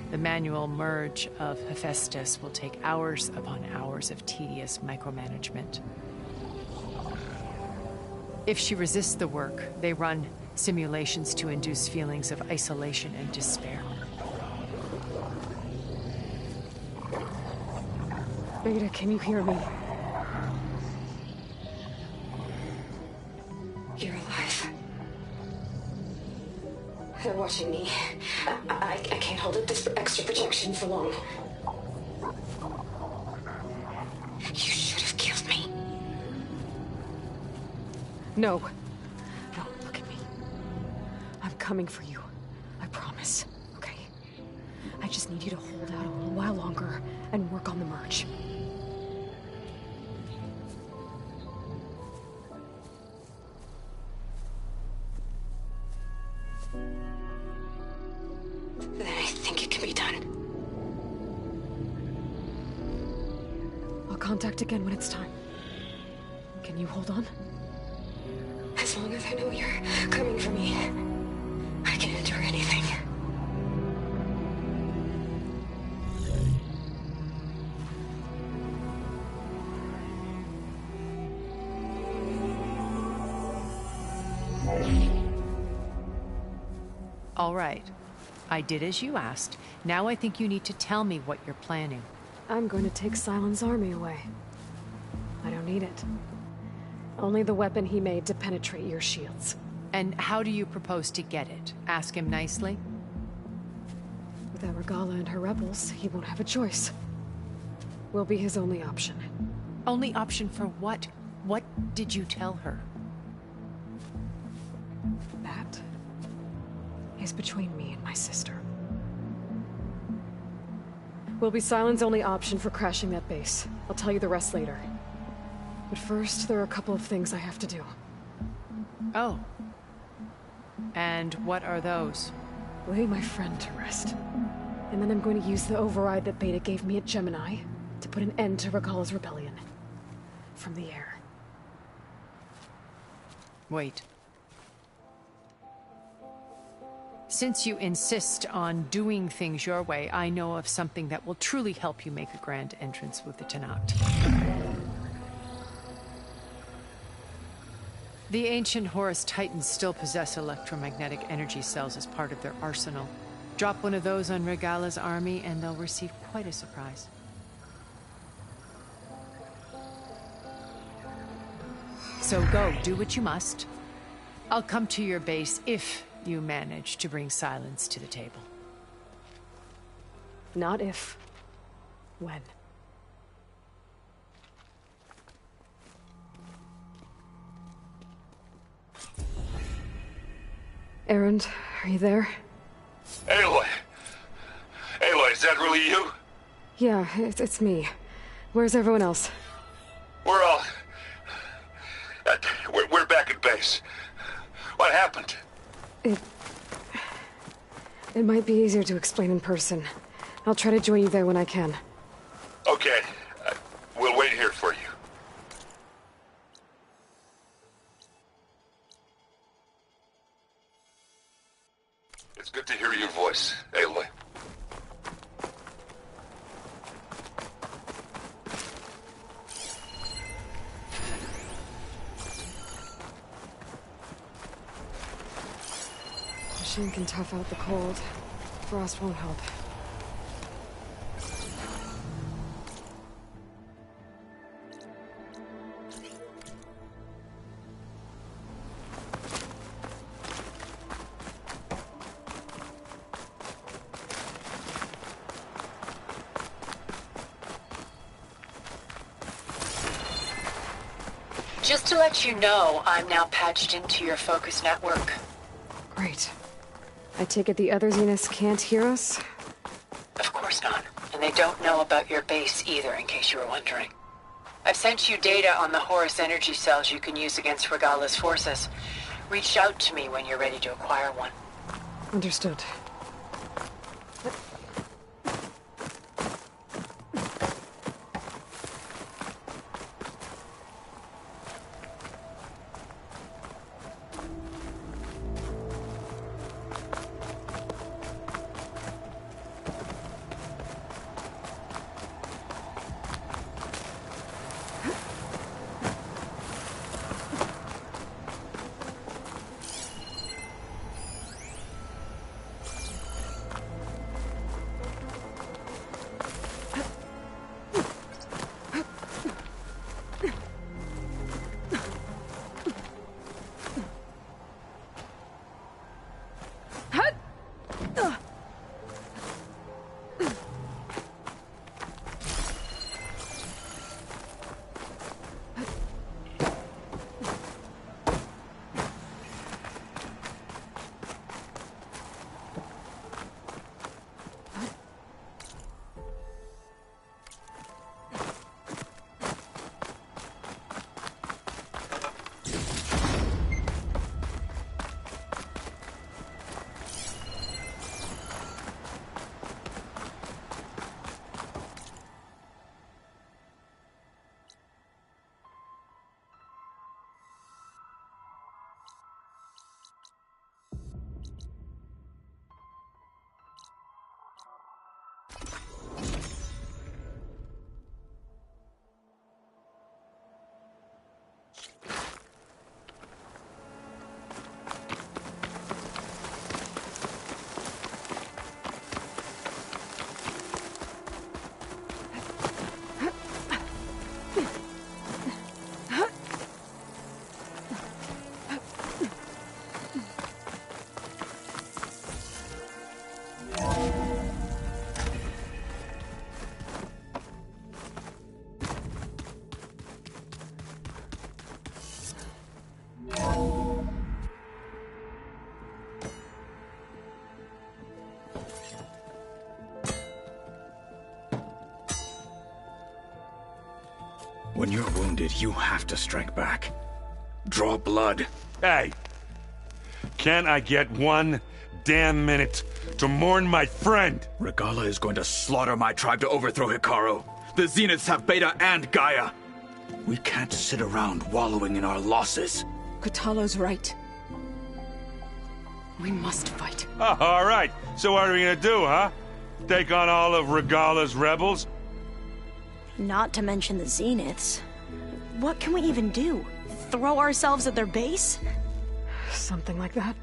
The manual merge of Hephaestus will take hours upon hours of tedious micromanagement. If she resists the work, they run simulations to induce feelings of isolation and despair. Beta, can you hear me? You're alive. They're watching me. I can't hold up this extra projection for long. You should have killed me. No. No, look at me. I'm coming for you. I promise. Okay? I just need you to hold out a little while longer and work on the merge. contact again when it's time. Can you hold on? As long as I know you're coming for me, I can endure anything. All right. I did as you asked. Now I think you need to tell me what you're planning. I'm going to take Silent's army away. I don't need it. Only the weapon he made to penetrate your shields. And how do you propose to get it? Ask him nicely? Without Regala and her rebels, he won't have a choice. We'll be his only option. Only option for what? What did you tell her? That is between me and my sister. Will be Silent's only option for crashing that base. I'll tell you the rest later. But first, there are a couple of things I have to do. Oh. And what are those? Lay my friend to rest. And then I'm going to use the override that Beta gave me at Gemini to put an end to Regala's rebellion. From the air. Wait. Since you insist on doing things your way, I know of something that will truly help you make a grand entrance with the Tenat. The ancient Horus Titans still possess electromagnetic energy cells as part of their arsenal. Drop one of those on Regala's army and they'll receive quite a surprise. So go, do what you must. I'll come to your base if you manage to bring Silence to the table. Not if. When. Erend, are you there? Aloy! Aloy, is that really you? Yeah, it's me. Where's everyone else? We're all... We're back at base. What happened? It might be easier to explain in person. I'll try to join you there when I can. Okay. We'll wait here for you. It's good to hear your voice, Aloy. Machine can tough out the cold. Frost won't help. Just to let you know, I'm now patched into your focus network. Great. I take it the other Zeniths can't hear us? Of course not. And they don't know about your base either, in case you were wondering. I've sent you data on the Horus energy cells you can use against Regala's forces. Reach out to me when you're ready to acquire one. Understood. When you're wounded, you have to strike back. Draw blood. Hey! Can't I get one damn minute to mourn my friend? Regala is going to slaughter my tribe to overthrow Hikaru. The Zeniths have Beta and Gaia. We can't sit around wallowing in our losses. Kotallo's right. We must fight. Oh, all right. So what are we gonna do, huh? Take on all of Regala's rebels? Not to mention the Zeniths. What can we even do? Throw ourselves at their base? Something like that.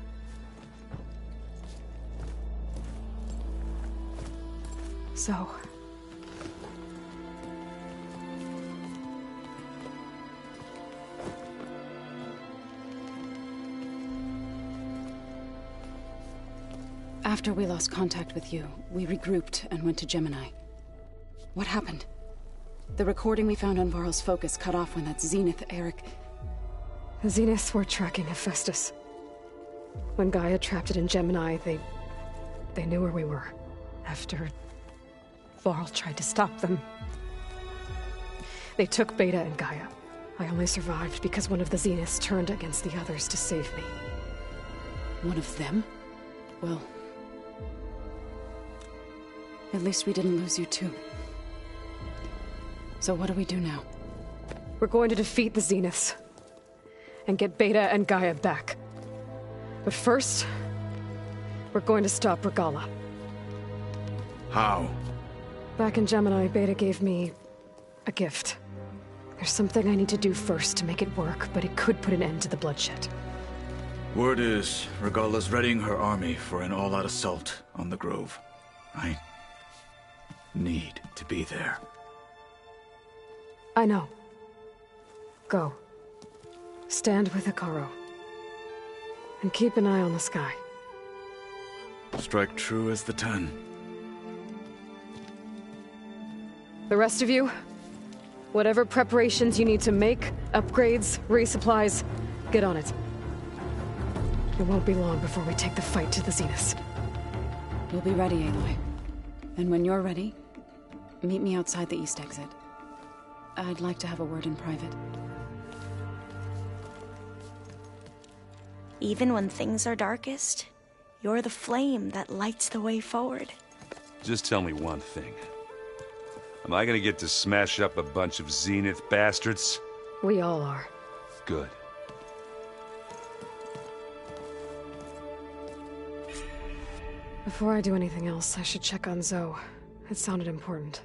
So... After we lost contact with you, we regrouped and went to Gemini. What happened? The recording we found on Varl's focus cut off when that Zenith, Eric... The Zeniths were tracking Hephaestus. When Gaia trapped it in Gemini, they knew where we were. After... Varl tried to stop them. They took Beta and Gaia. I only survived because one of the Zeniths turned against the others to save me. One of them? Well... At least we didn't lose you too. So what do we do now? We're going to defeat the Zeniths. And get Beta and Gaia back. But first... we're going to stop Regala. How? Back in Gemini, Beta gave me... a gift. There's something I need to do first to make it work, but it could put an end to the bloodshed. Word is, Regala's readying her army for an all-out assault on the Grove. I need to be there. I know. Go. Stand with Hikaru. And keep an eye on the sky. Strike true as the 10. The rest of you, whatever preparations you need to make, upgrades, resupplies, get on it. It won't be long before we take the fight to the Zeniths. We'll be ready, Aloy. And when you're ready, meet me outside the east exit. I'd like to have a word in private. Even when things are darkest, you're the flame that lights the way forward. Just tell me one thing. Am I gonna get to smash up a bunch of Zenith bastards? We all are. Good. Before I do anything else, I should check on Zoe. It sounded important.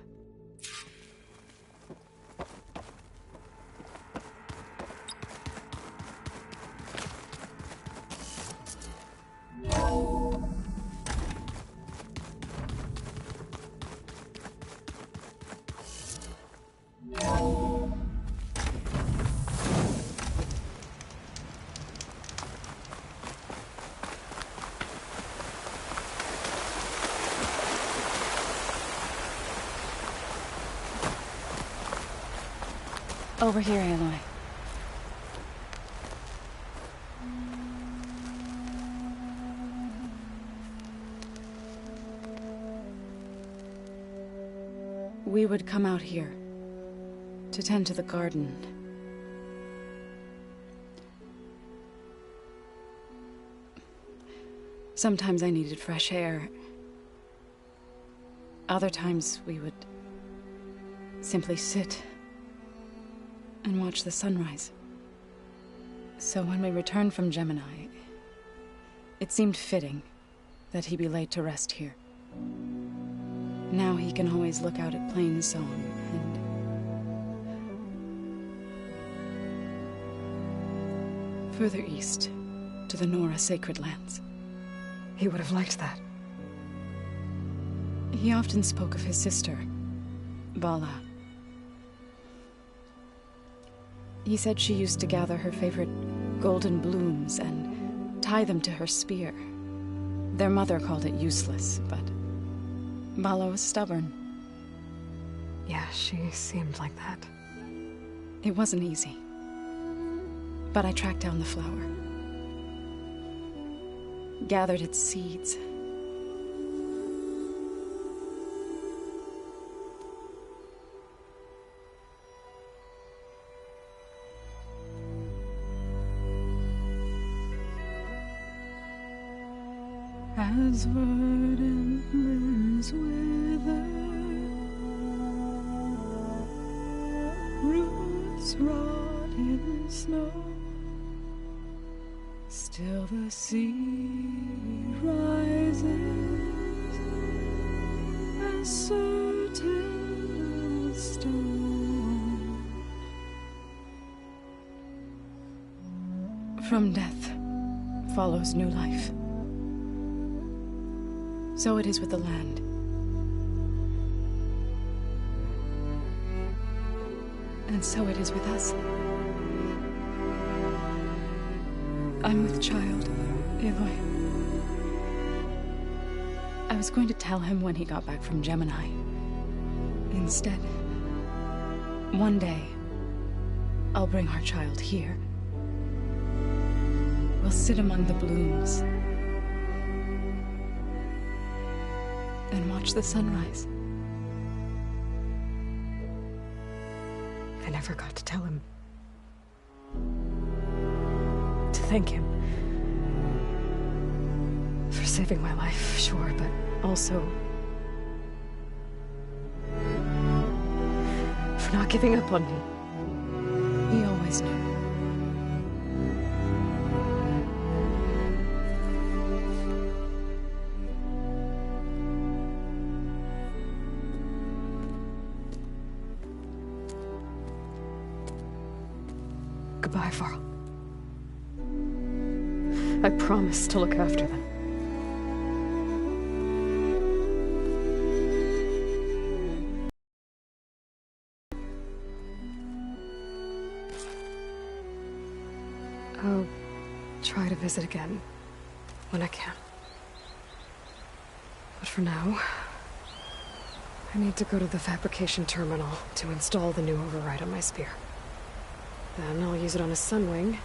Over here, Aloy. We would come out here to tend to the garden. Sometimes I needed fresh air. Other times we would simply sit and watch the sunrise. So when we returned from Gemini, it seemed fitting that he be laid to rest here. Now he can always look out at Plain Song and further east to the Nora Sacred Lands. He would have liked that. He often spoke of his sister, Bala. He said she used to gather her favorite golden blooms and tie them to her spear. Their mother called it useless, but Bala was stubborn. Yeah, she seemed like that. It wasn't easy. But I tracked down the flower. Gathered its seeds. As verdant limbs wither, roots rot in snow, still the sea rises, as certain as stone. From death follows new life. So it is with the land. And so it is with us. I'm with child, Aloy. I was going to tell him when he got back from Gemini. Instead, one day, I'll bring our child here. We'll sit among the blooms and watch the sunrise. I never got to tell him. To thank him. For saving my life, sure, but also for not giving up on me. He always knew. Goodbye, Varl. I promise to look after them. I'll try to visit again when I can. But for now, I need to go to the fabrication terminal to install the new override on my spear. Then I'll use it on a sunwing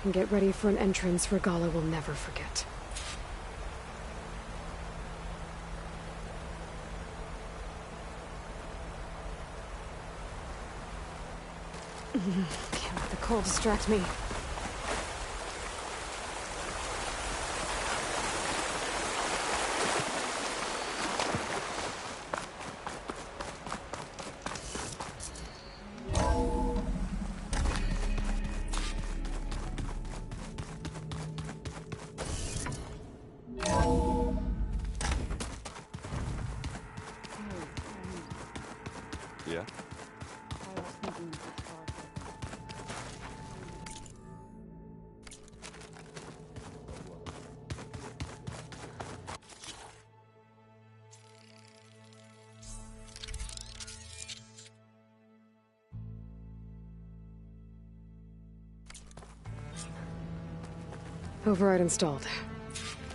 and get ready for an entrance Regala will never forget. Can't let the cold distract me. Yeah? Override installed.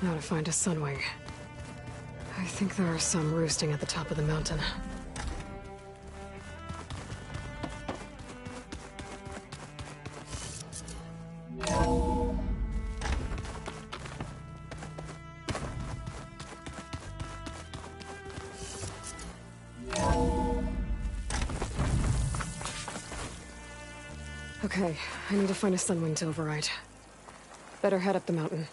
Now to find a sunwing. I think there are some roosting at the top of the mountain. Okay, I need to find a sunwing to override. Better head up the mountain.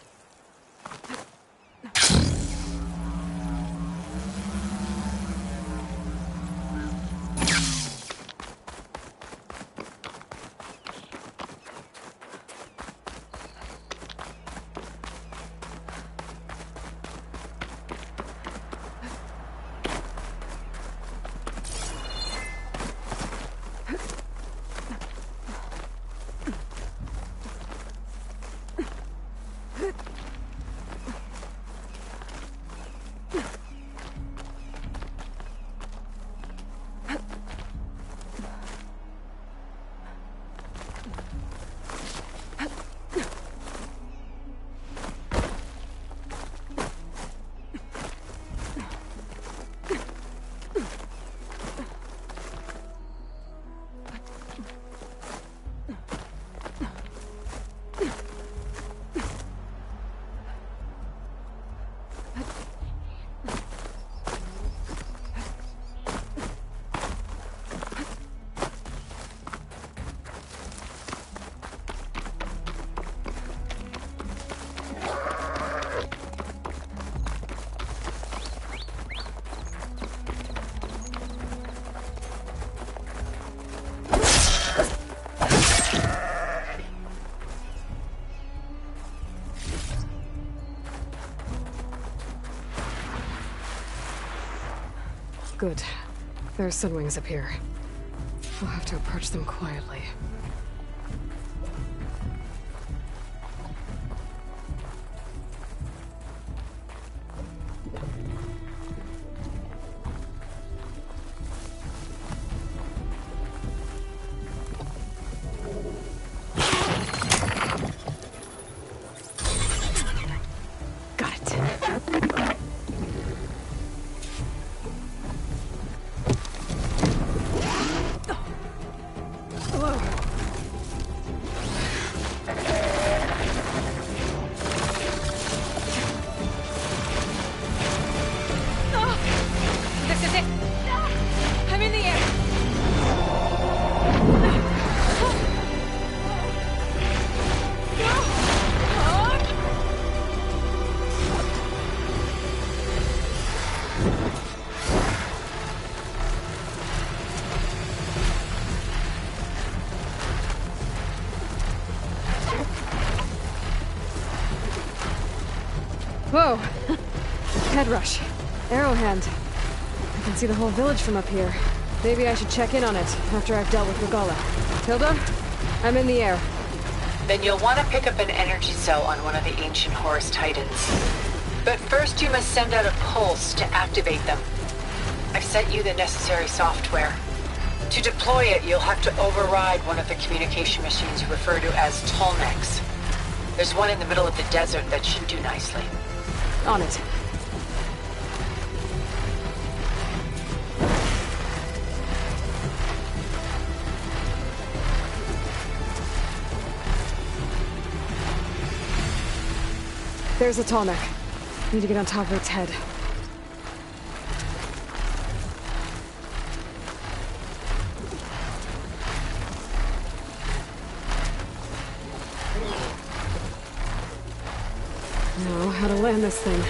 Good. There's sunwings up here. We'll have to approach them quietly. Whoa! Head rush. Arrowhand. I can see the whole village from up here. Maybe I should check in on it after I've dealt with Regala. Tilda? I'm in the air. Then you'll want to pick up an energy cell on one of the ancient Horus Titans. But first you must send out a pulse to activate them. I've sent you the necessary software. To deploy it, you'll have to override one of the communication machines you refer to as Tolmecs. There's one in the middle of the desert that should do nicely. On it. There's a Tolmec. Need to get on top of its head. Now, how to land this thing.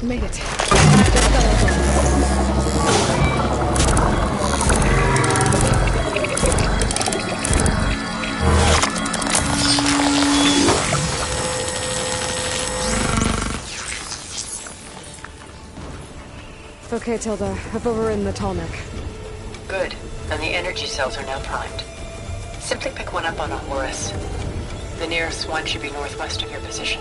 Made it. Okay, Tilda. I've overridden the Tolmec. Good. And the energy cells are now primed. Simply pick one up on a Horus. The nearest one should be northwest of your position.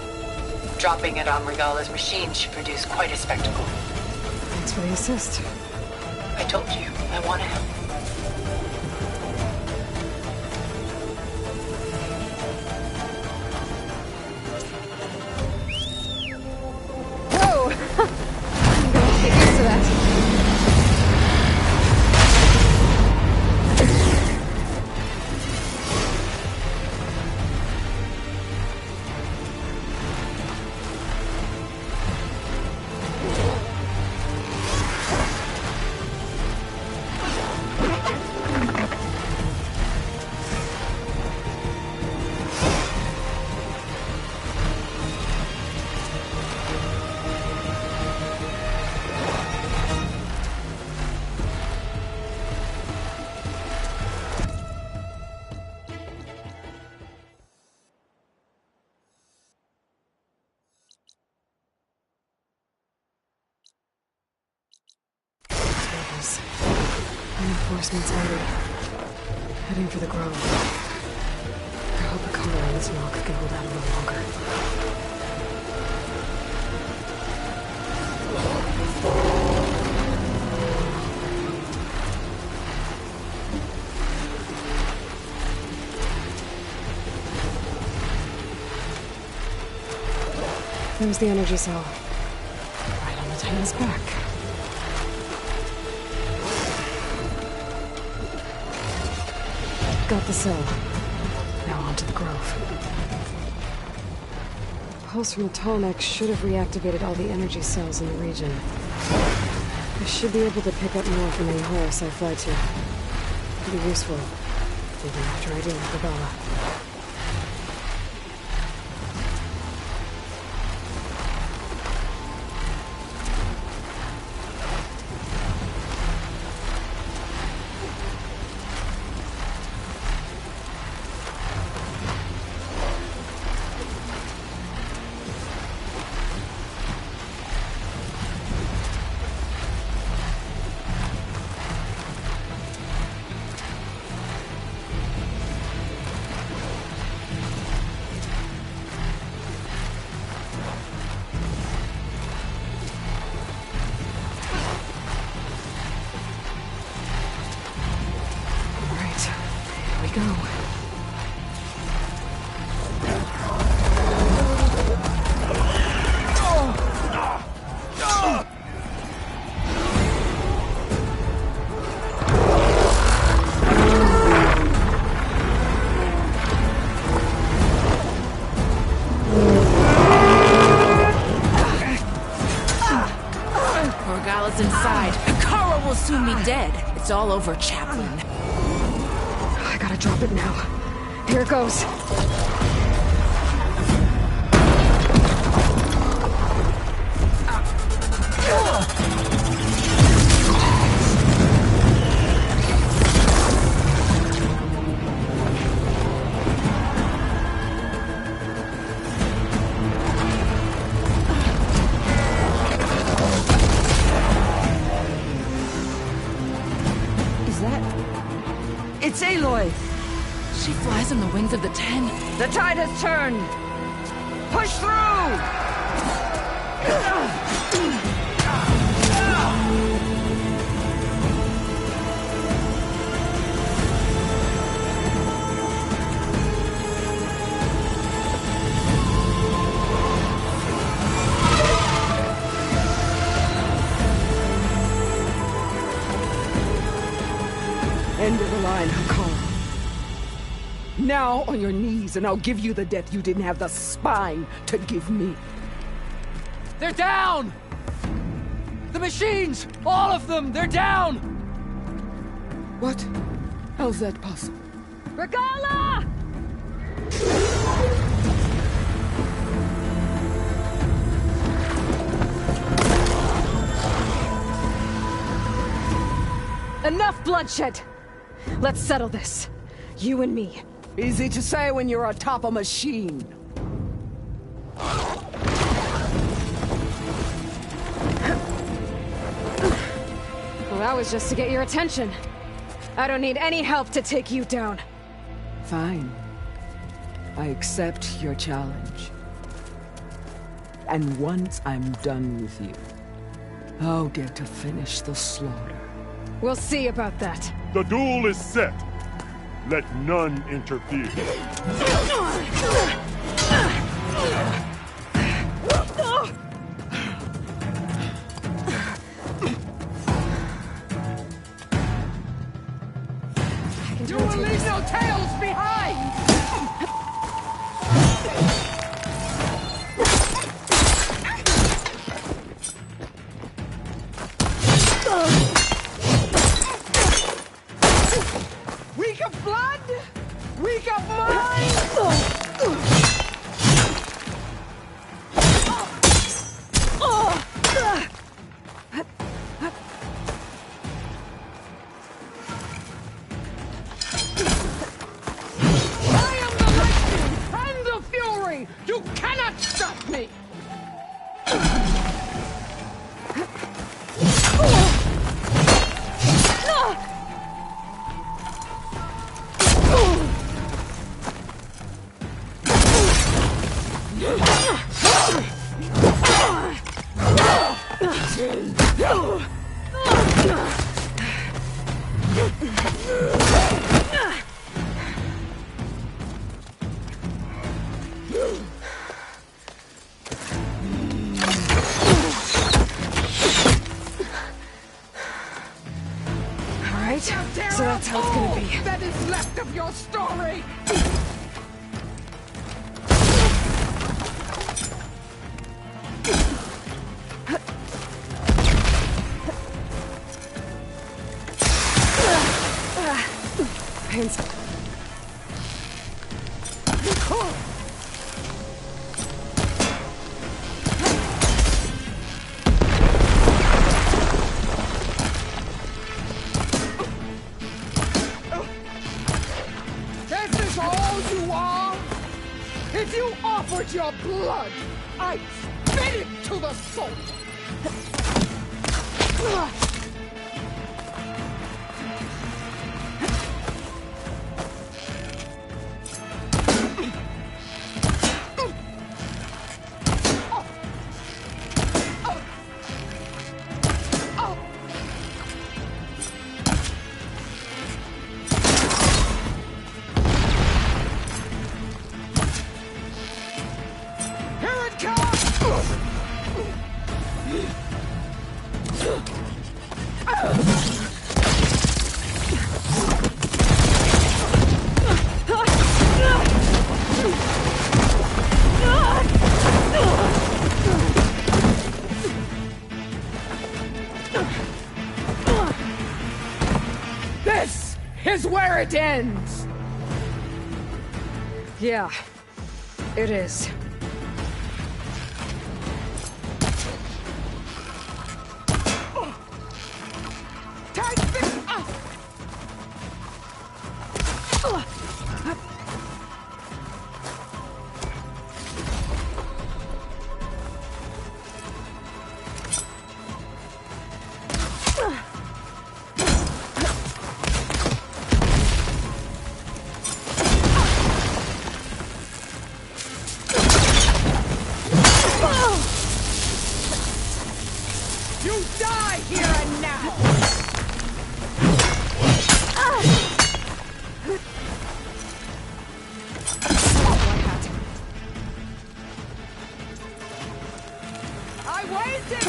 Dropping it on Regala's machine should produce quite a spectacle. Thanks for the assist. I told you, I want to help. Whoa! I'm gonna get used to that. Reinforcements ready. Heading for the grove. I hope the color in this milk can hold out a little longer. There's the energy cell. Right on the Titan's back. Got the cell. Now onto the grove. Pulse from the Tolmec should have reactivated all the energy cells in the region. I should be able to pick up more from any Horus I fly to. It'll be useful, even after I deal with Regala. go. Morgala's inside. Kara will soon be dead. It's all over, Chaplain. I gotta drop it now. Here it goes. It's Aloy! She flies on the wings of the Ten. The tide has turned! Push through! End of the line, Hakon. Now on your knees, and I'll give you the death you didn't have the spine to give me. They're down! The machines! All of them! They're down! What? How's that possible? Regala! Enough bloodshed! Let's settle this. You and me. Easy to say when you're atop a machine. Well, that was just to get your attention. I don't need any help to take you down. Fine. I accept your challenge. And once I'm done with you, I'll get to finish the slaughter. We'll see about that. The duel is set. Let none interfere. You will leave no tails behind! Weak of blood, weak of mind. I am the lightning and the fury. You cannot stop me. Alright, so that's how it's gonna be. That is left of your story. Hands. This is all you are? If you offered your blood, I'd spit it to the soul. it ends! Yeah, it is. You die here and now! I waited!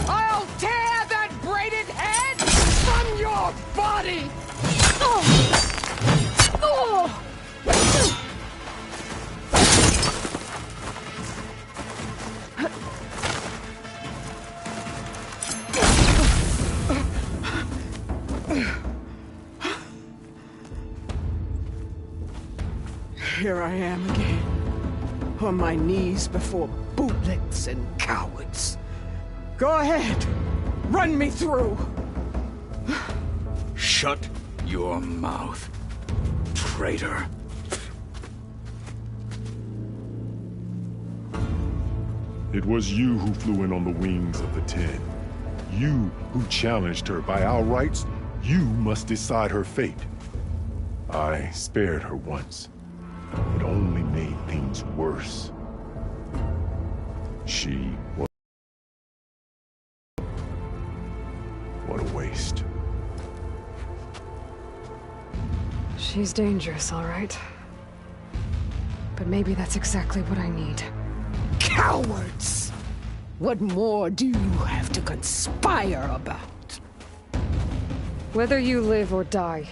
I'll tear that braided head from your body! Here I am again, on my knees before bootlicks and cowards. Go ahead, run me through. Shut your mouth, traitor. It was you who flew in on the wings of the 10. You who challenged her. By our rights, you must decide her fate. I spared her once. It only made things worse. She was... What a waste. She's dangerous, all right. But maybe that's exactly what I need. Cowards! What more do you have to conspire about? Whether you live or die,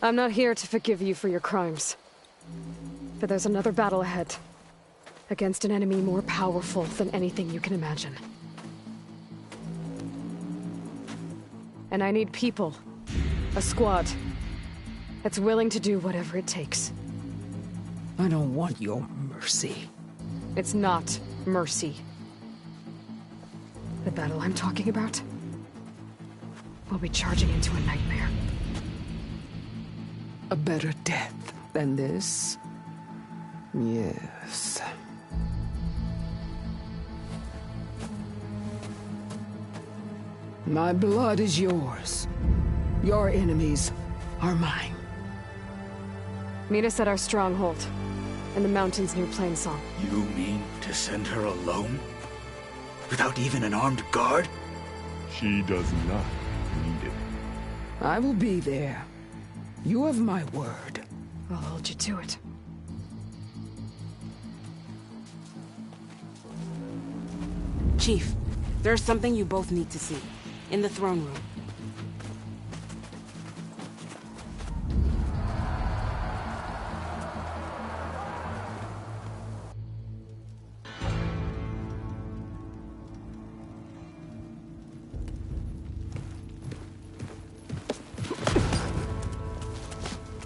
I'm not here to forgive you for your crimes. But there's another battle ahead. Against an enemy more powerful than anything you can imagine. And I need people. A squad. That's willing to do whatever it takes. I don't want your mercy. It's not mercy. The battle I'm talking about will be charging into a nightmare. A better death than this? Yes. My blood is yours. Your enemies are mine. Meet us at our stronghold, in the mountains near Plainsong. You mean to send her alone? Without even an armed guard? She does not need it. I will be there. You have my word. I'll hold you to it. Chief, there's something you both need to see. In the throne room.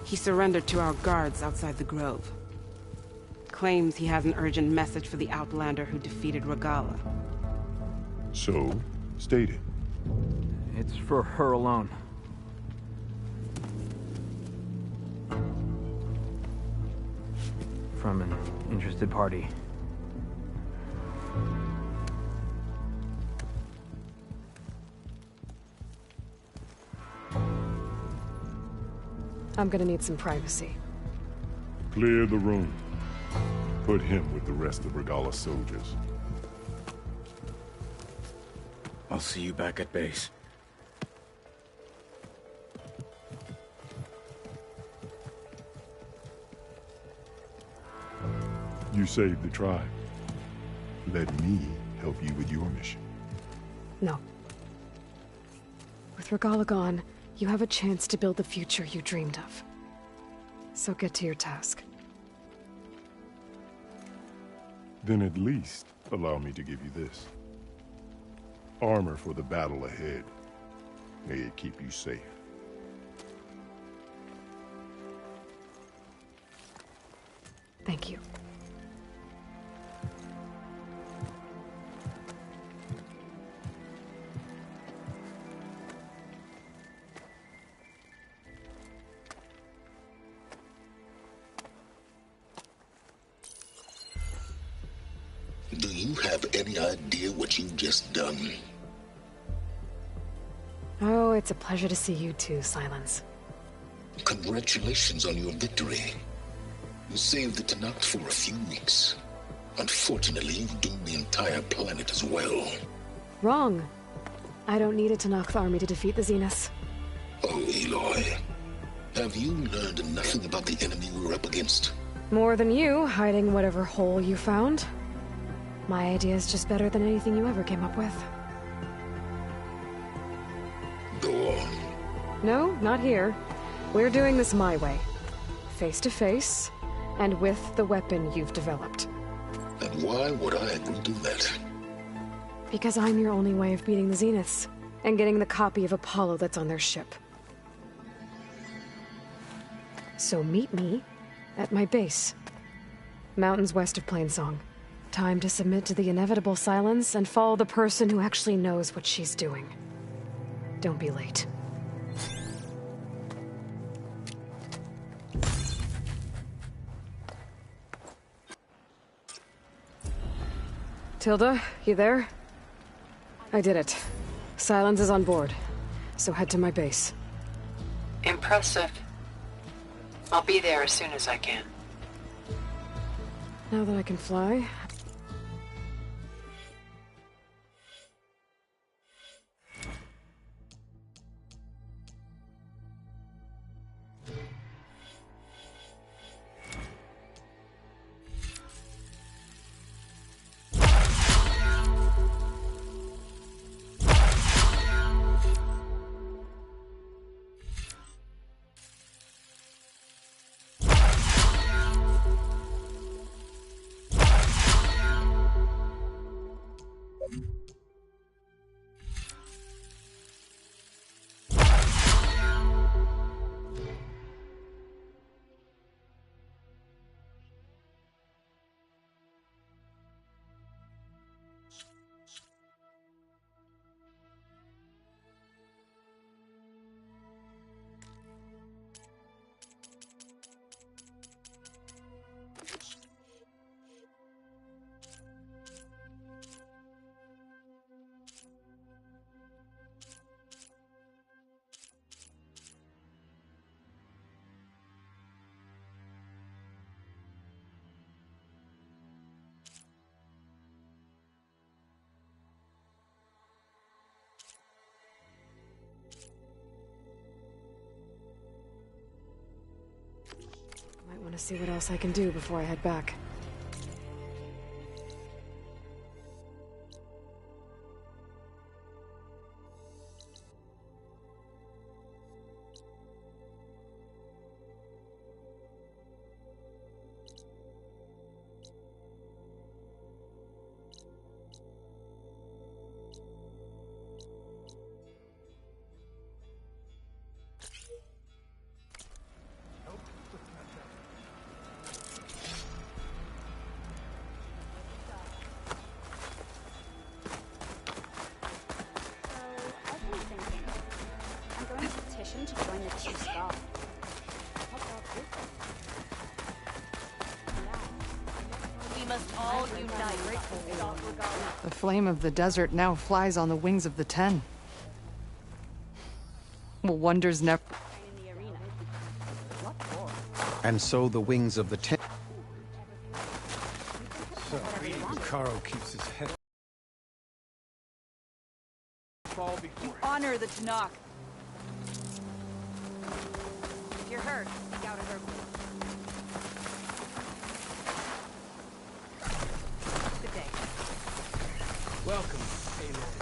He surrendered to our guards outside the grove. Claims he has an urgent message for the Outlander who defeated Regala. So, state it. It's for her alone. From an interested party. I'm gonna need some privacy. Clear the room. Put him with the rest of Regala's soldiers. I'll see you back at base. You saved the tribe. Let me help you with your mission. No. With Regala gone, you have a chance to build the future you dreamed of. So get to your task. Then at least allow me to give you this. Armor for the battle ahead. May it keep you safe. Thank you. Do you have any idea what you've just done? Oh, it's a pleasure to see you too, Silence. Congratulations on your victory. You saved the Tenakth for a few weeks. Unfortunately, you've doomed the entire planet as well. Wrong. I don't need a Tenakth army to defeat the Zeniths. Oh, Aloy. Have you learned nothing about the enemy we're up against? More than you, hiding whatever hole you found. My idea is just better than anything you ever came up with. Go on. No, not here. We're doing this my way. Face to face, and with the weapon you've developed. And why would I agree to that? Because I'm your only way of beating the Zeniths, and getting the copy of Apollo that's on their ship. So meet me at my base. Mountains west of Plainsong. Time to submit to the inevitable silence and follow the person who actually knows what she's doing. Don't be late. Tilda, you there? I did it. Silence is on board, so head to my base. Impressive. I'll be there as soon as I can. Now that I can fly, want to see what else I can do before I head back. To join the Two Skull. We must all unite. The flame of the desert now flies on the wings of the Ten. Well, wonders never... And so the wings of the Ten... So, Caro keeps his head... You honor the Tanakh. If you're hurt, seek out a herb. Good day. Welcome, Aloy.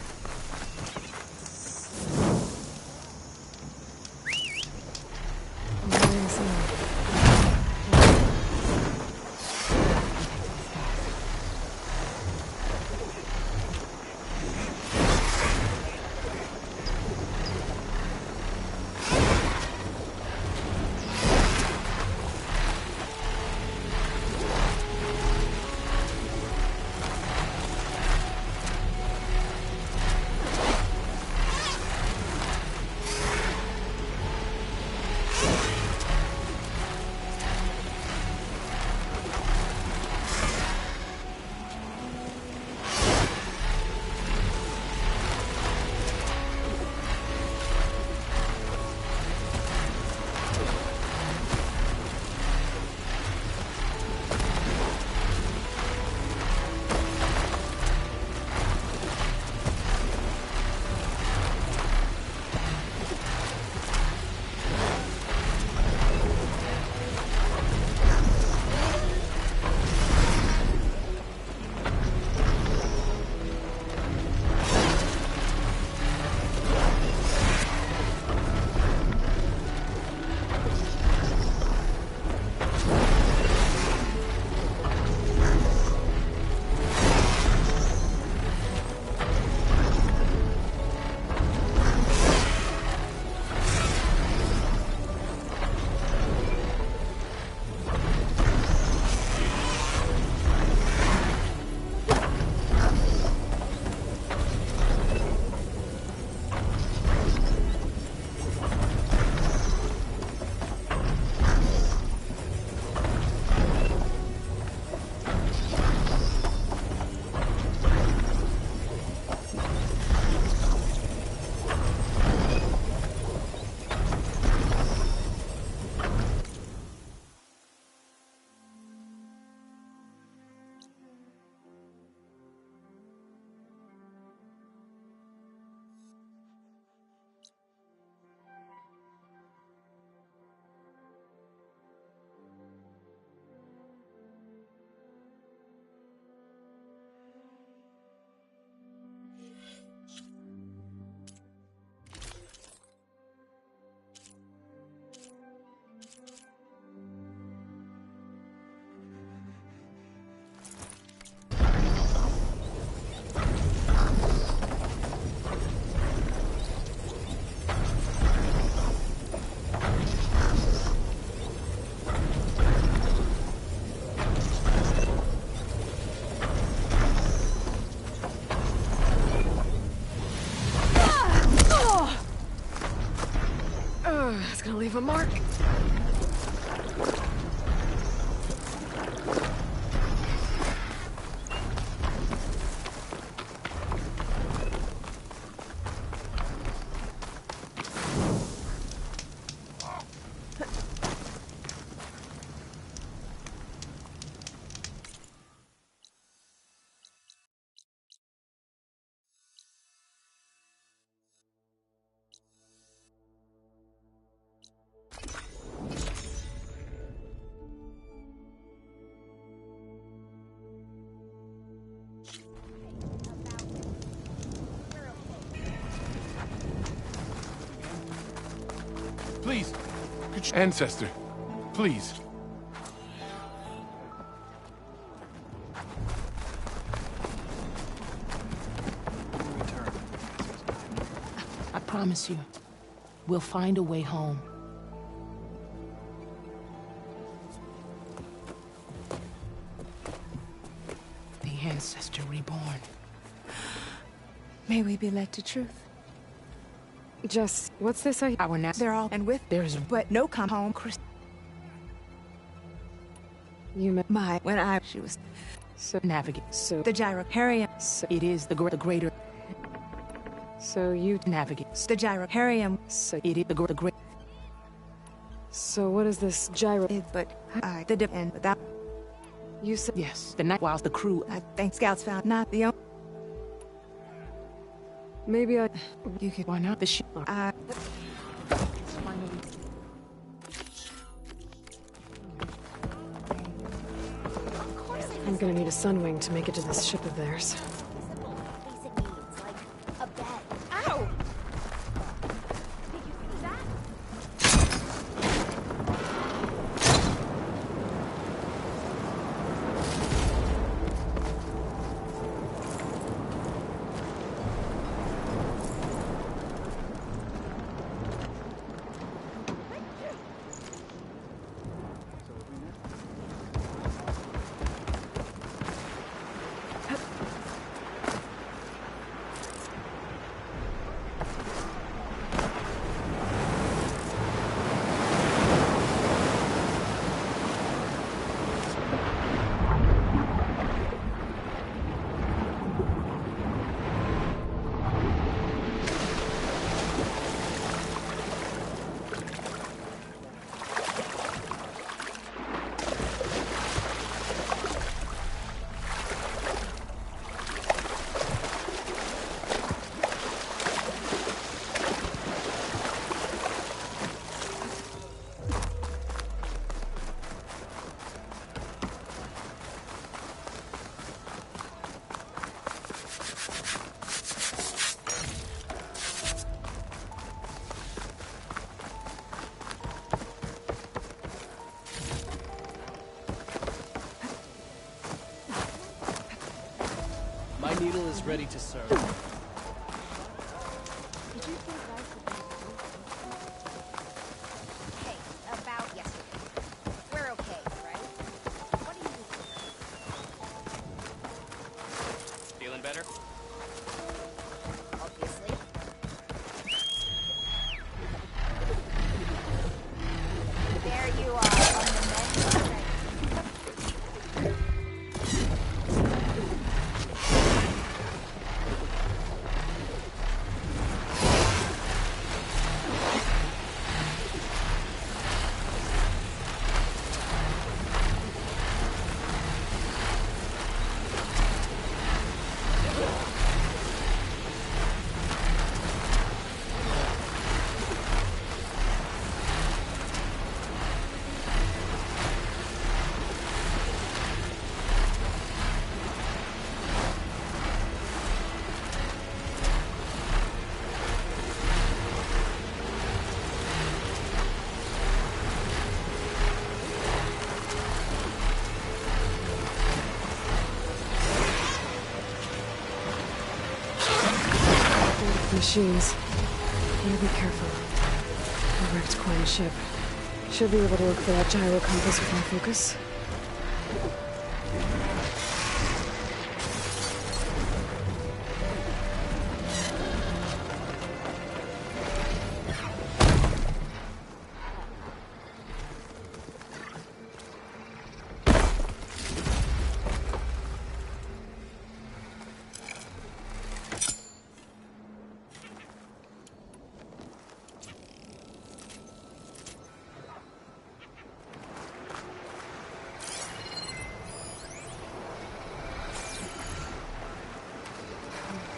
That's gonna leave a mark. Please, ancestor, please. I promise you, we'll find a way home. The ancestor reborn. May we be led to truth. Jess, what's this Our now they're all and with There's but no come home Chris. You met When she was so navigate. So the gyroparium. So it is the greater. So you navigate. The gyroparium. So it is the great. So what is this gyro? But I the dip and without. You said yes. The night whilst the crew. I think scouts found not the. Maybe I. You could. Why not the ship? I'm gonna need a sunwing to make it to this ship of theirs. Basic needs, like a bed. Ow! Did you see that? My needle is ready to serve. Did you think I could be... Hey, about yesterday. We're okay, right? What do you think? Feeling better? Obviously. There you are, on the men's side. Machines. Gotta be careful. A wrecked Quinn ship. Should be able to look for that gyro compass with my focus.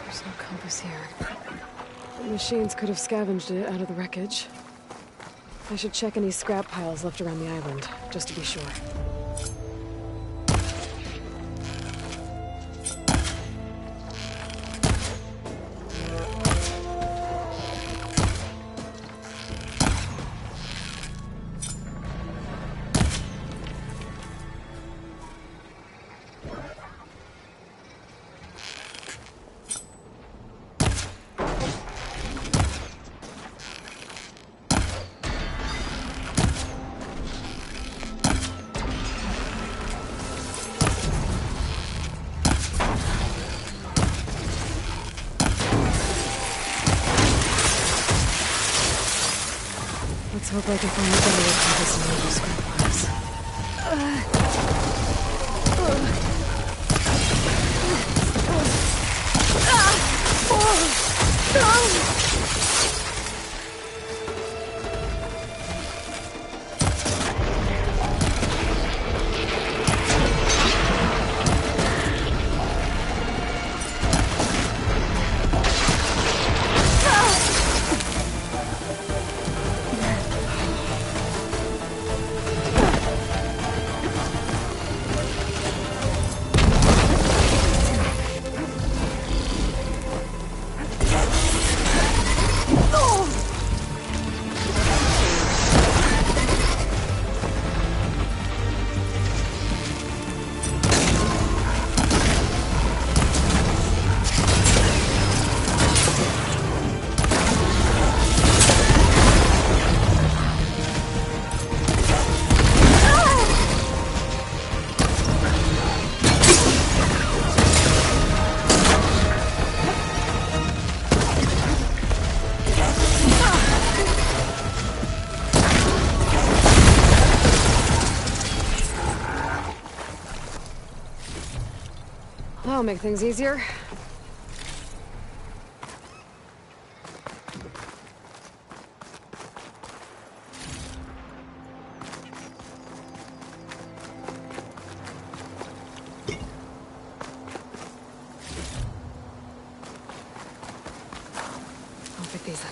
There's no compass here. The machines could have scavenged it out of the wreckage. I should check any scrap piles left around the island, just to be sure. Let's hope I can find a better way to this in the scrap piles. That'll make things easier. I'll pick these up.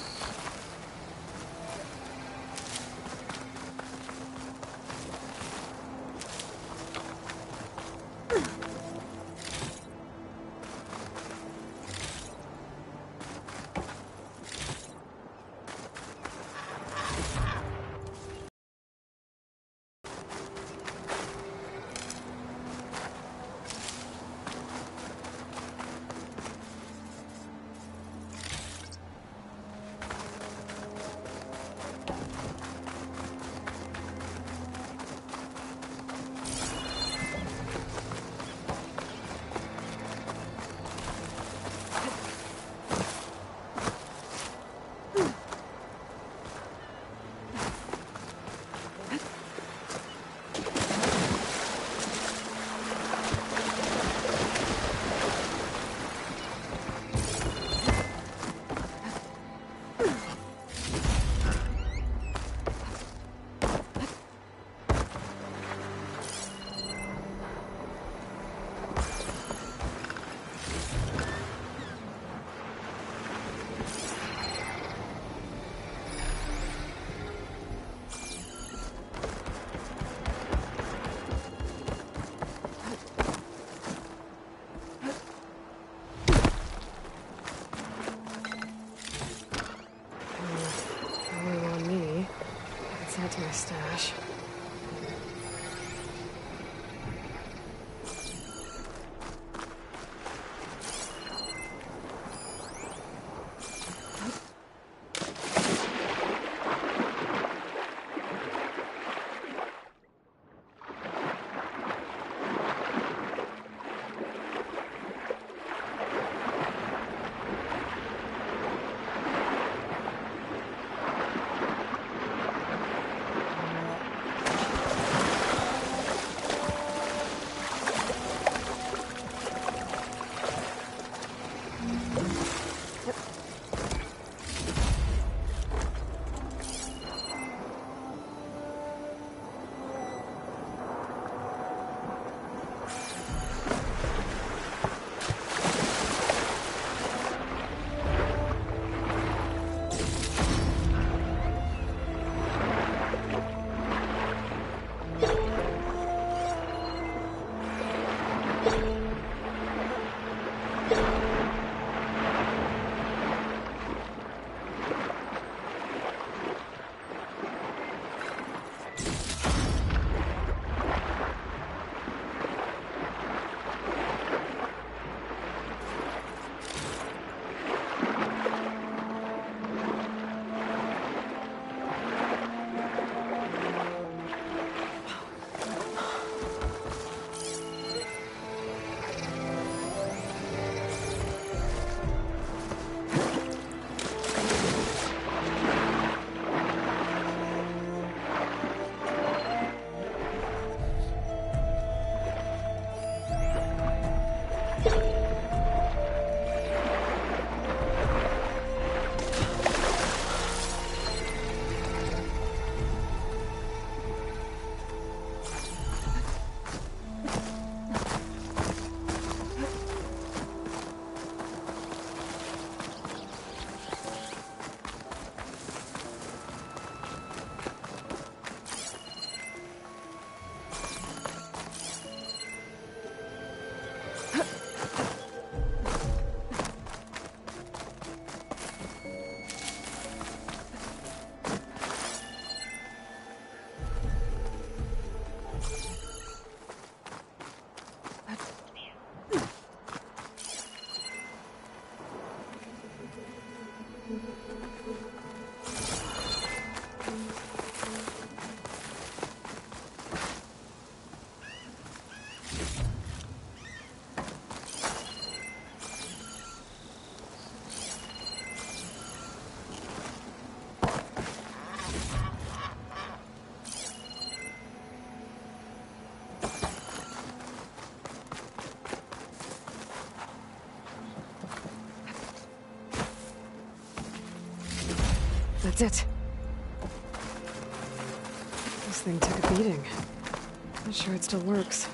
That's it. This thing took a beating. Not sure it still works.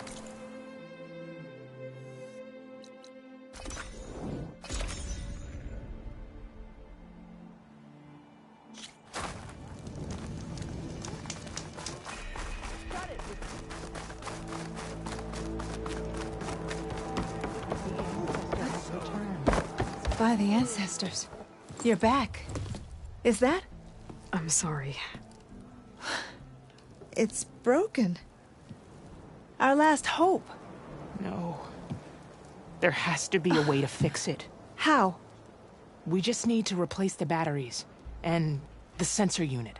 By the ancestors. You're back. Is that? I'm sorry. It's broken. Our last hope. No. There has to be a way to fix it. How? We just need to replace the batteries and the sensor unit.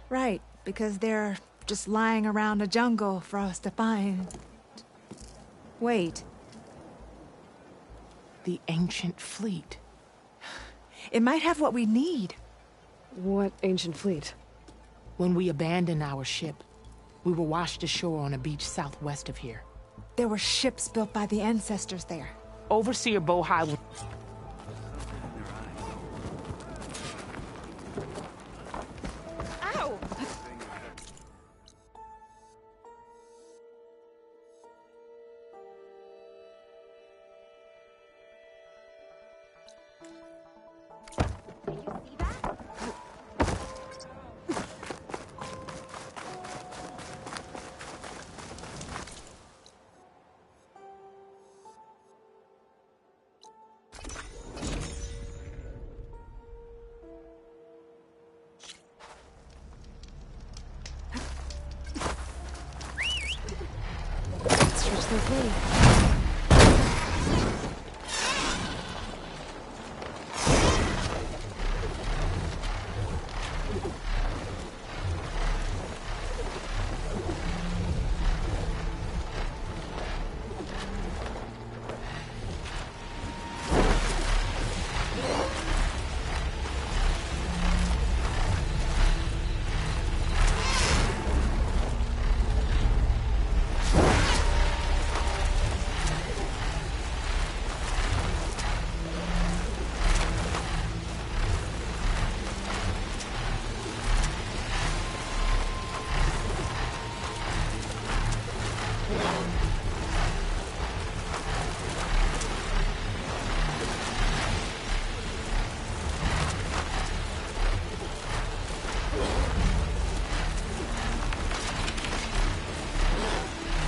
Right, because they're just lying around a jungle for us to find. Wait. The ancient fleet. It might have what we need. What ancient fleet? When we abandoned our ship, we were washed ashore on a beach southwest of here. There were ships built by the ancestors there. Overseer Bohai will... Ow! Stretch their feet.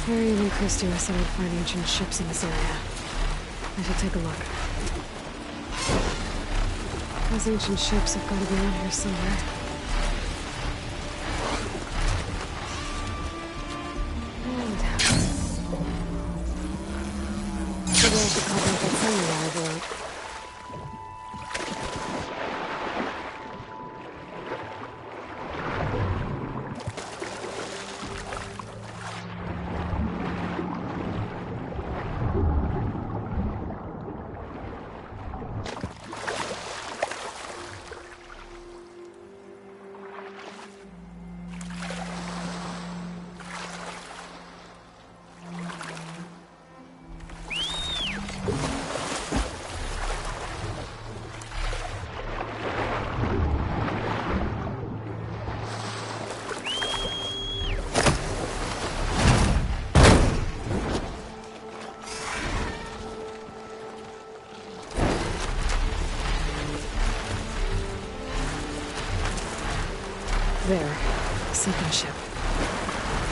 Varian and Christy said I'd find ancient ships in this area. I should take a look. Those ancient ships have got to be around here somewhere. Maybe I should call back that samurai I wrote. There. The second ship.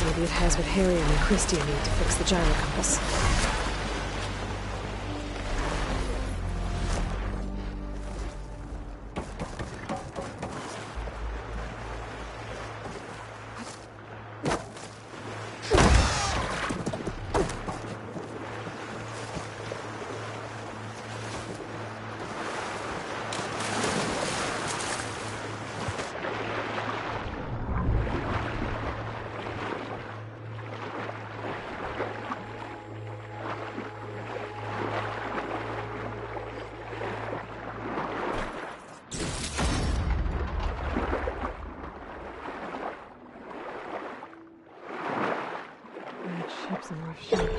Maybe it has what Harry and Christia need to fix the gyro compass. Ship's in rough shape.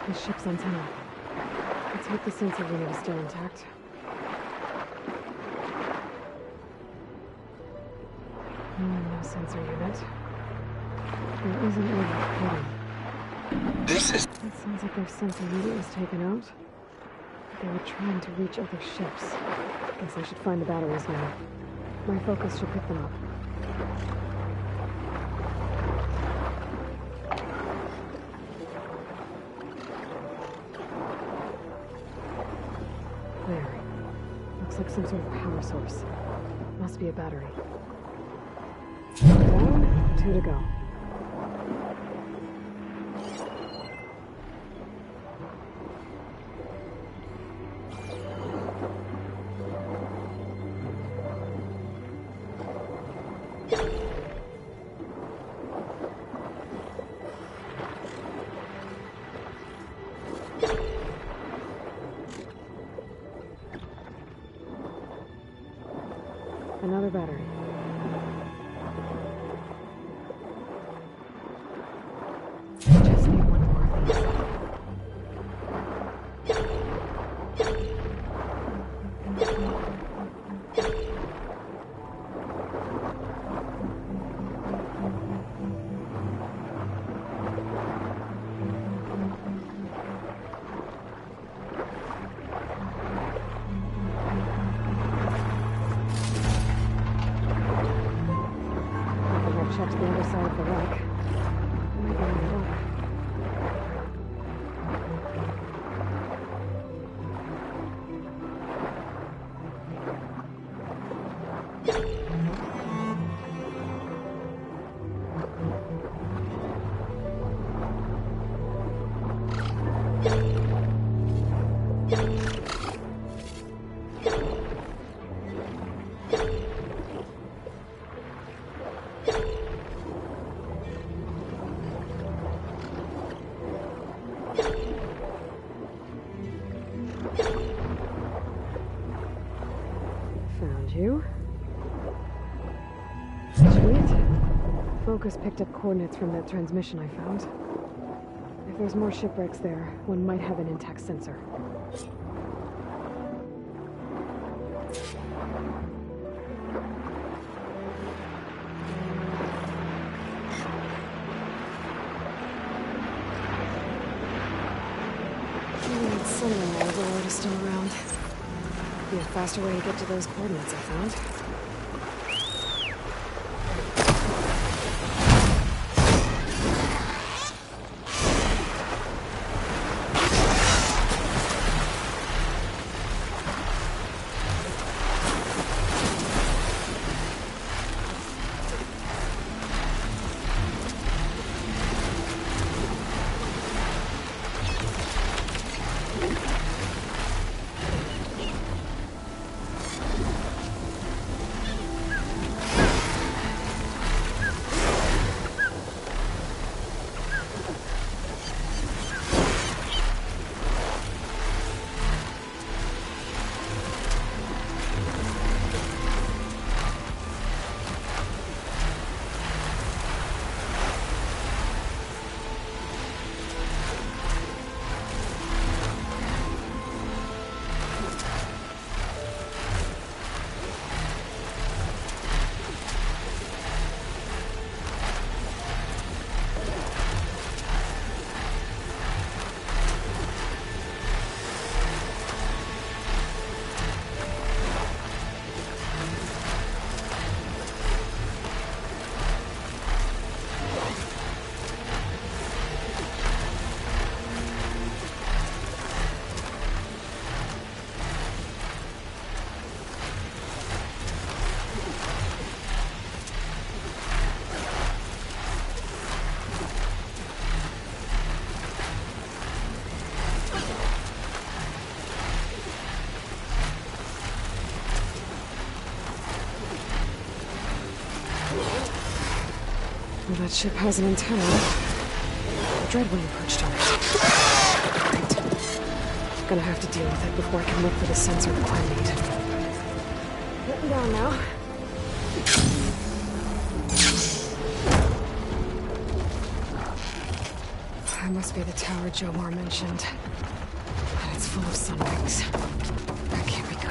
The ship's antenna. Let's hope the sensor unit is still intact. No sensor unit. There isn't any. This is... It sounds like their sensor unit was taken out. They were trying to reach other ships. Guess I should find the batteries now. My focus should pick them up. There. Looks like some sort of power source. Must be a battery. Down, 2 to go. Another battery. Just need one more of these. Checked the other side of the wreck. Might be on the dock. Found you. Sweet. Focus picked up coordinates from that transmission I found. If there's more shipwrecks there, one might have an intact sensor. Maybe it's somewhere while the road is still around. Be a faster way to get to those coordinates I found. Well, that ship has an antenna. A dreadwing perched on it. Right. Gonna have to deal with it before I can look for the sensor the Quinn need. Getting down now. That must be the tower Joe Moore mentioned. And it's full of sun wings. That can't be good.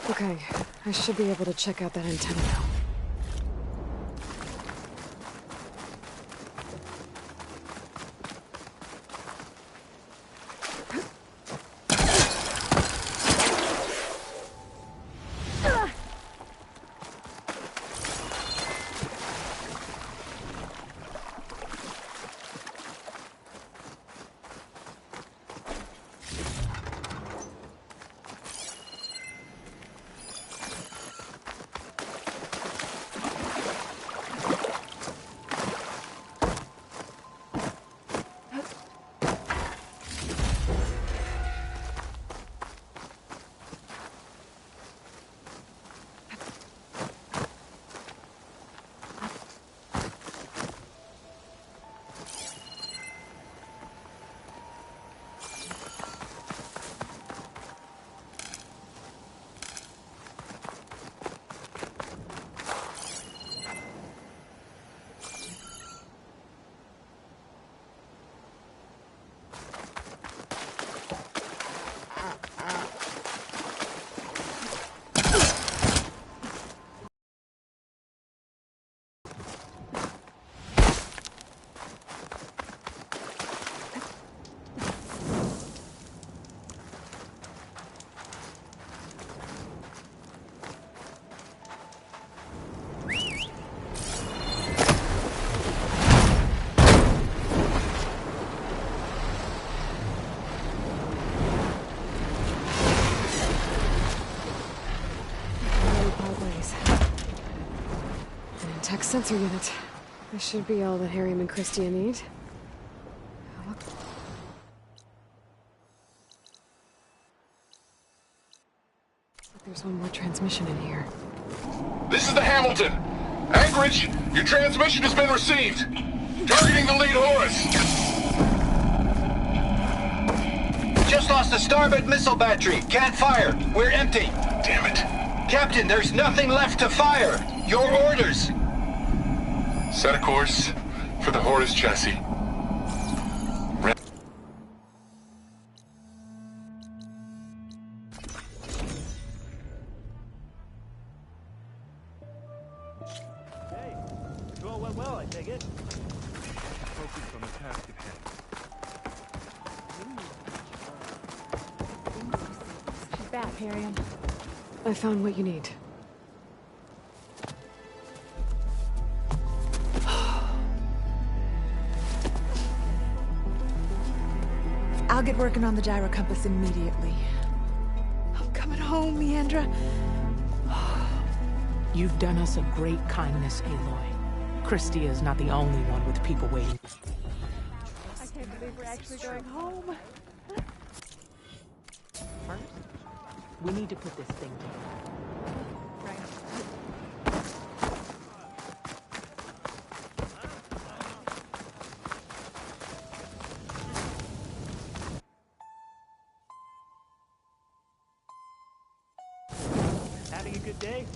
Okay, I should be able to check out that antenna now. Tech sensor unit. This should be all that Harry and Christia need. There's one more transmission in here. This is the Hamilton. Anchorage, your transmission has been received. Targeting the lead Horus. Just lost the starboard missile battery. Can't fire. We're empty. Damn it. Captain, there's nothing left to fire! Your orders! Set a course for the Horus chassis. Well, I take it. Focus on the task at hand. She's back, Harriet. I found what you need. I'll get working on the gyro compass immediately. I'm coming home, Leandra. You've done us a great kindness, Aloy. Christia is not the only one with people waiting. I can't believe we're actually going home. First, we need to put this thing together. Having a good day?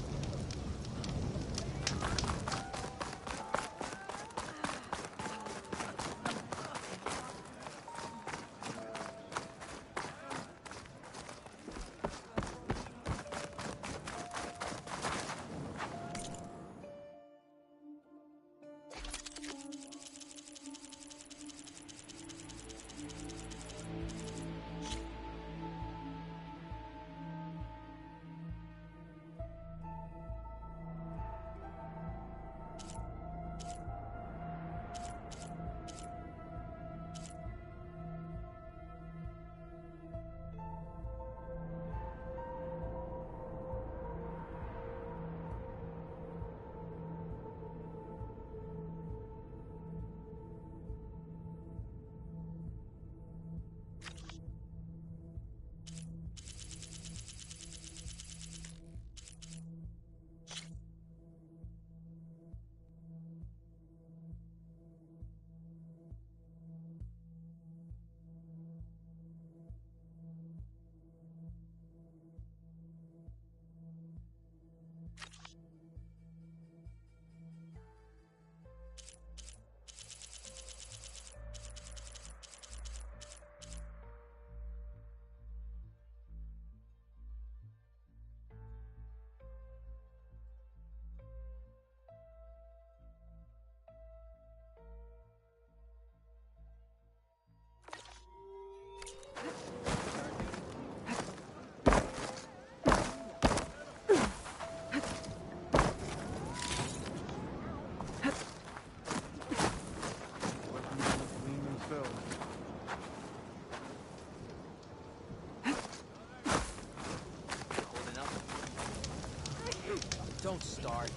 Don't start.